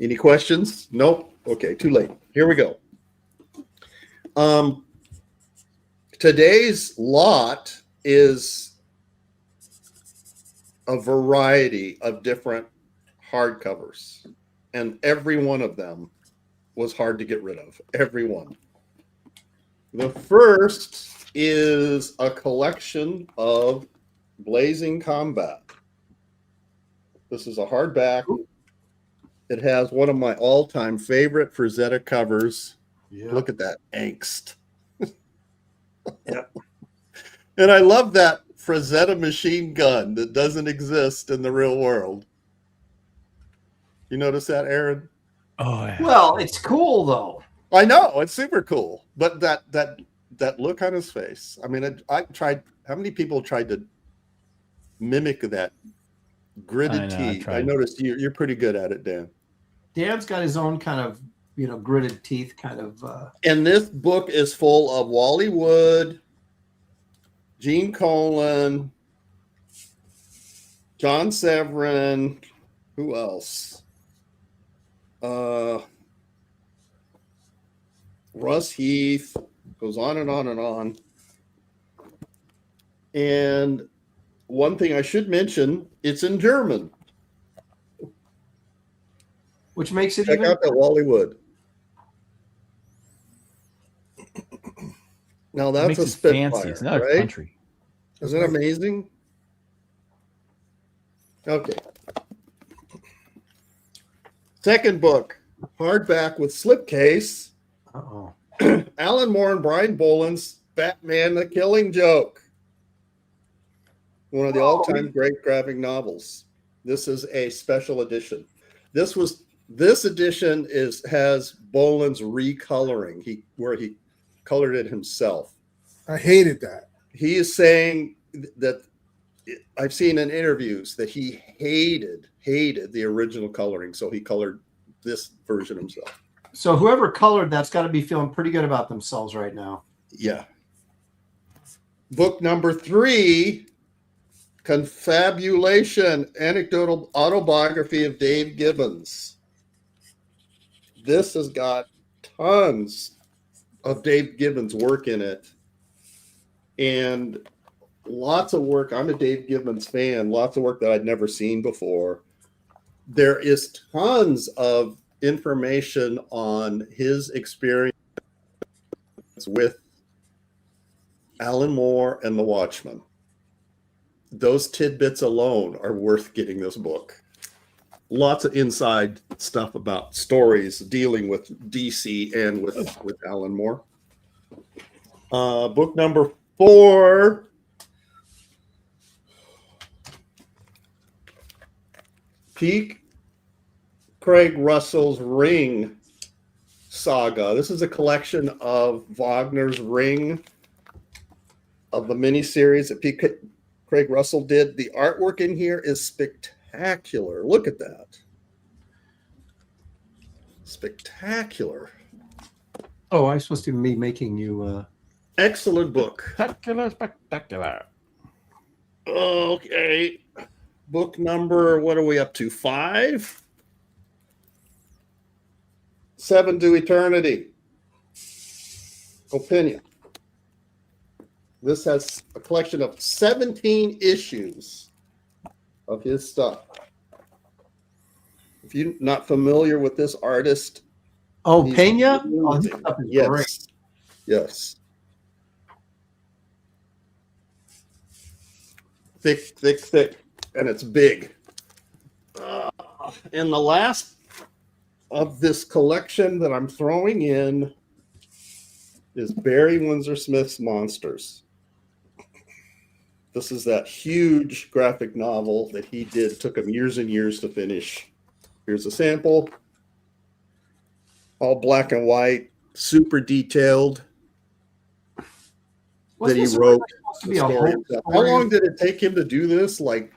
Any questions? Nope. Okay, too late. Here we go. Today's lot is a variety of different hardcovers, and every one of them was hard to get rid of. Every one. The first is a collection of Blazing Combat. This is a hardback. It has one of my all-time favorite Frazetta covers. Yeah. Look at that angst. Yep. And I love that Frazetta machine gun that doesn't exist in the real world. You notice that, Aaron? Oh, yeah. Well, it's cool though. I know it's super cool, but that look on his face. I mean, I tried. How many people tried to mimic that gritted teeth? I noticed you're pretty good at it, Dan. Dan's got his own kind of, gritted teeth kind of. And this book is full of Wally Wood, Gene Colan, John Severin, who else? Russ Heath, Goes on and on and on. And one thing I should mention, it's in German. Which makes it Check even out that Wally Wood. Now that's Makes a it Spitfire, fancy. It's not right? a country. Isn't that amazing? Okay. Second book, hardback with slipcase. Uh-oh. Alan Moore and Brian Boland's Batman: The Killing Joke. One of the all-time great graphic novels. This is a special edition. This edition has Boland's recoloring, where he colored it himself. I hated that. He is saying that I've seen in interviews that he hated the original coloring, so he colored this version himself. So whoever colored that's got to be feeling pretty good about themselves right now. Yeah. Book number 3, Confabulation, Anecdotal Autobiography of Dave Gibbons. This has got tons of Dave Gibbons work in it. And lots of work. I'm a Dave Gibbons fan. Lots of work that I'd never seen before. There is tons of information on his experience with Alan Moore and the Watchmen. Those tidbits alone are worth getting this book. Lots of inside stuff about stories dealing with DC and with Alan Moore. Book number 4. Peak Craig Russell's Ring saga. This is a collection of Wagner's Ring, of the miniseries that Pete Craig Russell did. The artwork in here is spectacular. Look at that. Spectacular. Oh, I'm supposed to be making you Excellent book. Spectacular. Okay. Book number, what are we up to? 5? 7 to Eternity. Opinion. This has a collection of 17 issues of his stuff. If you're not familiar with this artist, Oh, Pena? Oh, his amazing. stuff is Yes. great. Yes. Thick, and it's big. And the last of this collection that I'm throwing in is Barry Windsor Smith's Monsters. This is that huge graphic novel that he did. It took him years and years to finish. Here's a sample. All black and white, super detailed. That he wrote. The story himself. How long did it take him to do this? Like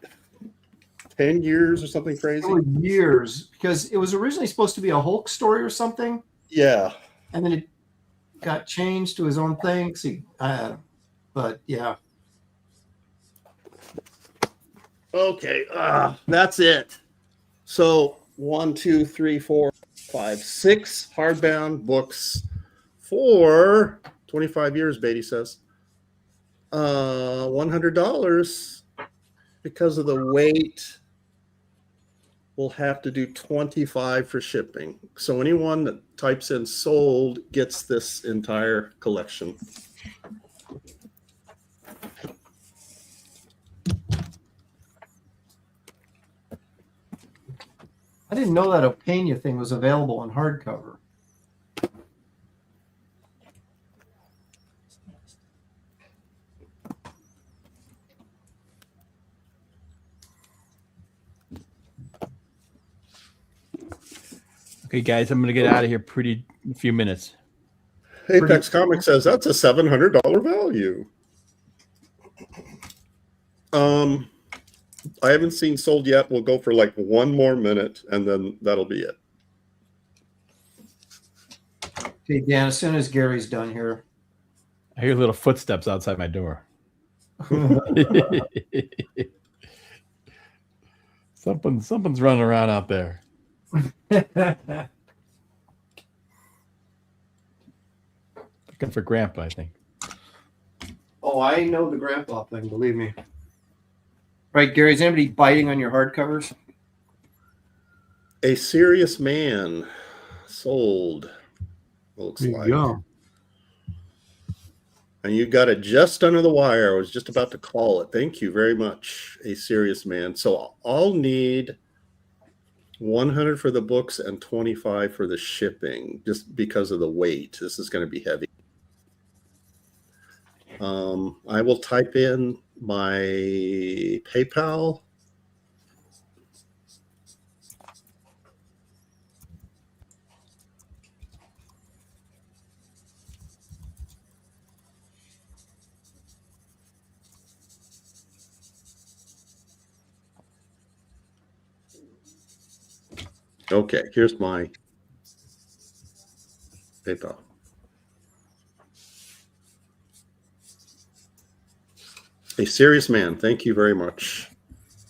10 years or something crazy? Years, because it was originally supposed to be a Hulk story or something. Yeah. And then it got changed to his own thing. But yeah. Okay. That's it. So 1, 2, 3, 4, 5, 6 hardbound books for 25 years, Beatty says. $100 because of the weight. We'll have to do $25 for shipping. So anyone that types in sold gets this entire collection. I didn't know that Opena thing was available in hardcover. Okay, guys, I'm going to get out of here in a few minutes. Apex Comics says that's a $700 value. I haven't seen sold yet. We'll go for like 1 more minute, and then that'll be it. Okay, Dan, as soon as Gary's done here. I hear little footsteps outside my door. Something's running around out there. Looking for Grandpa, I think. Oh, I know the grandpa thing, believe me. Right, Gary, is anybody biting on your hardcovers? A Serious Man sold, looks There you like. go. And you got it just under the wire. I was just about to call it. Thank you very much, A Serious Man. So I'll need 100 for the books and 25 for the shipping, just because of the weight. This is going to be heavy. I will type in my PayPal. Okay, here's my PayPal. A Serious Man, thank you very much.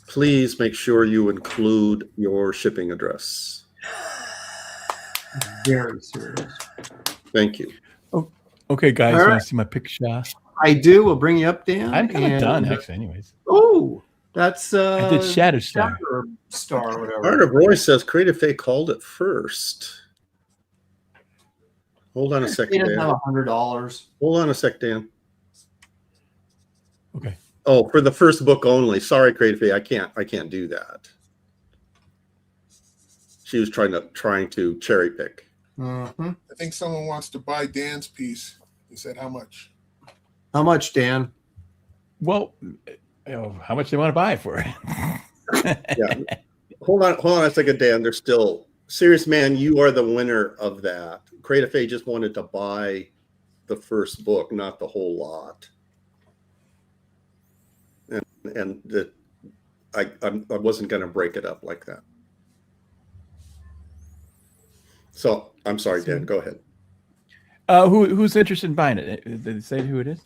Please make sure you include your shipping address. Very serious. Thank you. Oh, okay, guys. All You right. want to see my picture? I do. We'll bring you up, Dan. I'm kind of and- done, actually. Anyways, Oh, that's I did Shadow Star. Star or whatever. Art of Roy says Creative Faye called it first. Hold on a He second, doesn't Dan. have $100. Hold on a sec, Dan. Okay. Oh, for the first book only. Sorry, Creative Faye, I can't do that. She was trying to cherry pick. Mm-hmm. I think someone wants to buy Dan's piece. He said, how much? How much, Dan? Well, how much do they want to buy it for? Yeah. Hold on a second, Dan. There's still Serious Man, you are the winner of that. Creative Faye just wanted to buy the first book, not the whole lot. And that I wasn't going to break it up like that. So I'm sorry, Dan. Go ahead. Who's interested in buying it? Did they say who it is?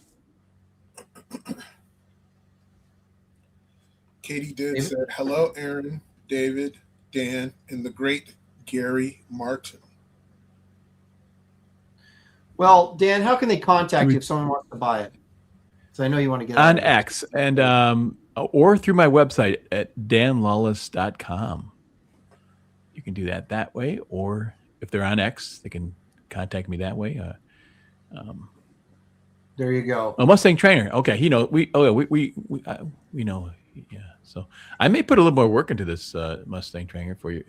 Katie did said, hello, Aaron, David, Dan, and the great Gary Martin. Well, Dan, how can they contact you if someone wants to buy it? So I know you want to get On out of it. X and or through my website at danlawless.com. You can do that way, or if they're on X, they can contact me that way. There you go. Oh, Mustang Trainer. Okay, we know. We know. Yeah. So I may put a little more work into this Mustang Trainer for you.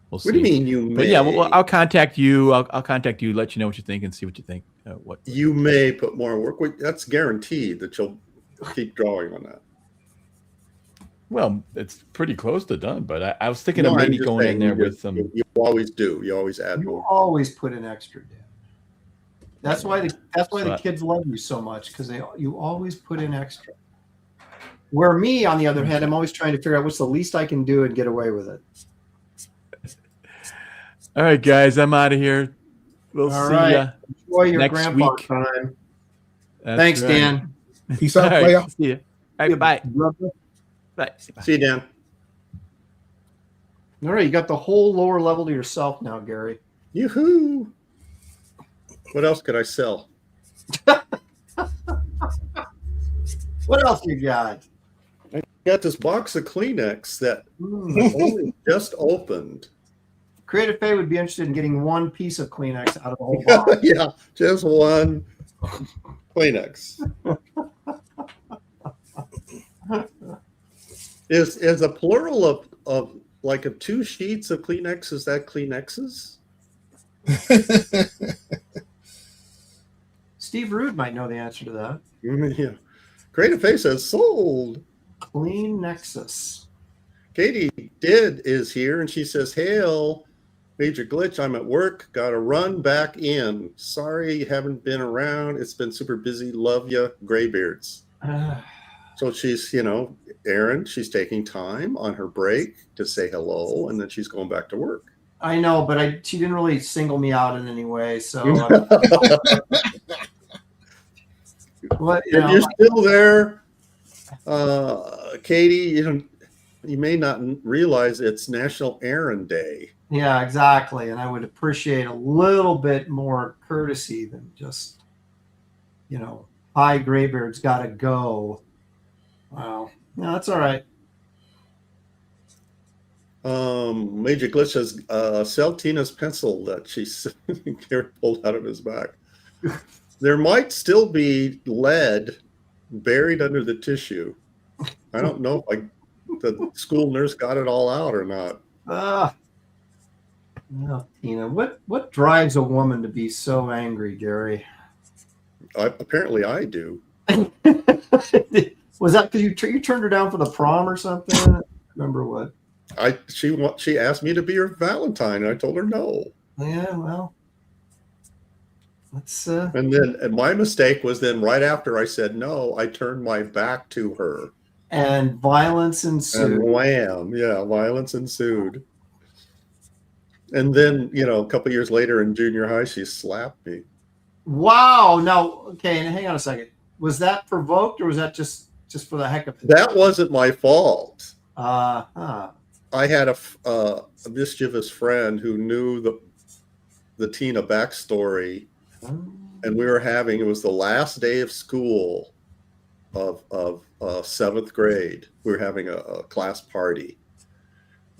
We'll see. What do you mean you may? But yeah, well, I'll contact you. I'll contact you, let you know what you think, and see what you think. What you may put more work. That's guaranteed that you'll keep drawing on that. Well, it's pretty close to done, but I was thinking No, of I'm maybe just going in saying there you with just- some. You always do. You always add You more. always put in extra, Dan. That's why the So- kids love you so much, because you always put in extra. Where me, on the other hand, I'm always trying to figure out what's the least I can do and get away with it. All right, guys, I'm out of here. We'll All see right. ya Enjoy your next grandpa week. time. That's Thanks, right. Dan. Peace All out. right, Bye, y'all. see ya. All right, bye. Bye. See you, Dan. All right, you got the whole lower level to yourself now, Gary. Yoo-hoo. What else could I sell? What else you got? Got this box of Kleenex that Mm. only just opened. Creative Faye would be interested in getting one piece of Kleenex out of the whole box. Yeah, just one Kleenex. Is a plural of like of two sheets of Kleenex, is that Kleenexes? Steve Rude might know the answer to that. Yeah. Creative Face says sold. Clean Nexus. Katie is here and she says, hail, major glitch. I'm at work. Got to run back in. Sorry, haven't been around. It's been super busy. Love you, Graybeards. So she's, Erin, she's taking time on her break to say hello, and then she's going back to work. I know, but she didn't really single me out in any way. So, what? If you're still there, Katie, you may not realize it's National Erin Day. Yeah, exactly. And I would appreciate a little bit more courtesy than just, hi, Graybeard's got to go. Wow. No, that's all right. Major Glitch says, sell Tina's pencil that Gary pulled out of his back. There might still be lead buried under the tissue. I don't know if the school nurse got it all out or not. No, Tina, what drives a woman to be so angry, Gary? Apparently I do. Was that because you turned her down for the prom or something? I don't remember what? She asked me to be her Valentine, and I told her no. Yeah, well, let's. And my mistake was then right after I said no, I turned my back to her. And violence ensued. And wham, yeah, violence ensued. And then, a couple years later in junior high, she slapped me. Wow. Now, okay, and hang on a second. Was that provoked, or was that just for the heck of it? That wasn't my fault. I had a mischievous friend who knew the Tina backstory, and it was the last day of school of seventh grade. We were having a class party,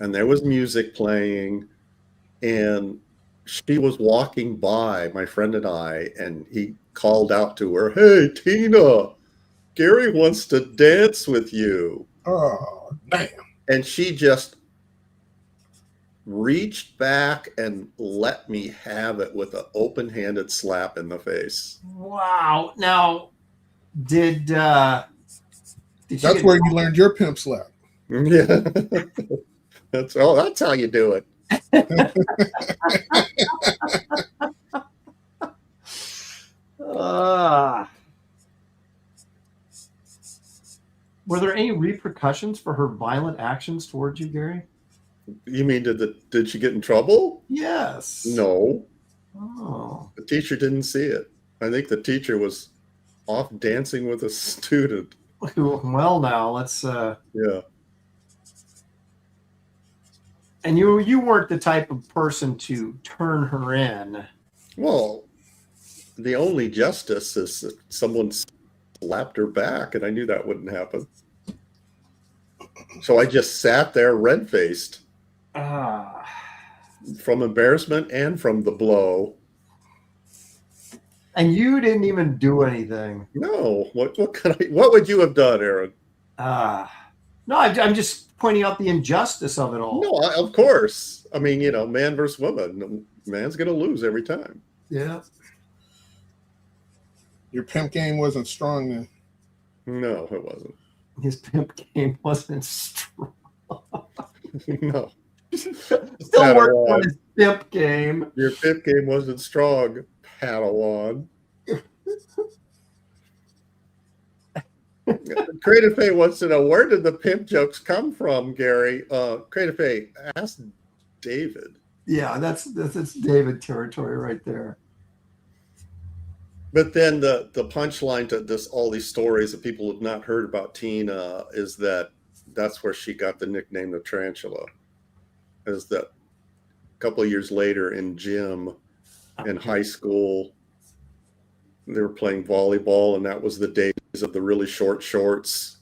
and there was music playing, and she was walking by my friend and I, and he called out to her, "Hey, Tina, Gary wants to dance with you." Oh, damn. And she just reached back and let me have it with an open-handed slap in the face. Wow. Now, did that's where you learned your pimp slap? Yeah. That's how you do it. Were there any repercussions for her violent actions towards you, Gary? You mean did she get in trouble? Yes. No. Oh. The teacher didn't see it. I think the teacher was off dancing with a student. Well, now let's. Yeah. And you weren't the type of person to turn her in. Well, the only justice is that someone slapped her back, and I knew that wouldn't happen. So I just sat there red-faced from embarrassment and from the blow. And you didn't even do anything. No. What would you have done, Aaron? No, I'm just pointing out the injustice of it all. No, of course. I mean, man versus woman. Man's going to lose every time. Yeah. Your pimp game wasn't strong then. No, it wasn't. His pimp game wasn't strong. No. Still working on his pimp game. Your pimp game wasn't strong, Padawan. Creative Faye wants to know, where did the pimp jokes come from, Gary? Creative Faye, ask David. Yeah, that's David territory right there. But then the punchline to all these stories that people have not heard about Tina is that's where she got the nickname the Tarantula. Is that a couple of years later in gym in high school, they were playing volleyball, and that was the days of the really short shorts.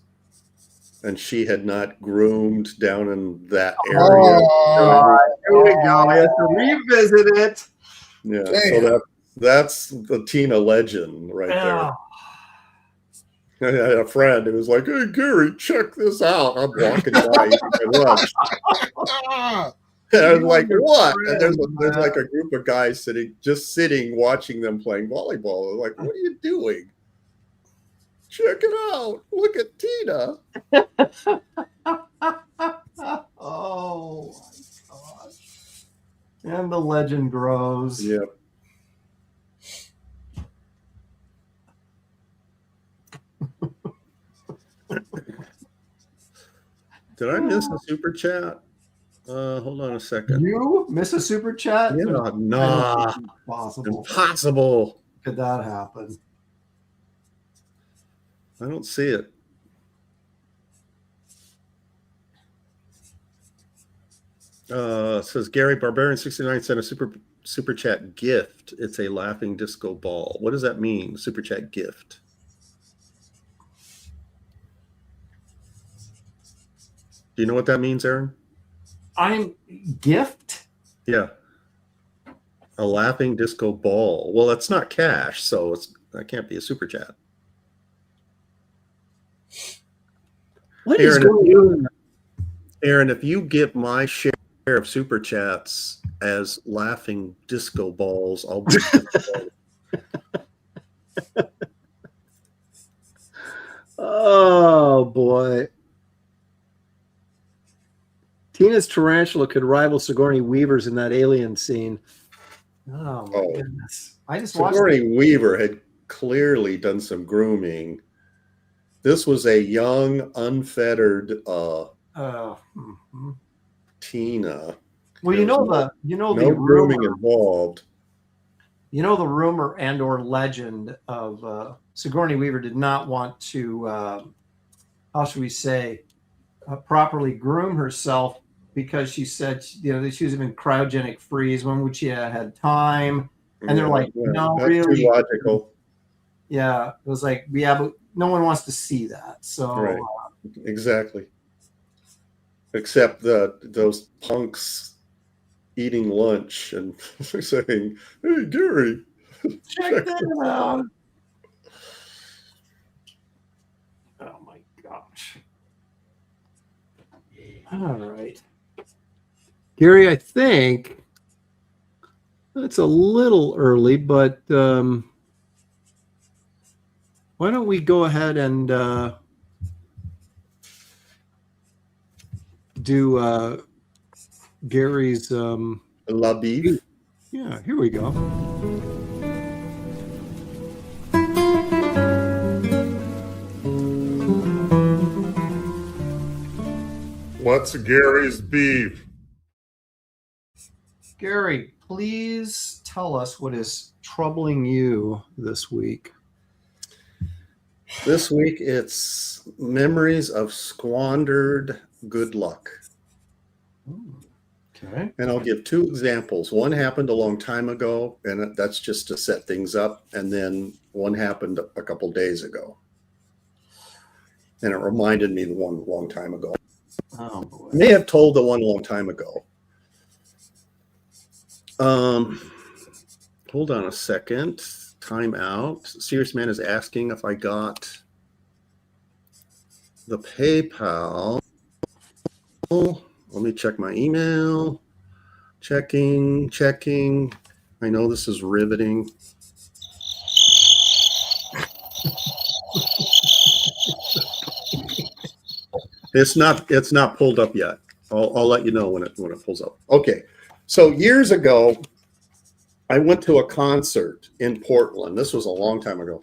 And she had not groomed down in that area. Oh, here we go. I have to revisit it. Yeah, so that's the Tina legend right there. I had a friend who was like, "Hey, Gary, check this out." I'm walking by eating my lunch. And I was like, "What?" And there's like a group of guys sitting, watching them playing volleyball. They're like, "What are you doing?" Check it out. Look at Tina. Oh my gosh. And the legend grows. Yep. Did I miss a super chat? Hold on a second. You miss a super chat? Yeah, nah. Impossible. Could that happen? I don't see it. Says Gary Barbarian 69 sent a super chat gift. It's a laughing disco ball. What does that mean? Super chat gift. Do you know what that means, Aaron? I'm gift. Yeah. A laughing disco ball. Well, it's not cash, so that can't be a super chat. What is going on? Aaron, if you give my share of super chats as laughing disco balls, I'll be Oh boy. Tina's tarantula could rival Sigourney Weaver's in that alien scene. Oh my goodness. I just watched Sigourney Weaver had clearly done some grooming. This was a young, unfettered Tina. Well, no grooming involved. You know the rumor and or legend of Sigourney Weaver did not want to, how should we say, properly groom herself because she said, that she was in cryogenic freeze. When would she have had time? And they're like, no, that's really. too logical. Yeah, it was like, yeah, but no one wants to see that. So right. Exactly. Except those punks eating lunch and saying, "Hey, Gary, check that out." Oh my gosh. All right. Gary, I think that's a little early, but why don't we go ahead and do Gary's La Beef? Yeah, here we go. What's Gary's beef? Gary, please tell us what is troubling you this week. This week, it's memories of squandered good luck. Okay. And I'll give two examples. One happened a long time ago, and that's just to set things up. And then one happened a couple days ago. And it reminded me the one a long time ago. Oh, boy. I may have told the one a long time ago. Hold on a second. Time out. Serious Man is asking if I got the PayPal. Let me check my email. Checking. I know this is riveting. It's not pulled up yet. I'll let you know when it pulls up. Okay. So years ago, I went to a concert in Portland. This was a long time ago.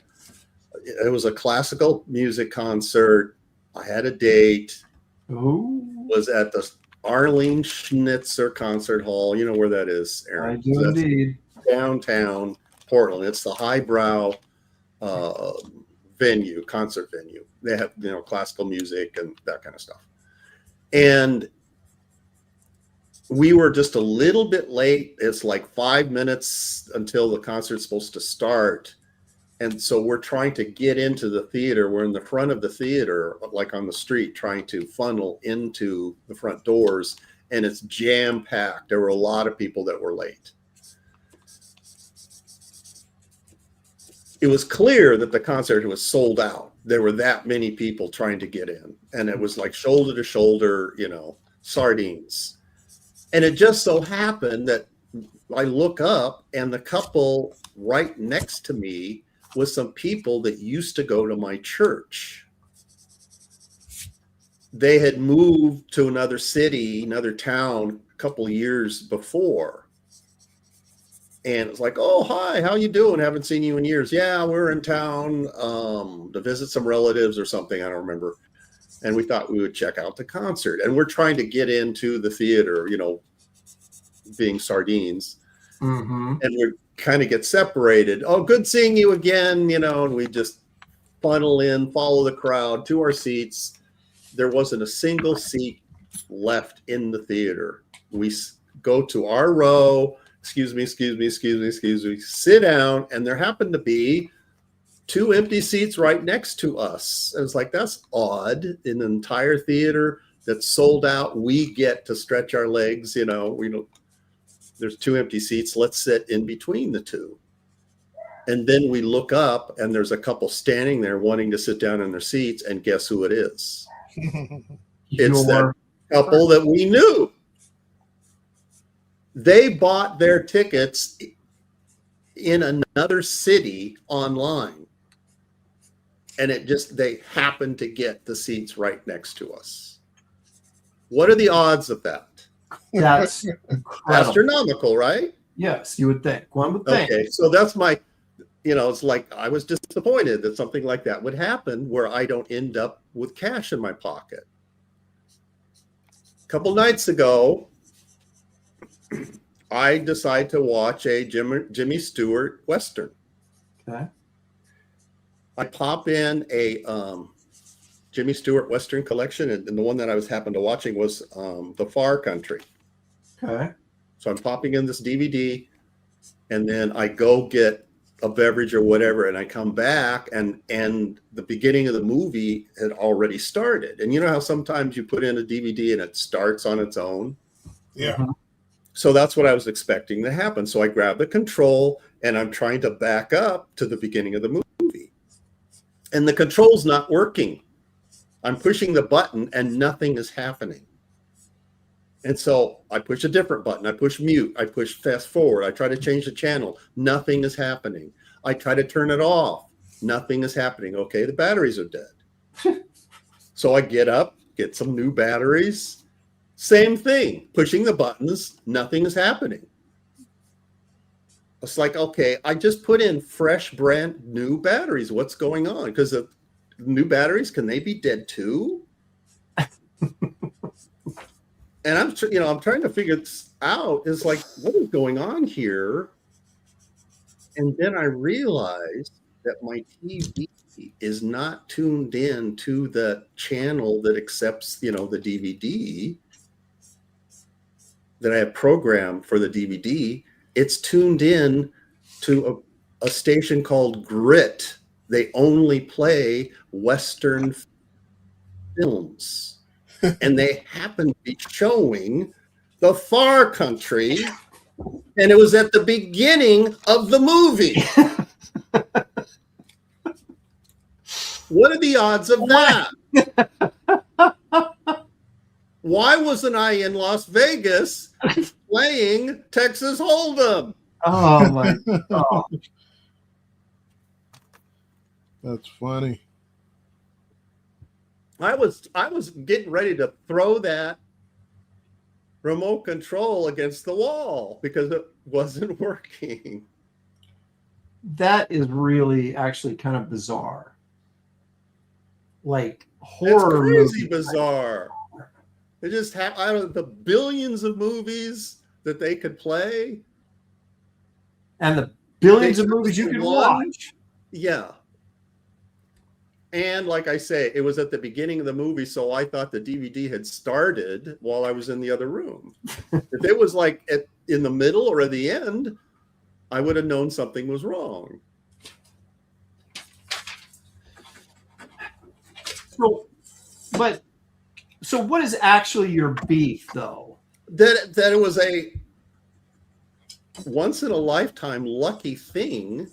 It was a classical music concert. I had a date. Ooh. Was at the Arlene Schnitzer Concert Hall. You know where that is, Aaron? I do indeed. Downtown Portland. It's the highbrow venue, concert venue. They have, classical music and that kind of stuff. And we were just a little bit late. It's like 5 minutes until the concert's supposed to start. And so we're trying to get into the theater. We're in the front of the theater, like on the street, trying to funnel into the front doors. And it's jam-packed. There were a lot of people that were late. It was clear that the concert was sold out. There were that many people trying to get in. And it was like shoulder to shoulder, sardines. And it just so happened that I look up and the couple right next to me was some people that used to go to my church. They had moved to another city, another town a couple of years before. And it's like, "Oh, hi, how you doing? Haven't seen you in years." "Yeah, we're in town to visit some relatives or something. I don't remember." And we thought we would check out the concert. And we're trying to get into the theater, being sardines. Mm-hmm. And we kind of get separated. "Oh, good seeing you again," and we just funnel in, follow the crowd to our seats. There wasn't a single seat left in the theater. go to our row. Excuse me, sit down, and there happened to be 2 empty seats right next to us. And it's like, that's odd. In an entire theater that's sold out, we get to stretch our legs, we don't, there's 2 empty seats, let's sit in between the 2. And then we look up and there's a couple standing there wanting to sit down in their seats, and guess who it is? It's that couple that we knew. They bought their tickets in another city online, and they happened to get the seats right next to us. What are the odds of that? That's incredible. Astronomical, right? Yes, you would think. One would think. Okay, so that's my, it's like I was disappointed that something like that would happen where I don't end up with cash in my pocket. A couple nights ago, I decide to watch a Jimmy Stewart Western. Okay. I pop in a Jimmy Stewart Western collection, and the one that I was happened to watching was The Far Country. Okay. So I'm popping in this DVD, and then I go get a beverage or whatever, and I come back, and the beginning of the movie had already started. And you know how sometimes you put in a DVD and it starts on its own? Yeah. Mhm. So that's what I was expecting to happen. So I grab the control and I'm trying to back up to the beginning of the movie. And the control's not working. I'm pushing the button and nothing is happening. And so I push a different button. I push mute. I push fast forward. I try to change the channel. Nothing is happening. I try to turn it off. Nothing is happening. Okay, the batteries are dead. So I get up, get some new batteries. Same thing, pushing the buttons, nothing is happening. It's like, okay, I just put in fresh, brand new batteries. What's going on? Because the new batteries, can they be dead too? And I'm trying to figure this out. It's like, what is going on here? And then I realized that my TV is not tuned in to the channel that accepts, the DVD that I have programmed for the DVD. It's tuned in to a station called Grit. They only play Western films. And they happen to be showing The Far Country, and it was at the beginning of the movie. What are the odds of that? Why wasn't I in Las Vegas playing Texas Hold'em? Oh my God. That's funny. I was getting ready to throw that remote control against the wall because it wasn't working. That is really actually kind of bizarre. Like horror It's crazy movie. bizarre. They just have, out of the billions of movies that they could play, And the billions they of movies you chose can one. watch. Yeah. And like I say, it was at the beginning of the movie, so I thought the DVD had started while I was in the other room. If it was like in the middle or at the end, I would have known something was wrong. So what is actually your beef, though? That it was a once in a lifetime lucky thing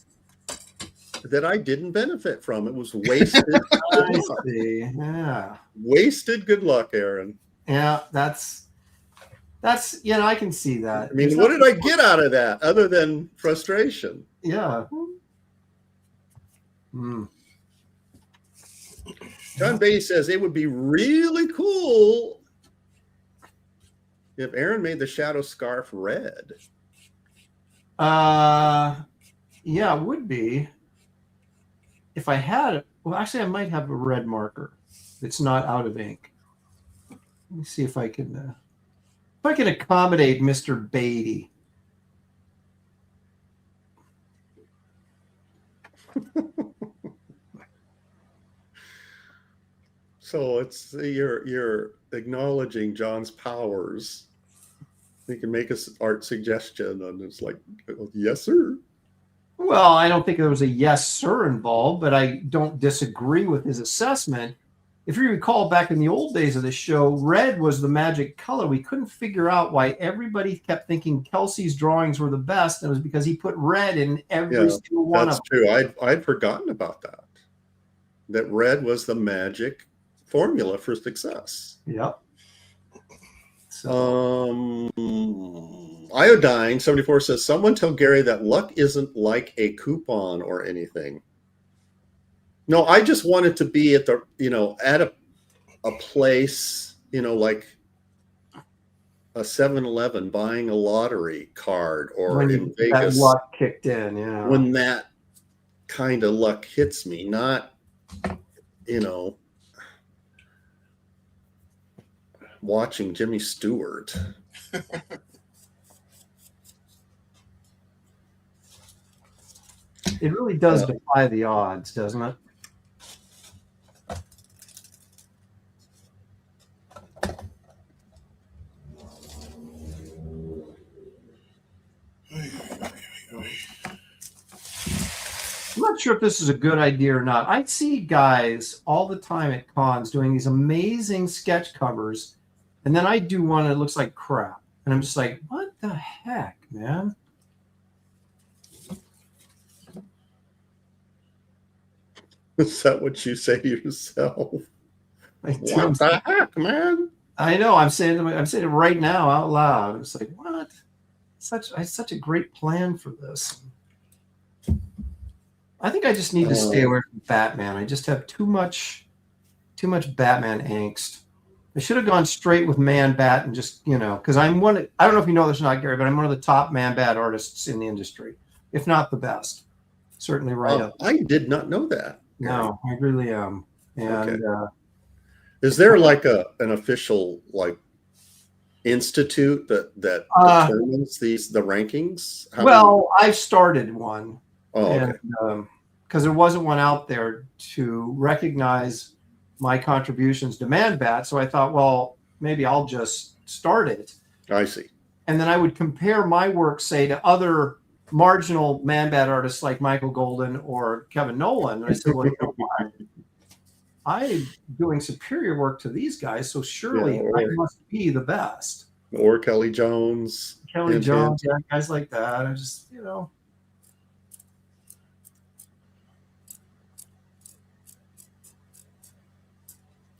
that I didn't benefit from. It was wasted. I see. Yeah. Wasted good luck, Aaron. Yeah, that's I can see that. I mean, what did I get out of that other than frustration? Yeah. Hmm. John Beatty says it would be really cool if Aaron made the shadow scarf red. Yeah, it would be. If I had, well, actually, I might have a red marker. It's not out of ink. Let me see if I can accommodate Mr. Beatty. So it's you're acknowledging John's powers. You can make us art suggestion, and it's like, yes, sir. Well, I don't think there was a yes, sir involved, but I don't disagree with his assessment. If you recall back in the old days of the show, red was the magic color. We couldn't figure out why everybody kept thinking Kelsey's drawings were the best. And it was because he put red in every single one of them. That's true. I'd forgotten about that. That red was the magic formula for success. Yep. So. Iodine 74 says, someone tell Gary that luck isn't like a coupon or anything. No, I just wanted to be at the, at a place, like a 7-Eleven buying a lottery card, or when in Vegas. That luck kicked in, yeah. When that kind of luck hits me, not, watching Jimmy Stewart. It really does defy the odds, doesn't it? I'm not sure if this is a good idea or not. I see guys all the time at cons doing these amazing sketch covers, and then I do one that looks like crap. And I'm just like, what the heck, man? Is that what you say to yourself? What the heck, man? I know. I'm saying it right now out loud. It's like, what? I had such a great plan for this. I think I just need to stay away from Batman. I just have too much Batman angst. I should have gone straight with Man Bat and just, because I don't know if you know this or not, Gary, but I'm one of the top Man Bat artists in the industry, if not the best. Certainly right up. I did not know that. No, I really am. And is there like an official institute that determines the rankings? I've started one. Oh, okay. Because there wasn't one out there to recognize my contributions to Man Bat, so I thought, well, maybe I'll just start it. I see. And then I would compare my work, say, to other marginal Man Bat artists like Michael Golden or Kevin Nolan. And I said, well, you know what? I'm doing superior work to these guys, so surely I must be the best. Or Kelly Jones. Jones, yeah, guys like that. I just,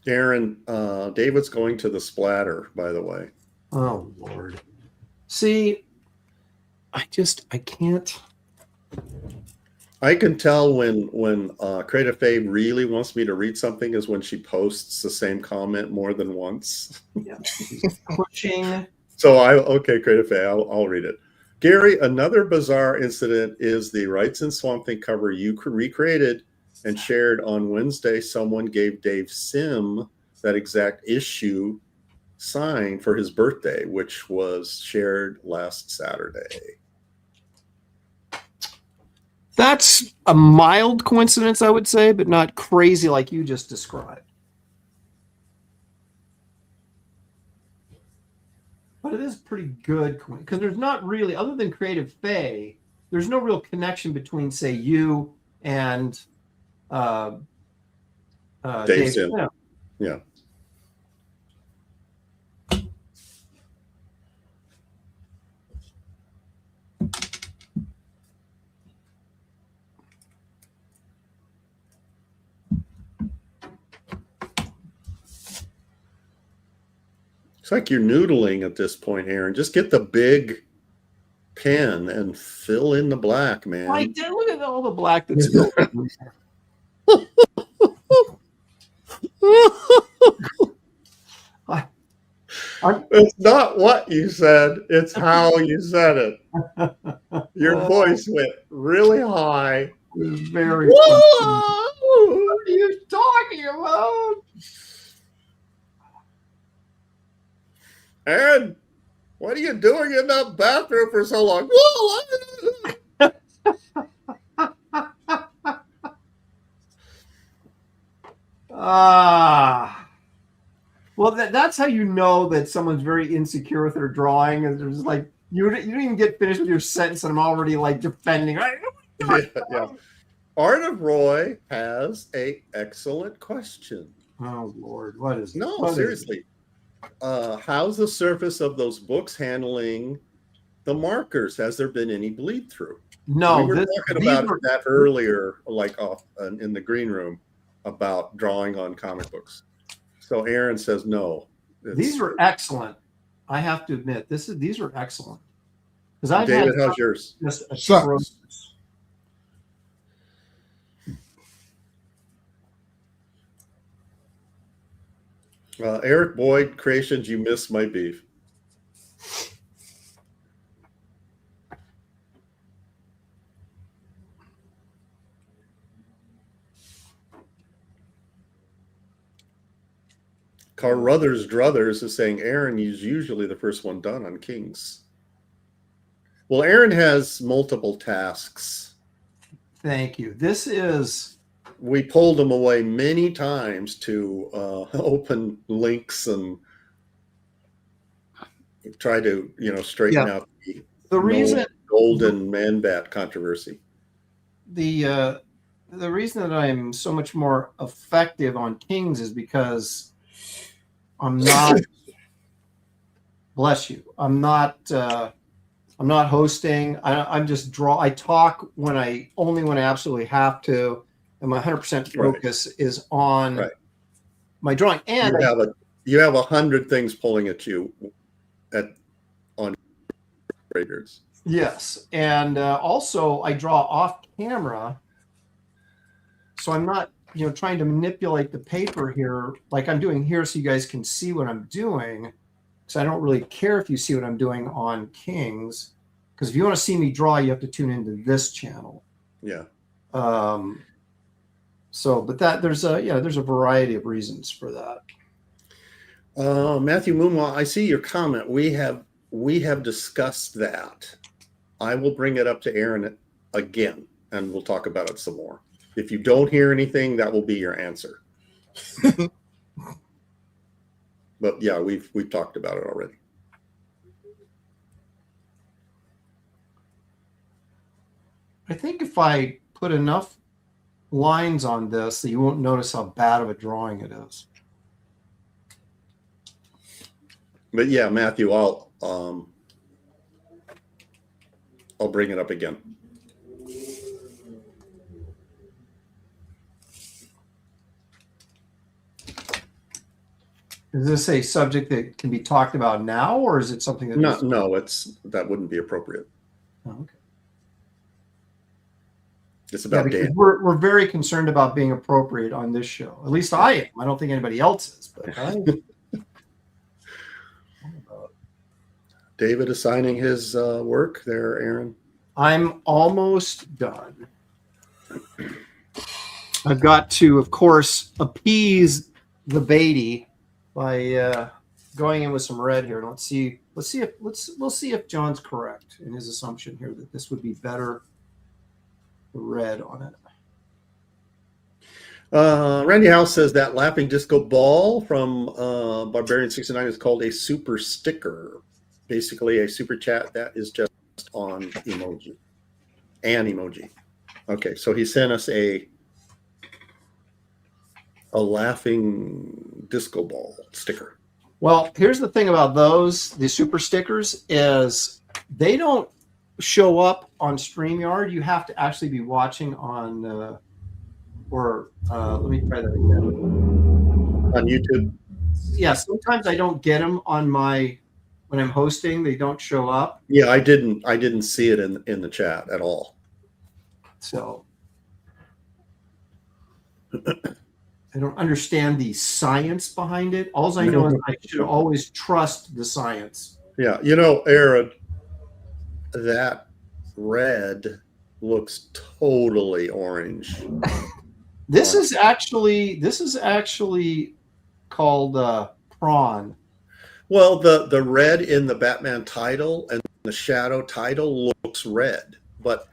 Aaron, David's going to the splatter, by the way. Oh, Lord. See, I can't. I can tell when Creative Faye really wants me to read something is when she posts the same comment more than once. Yeah, she's pushing. So Creative Faye, I'll read it. Gary, another bizarre incident is the Rights and Swamp Thing cover you recreated and shared on Wednesday. Someone gave Dave Sim that exact issue signed for his birthday, which was shared last Saturday. That's a mild coincidence, I would say, but not crazy like you just described. But it is pretty good because there's not really, other than Creative Faye, there's no real connection between, say, you and Dave Sim. Yeah. It's like you're noodling at this point, Aaron. Just get the big pen and fill in the black, man. I did. Look at all the black that's going It's not what you said. It's how you said it. Your voice went really high. It was very what are you talking about? Aaron, what are you doing in that bathroom for so long? Well, Well, that's how you know that someone's very insecure with their drawing. And there's like you don't even get finished with your sentence, and I'm already like defending. Yeah. Art of Roy has a excellent question. Oh Lord, what is it? No, What is seriously. How's the surface of those books handling the markers? Has there been any bleed through? No, we were talking about that earlier, like off in the green room, about drawing on comic books. So Aaron says no. These were excellent. I have to admit, these are excellent. Because David, how's yours? Just Sucks. Eric Boyd Creations, you missed my beef. Carruthers Druthers is saying Aaron is usually the first one done on Kings. Well, Aaron has multiple tasks. Thank you. This is... We pulled him away many times to open links and try to, straighten out the reason golden man-bat controversy. The reason that I'm so much more effective on Kings is because I'm not. Bless you. I'm not hosting. I'm just I talk when I absolutely have to, and my 100% focus is on my drawing. And you have 100 things pulling at you on Graybeards. Yes, and also I draw off camera, so I'm not trying to manipulate the paper here like I'm doing here, so you guys can see what I'm doing. So I don't really care if you see what I'm doing on Kings, because if you want to see me draw, you have to tune into this channel. Yeah. But there's a variety of reasons for that. Matthew Moonwa, I see your comment. We have discussed that. I will bring it up to Aaron again, and we'll talk about it some more. If you don't hear anything, that will be your answer. But yeah, we've talked about it already. I think if I put enough lines on this, that you won't notice how bad of a drawing it is. But yeah, Matthew, I'll bring it up again. Is this a subject that can be talked about now, or is it something that that wouldn't be appropriate. Oh, okay. It's about Dan. We're very concerned about being appropriate on this show. At least I am. I don't think anybody else is. But David is signing his work there, Aaron. I'm almost done. I've got to, of course, appease the Beatty by going in with some red here. We'll see if John's correct in his assumption here that this would be better red on it. Randy House says that laughing disco ball from Barbarian 69 is called a super sticker. Basically a super chat that is just on emoji. An emoji. Okay, so he sent us a laughing disco ball sticker. Well, here's the thing about the super stickers, is they don't show up on StreamYard. You have to actually be watching on, let me try that again. On YouTube? Yeah, sometimes I don't get them on when I'm hosting, they don't show up. Yeah, I didn't see it in the chat at all. So I don't understand the science behind it. All I know is I should always trust the science. Yeah, Aaron, that red looks totally orange. This is actually called prawn. Well, the red in the Batman title and the Shadow title looks red, but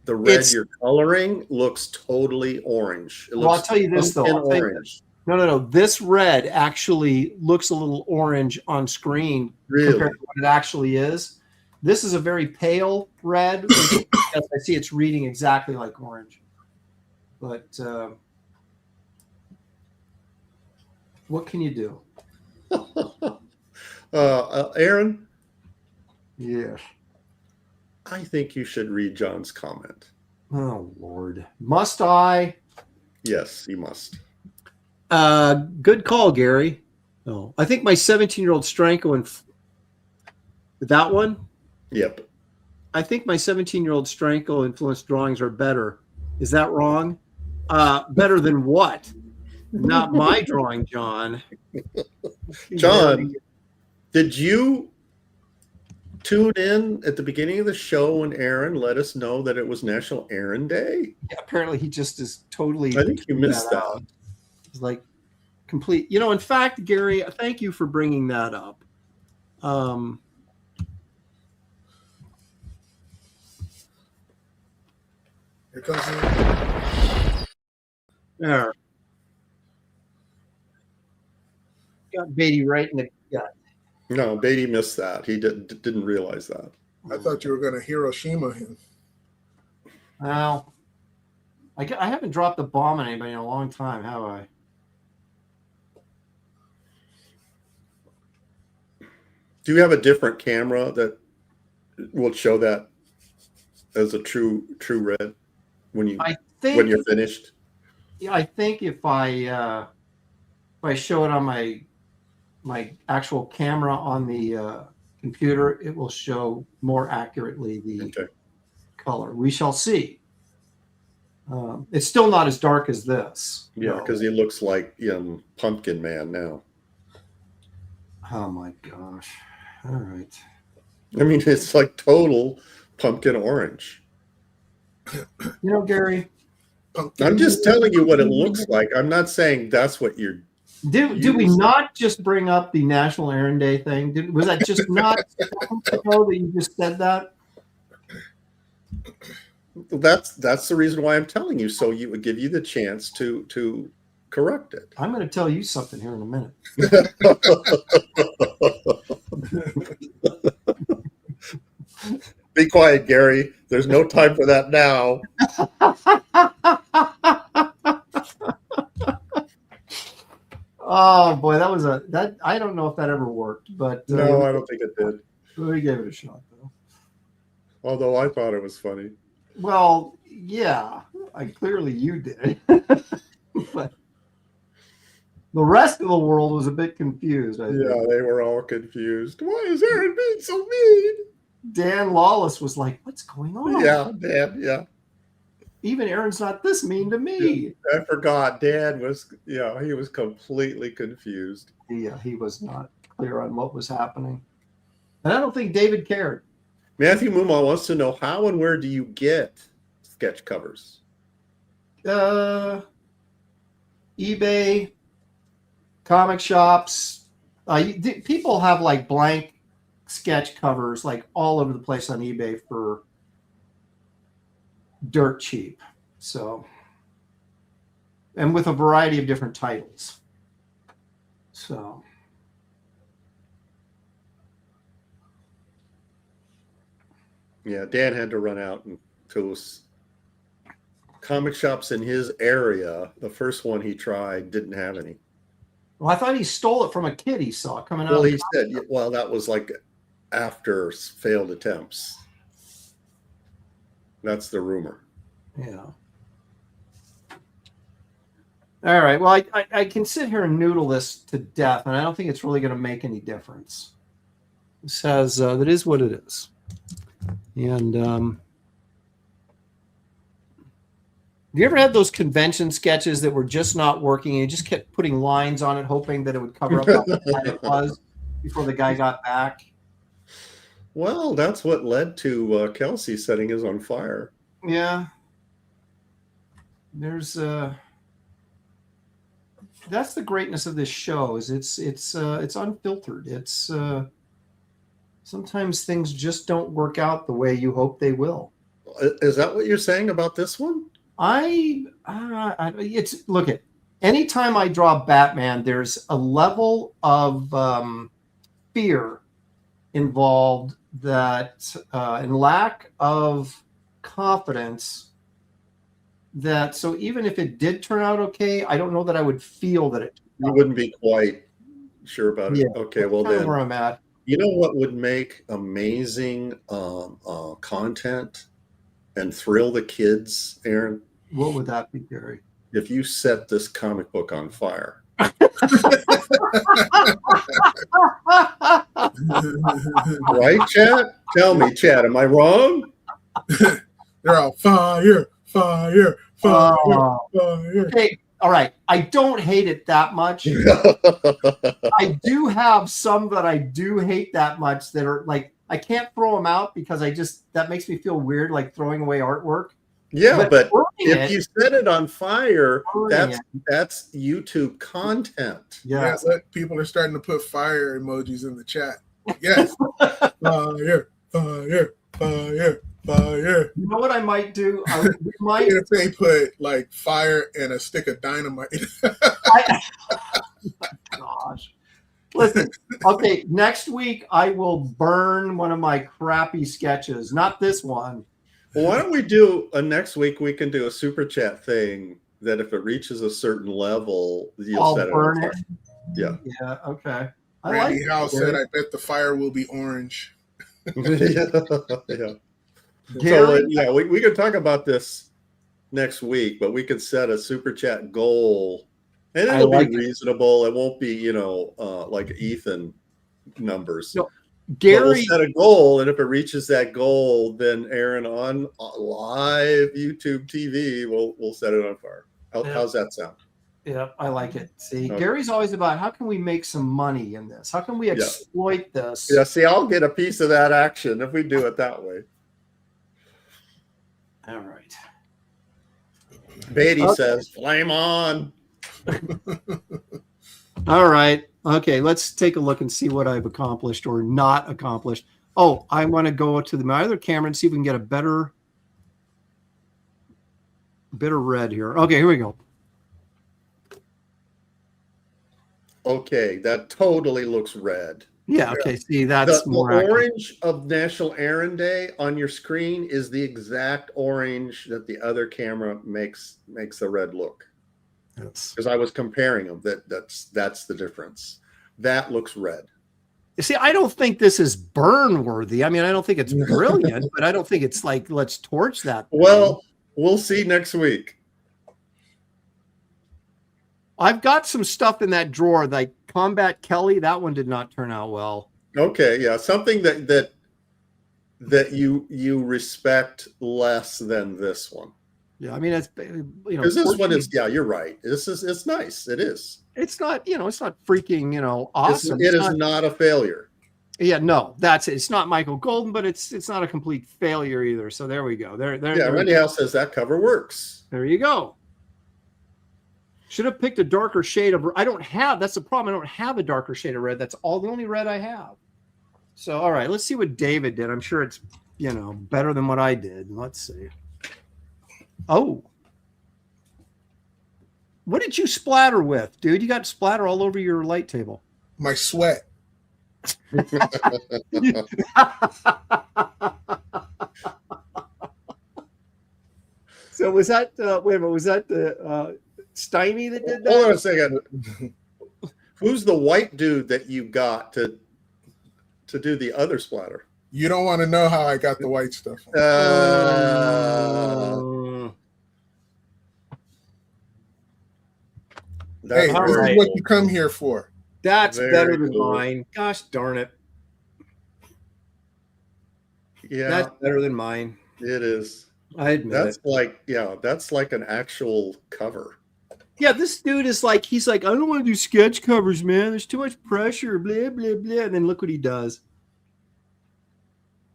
you're coloring looks totally orange. I'll tell you this though. No. This red actually looks a little orange on screen Really? compared to what it actually is. This is a very pale red. Because I see it's reading exactly like orange. But what can you do? Aaron, Yes. I think you should read John's comment. Oh, Lord. Must I? Yes, you must. Good call, Gary. Oh, I think my 17-year-old Stranko and that one. Yep. I think my 17-year-old Stranko influenced drawings are better. Is that wrong? Better than what? Not my drawing, John. John, did you tune in at the beginning of the show when Aaron let us know that it was National Aaron Day? Yeah, apparently he just is totally. I think you missed that. It's like complete. In fact, Gary, thank you for bringing that up. Here comes the There. Got Beatty right in the gut. No, Beatty missed that. He didn't realize that. I thought you were going to Hiroshima him. Well, I haven't dropped a bomb on anybody in a long time, have I? Do you have a different camera that will show that as a true red when you're finished? Yeah, I think if I show it on my actual camera on the computer, it will show more accurately the color. We shall see. It's still not as dark as this. Yeah, because he looks like Pumpkin Man now. Oh my gosh. All right. I mean, it's like total pumpkin orange. Gary, I'm just telling you what it looks like. I'm not saying that's what you're. Did we not just bring up the National Aaron Day thing? Was that just not ago that you just said that? That's the reason why I'm telling you, so you would give you the chance to correct it. I'm going to tell you something here in a minute. Be quiet, Gary. There's no time for that now. Oh boy, that I don't know if that ever worked, but no, I don't think it did. We gave it a shot though. Although I thought it was funny. Well, yeah, clearly you did. But the rest of the world was a bit confused. I think. They were all confused. Why is Aaron being so mean? Dan Lawless was like, "What's going on?" Yeah, Dan. Yeah. Even Aaron's not this mean to me. I forgot. Dan was, he was completely confused. Yeah, he was not clear on what was happening. And I don't think David cared. Matthew Mumon wants to know how and where do you get sketch covers? eBay, comic shops. People have like blank sketch covers like all over the place on eBay for dirt cheap. So, and with a variety of different titles. So, yeah, Dan had to run out and to comic shops in his area. The first one he tried didn't have any. Well, I thought he stole it from a kid he saw coming out. Well, he said, well, that was like after failed attempts. That's the rumor. Yeah. All right. Well, I can sit here and noodle this to death, and I don't think it's really going to make any difference. It says that is what it is. And have you ever had those convention sketches that were just not working, and you just kept putting lines on it, hoping that it would cover up how bad it was before the guy got back? Well, that's what led to Kelsey setting his on fire. Yeah. There's that's the greatness of this show, is it's unfiltered. It's sometimes things just don't work out the way you hope they will. Is that what you're saying about this one? It's look at anytime I draw Batman, there's a level of fear involved that and lack of confidence that, so even if it did turn out okay, I don't know that I would feel that it. You wouldn't be quite sure about it. Yeah, Okay, well kind of then, where I'm at. you know what would make amazing content and thrill the kids, Aaron? What would that be, Gary? If you set this comic book on fire. Right, Chad? Tell me, Chad, am I wrong? They're all fire, fire, fire, Oh. fire. Okay, all right. I don't hate it that much. I do have some that I do hate that much that are like, I can't throw them out because that makes me feel weird, like throwing away artwork. Yeah, but if it, you set it on fire, burning that's YouTube content. yeah. Look, people are starting to put fire emojis in the chat. Yes. Fire, fire, fire, fire. You know what I might do? We might. If they put like fire and a stick of dynamite. Gosh. Listen, okay, next week I will burn one of my crappy sketches. Not this one. Well, why don't we do next week? We can do a super chat thing that if it reaches a certain level, you'll I'll set it burn on it. fire. Yeah. Yeah, okay. I Randy like Howe it, said, Gary. I bet the fire will be orange. Yeah. Gary, So, yeah, we can talk about this next week, but we can set a super chat goal, and I it'll like be it. reasonable. It won't be, like Ethan numbers. No, But Gary, we'll set a goal, and if it reaches that goal, then Aaron on live YouTube TV, we'll set it on fire. How's that sound? yeah, I like it. See, Okay. Gary's always about how can we make some money in this? How can we exploit this? Yeah, see, I'll get a piece of that action if we do it that way. All right. Beatty Okay. says, "Flame on." All right. Okay, let's take a look and see what I've accomplished or not accomplished. Oh, I want to go to my other camera and see if we can get a better red here. Okay, here we go. Okay, that totally looks red. Yeah, okay. See, that's The more accurate. orange of National Aaron Day on your screen is the exact orange that the other camera makes the red look. Yes. Because I was comparing them. That's the difference. That looks red. You see, I don't think this is burn worthy. I mean, I don't think it's brilliant, but I don't think it's like, let's torch that thing. Well, we'll see next week. I've got some stuff in that drawer, like Combat Kelly. That one did not turn out well. Okay, yeah, something that you respect less than this one. Yeah, I mean, it's Because this one is, yeah, you're right. It's nice. It is. it's not it's not freaking awesome. It is not a failure. Yeah, no, that's it. It's not Michael Golden, but it's not a complete failure either. So there we go. There Yeah, Randy House says that cover works. There you go. Should have picked a darker shade of. I don't have. That's the problem. I don't have a darker shade of red. That's all the only red I have. So all right, let's see what David did. I'm sure it's better than what I did. Let's see. Oh, what did you splatter with, dude? You got splatter all over your light table. My sweat. So was that? Wait a minute. Was that the Steiny that did that? Hold on a second. Who's the white dude that you got to do the other splatter? You don't want to know how I got the white stuff. That's Hey, all this right. is what you come here for. That's Very better than cool. mine. Gosh darn it. yeah, That's better than mine. it is. I admit That's it. that's like an actual cover. Yeah, this dude is like, he's like, I don't want to do sketch covers, man. There's too much pressure, blah, blah, blah. And then look what he does.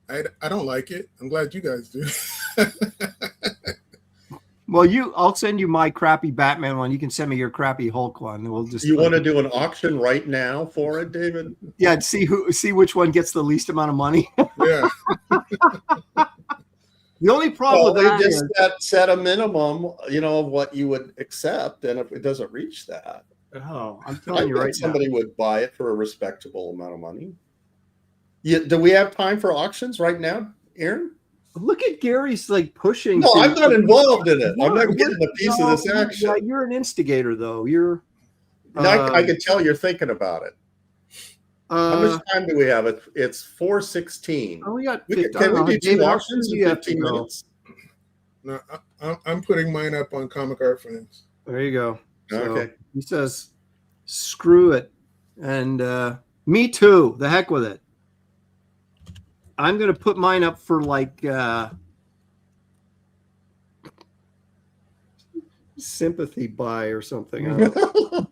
I don't like it. I'm glad you guys do. Well, I'll send you my crappy Batman one. You can send me your crappy Hulk one. And we'll just You want to do an auction right now for it, David? see which one gets the least amount of money. Yeah. The only problem with they that just is, set a minimum, of what you would accept, and if it doesn't reach that, I'm I telling you bet right now. somebody would buy it for a respectable amount of money. Yeah, do we have time for auctions right now, Aaron? Look at Gary's like pushing. No, to- I'm not involved in it. I'm What- not getting a piece of this no, action. Yeah, you're an instigator, though. You're. And I can tell you're thinking about it. How much time do we have? It's 4:16. Oh, we got. Can we do Dave, two how auctions soon do in you have to 15 go? minutes? No, I'm putting mine up on Comic Art Friends. There you go. So Okay. he says, "Screw it," and me too. The heck with it. I'm gonna put mine up for like sympathy buy or something. I don't know.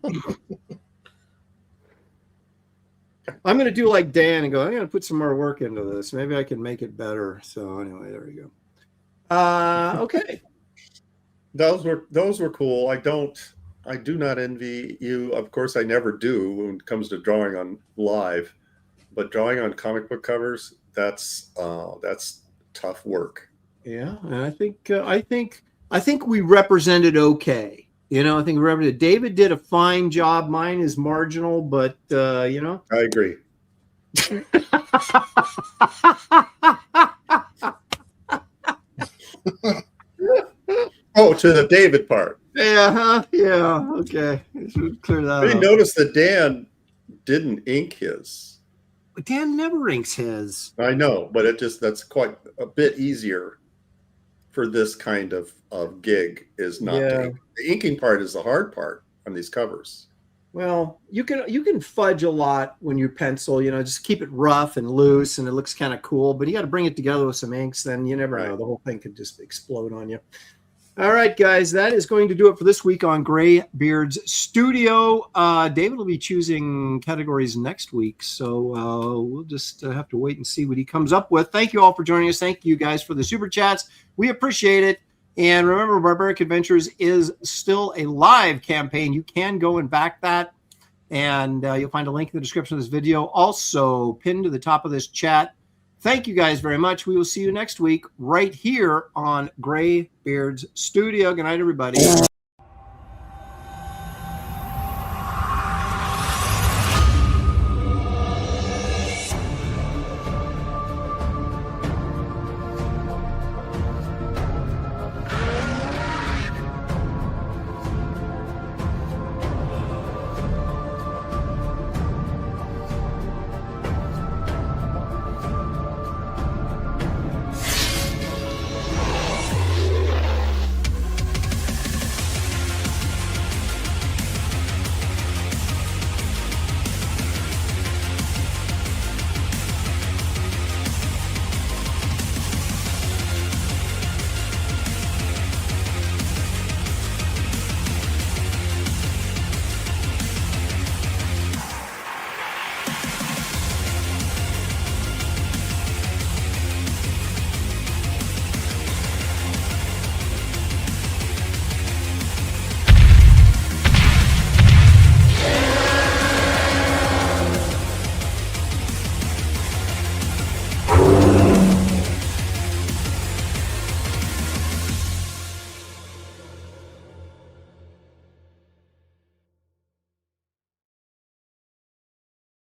I'm gonna do like Dan and go, I'm gonna put some more work into this. Maybe I can make it better. So anyway, there you go. Okay. Those were cool. I do not envy you. Of course, I never do when it comes to drawing on live, but drawing on comic book covers, that's tough work. Yeah, and I think we represented okay. I think we represented. David did a fine job. Mine is marginal, but I agree. Oh, to the David part. Yeah, yeah. Okay, clear that You up. notice that Dan didn't ink his. Dan never inks his. I know, but that's quite a bit easier for this kind of gig is not to ink. The inking part is the hard part on these covers. Well, you can fudge a lot when you pencil, just keep it rough and loose and it looks kind of cool, but you got to bring it together with some inks, then you never know. The whole thing could just explode on you. All right, guys, that is going to do it for this week on Graybeard's Studio. David will be choosing categories next week, so we'll just have to wait and see what he comes up with. Thank you all for joining us. Thank you guys for the super chats. We appreciate it. And remember, Barbaric Adventures is still a live campaign. You can go and back that, and you'll find a link in the description of this video. Also, pinned to the top of this chat. Thank you guys very much. We will see you next week right here on Graybeard's Studio. Good night, everybody.